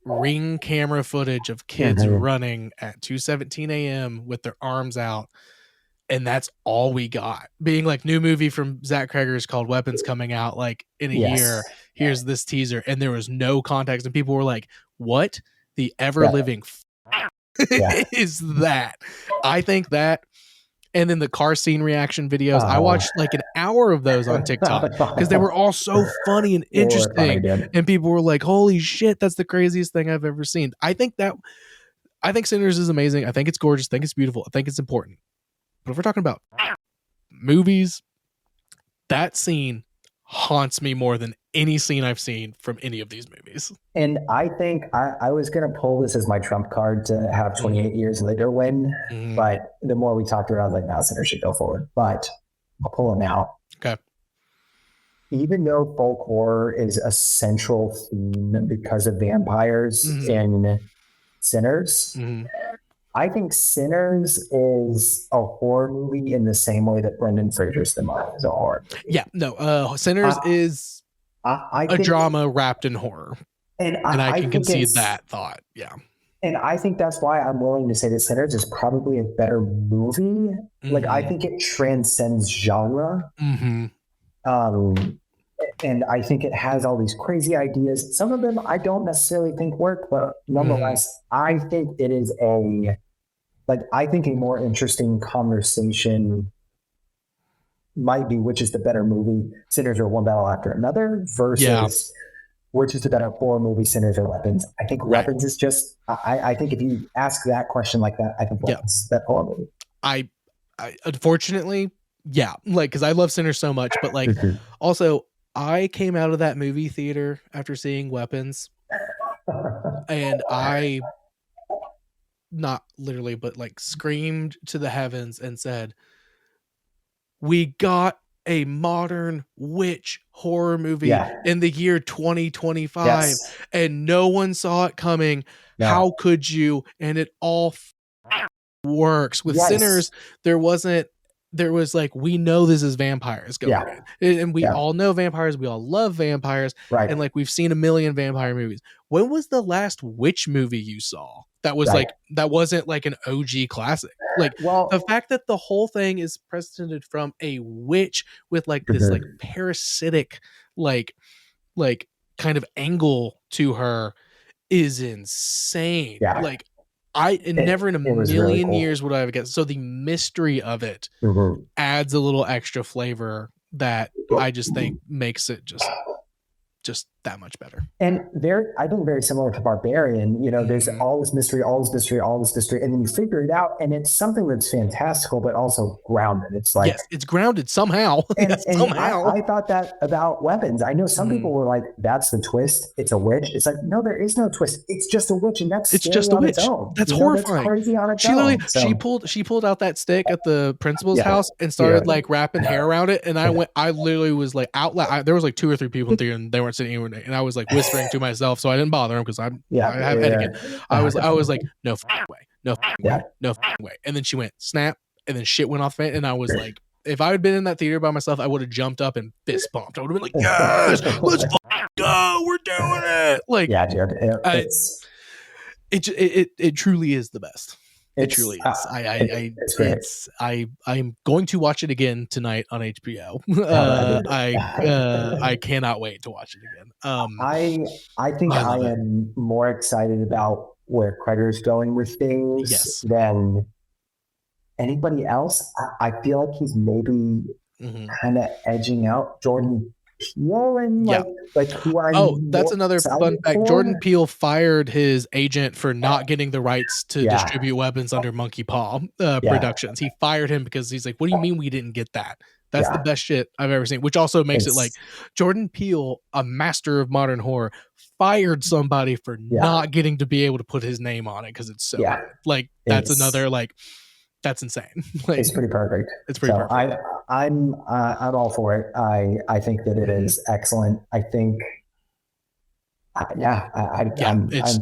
ring camera footage of kids running at 2:17 a.m. with their arms out. And that's all we got. Being like, new movie from Zach Cregger's called Weapons coming out like in a year. Here's this teaser. And there was no context. And people were like, what the ever living is that? I think that. And then the car scene reaction videos. I watched like an hour of those on TikTok because they were all so funny and interesting. And people were like, holy shit, that's the craziest thing I've ever seen. I think Sinners is amazing. I think it's gorgeous. I think it's beautiful. I think it's important. But if we're talking about movies, that scene haunts me more than any scene I've seen from any of these movies. And I think I was going to pull this as my trump card to have 28 years later win. But the more we talked about it, I was like, no, Sinners should go forward. But I'll pull it now. Okay. Even though folk horror is a central theme because of vampires in Sinners, I think Sinners is a horror movie in the same way that Brendan Fraser's The Mummy is a horror movie. Yeah, no, Sinners is a drama wrapped in horror. And I can concede that thought, yeah. And I think that's why I'm willing to say that Sinners is probably a better movie. Like, I think it transcends genre. And I think it has all these crazy ideas. Some of them I don't necessarily think work, but nonetheless, I think it is I think a more interesting conversation might be which is the better movie, Sinners or One Battle After Another, versus which is the better horror movie, Sinners or Weapons. I think Weapons is just, I think if you ask that question like that, I think Weapons, that horror movie. I unfortunately, like, because I love Sinners so much, but like, also, I came out of that movie theater after seeing Weapons, and I, not literally, but like screamed to the heavens and said, we got a modern witch horror movie in the year 2025 and no one saw it coming. How could you? And it all works. With Sinners, there was like, we know this is vampires going in. And we all know vampires. We all love vampires. Right. And like, we've seen a million vampire movies. When was the last witch movie you saw that was like, that wasn't like an OG classic? Like, the fact that the whole thing is presented from a witch with like this like parasitic, like kind of angle to her is insane. Like, never in a million really cool. years would I have guessed. So the mystery of it adds a little extra flavor that I just think makes it just that much better. And I think very similar to Barbarian, there's all this mystery, all this mystery, and then you figure it out, and it's something that's fantastical, but also grounded. It's like, yes, it's grounded somehow. And, yes, and somehow. I thought that about Weapons. I know some people were like, "That's the twist. It's a witch." It's like, no, there is no twist. It's just a witch, and that's just a witch. Its own. That's horrifying. That's crazy on its own. Literally, she pulled out that stick at the principal's house and started like wrapping hair around it, and I literally was like out loud. There was like 2 or 3 people in theatre, and they weren't sitting anywhere, and I was like whispering to myself, so I didn't bother them because I have etiquette. I was like, no way, no way, no way, and then she went snap, and then shit went off it, and I was like, if I had been in that theater by myself, I would have jumped up and fist bumped. I would have been like, yes, let's go, we're doing it. Like, yeah, dude, it truly is the best. It truly is. I'm going to watch it again tonight on HBO. I cannot wait to watch it again. I think I am more excited about where Craig's going with things than anybody else. I feel like he's maybe kind of edging out Jordan Peele and like who I'm that's another fun fact. Jordan Peele fired his agent for not getting the rights to distribute Weapons under Monkey Paw Productions. He fired him because he's like, what do you mean we didn't get that? That's the best shit I've ever seen, which also makes it like Jordan Peele, a master of modern horror, fired somebody for not getting to be able to put his name on it because it's so good. Like that's another like that's insane. Like, it's pretty perfect. It's pretty perfect. I'm all for it. I think that it is excellent. I think, I'm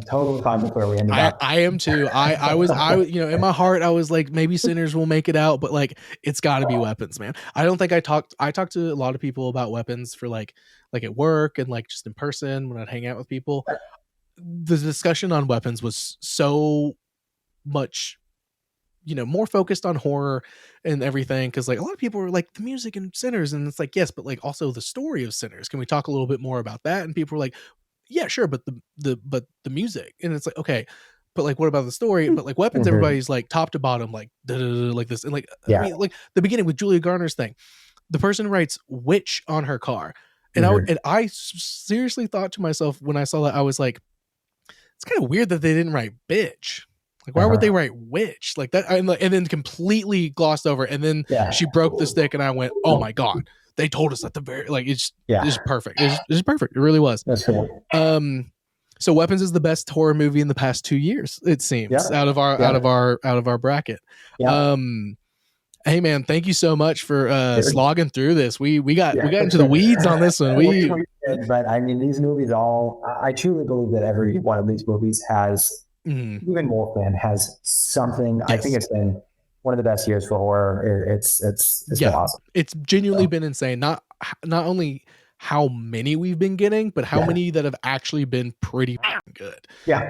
totally fine with where we ended up. I am too. I was in my heart, I was like, maybe Sinners will make it out, but like, it's got to be Weapons, man. I don't think I talked to a lot of people about Weapons for like at work and like just in person when I'd hang out with people. The discussion on Weapons was so much, more focused on horror and everything. Cause like a lot of people were like the music in Sinners, and it's like, yes, but like also the story of Sinners. Can we talk a little bit more about that? And people were like, yeah, sure. But the music. And it's like, okay, but like, what about the story? But like Weapons, everybody's like top to bottom, like, like this. And like, I mean, like the beginning with Julia Garner's thing, the person writes witch on her car. And I seriously thought to myself when I saw that, I was like, it's kind of weird that they didn't write bitch. Like, why would they write witch like that? And then completely glossed over. And then she broke the stick, and I went, "Oh my god!" They told us at the very it's perfect. It's perfect. It really was. That's cool. So Weapons is the best horror movie in the past 2 years. It seems out of our bracket. Yeah. Hey man, thank you so much for slogging through this. We got into the weeds on this one. But I mean, these movies I truly believe that every one of these movies has. Even Wolfman has something. I think it's been one of the best years for horror. It's been awesome. It's genuinely been insane. Not only how many we've been getting, but how many that have actually been pretty good. Yeah.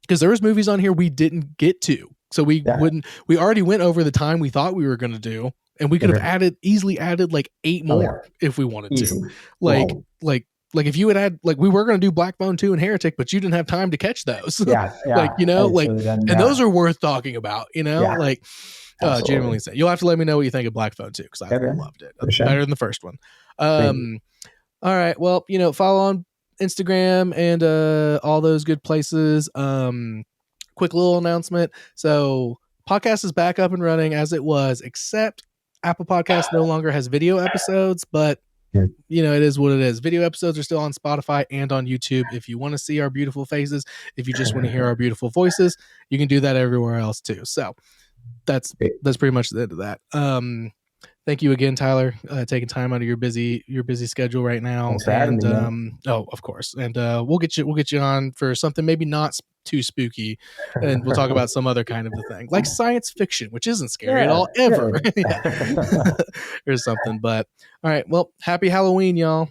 Because there was movies on here we didn't get to. So we already went over the time we thought we were going to do, and we could have easily added like 8 more if we wanted to. Like if you had like, we were going to do Black Phone 2 and Heretic, but you didn't have time to catch those. And those are worth talking about, genuinely insane. You'll have to let me know what you think of Black Phone 2, because I loved it. Better than the first one. All right. Well, follow on Instagram and all those good places. Quick little announcement. So podcast is back up and running as it was, except Apple Podcasts no longer has video episodes, but it is what it is. Video episodes are still on Spotify and on YouTube. If you want to see our beautiful faces, if you just want to hear our beautiful voices, you can do that everywhere else too. So that's pretty much the end of that. Thank you again, Tyler, taking time out of your busy schedule right now. Of course. And we'll get you on for something maybe not too spooky, and we'll talk about some other kind of a thing, like science fiction, which isn't scary at all ever. Or something. But all right, well, happy Halloween, y'all.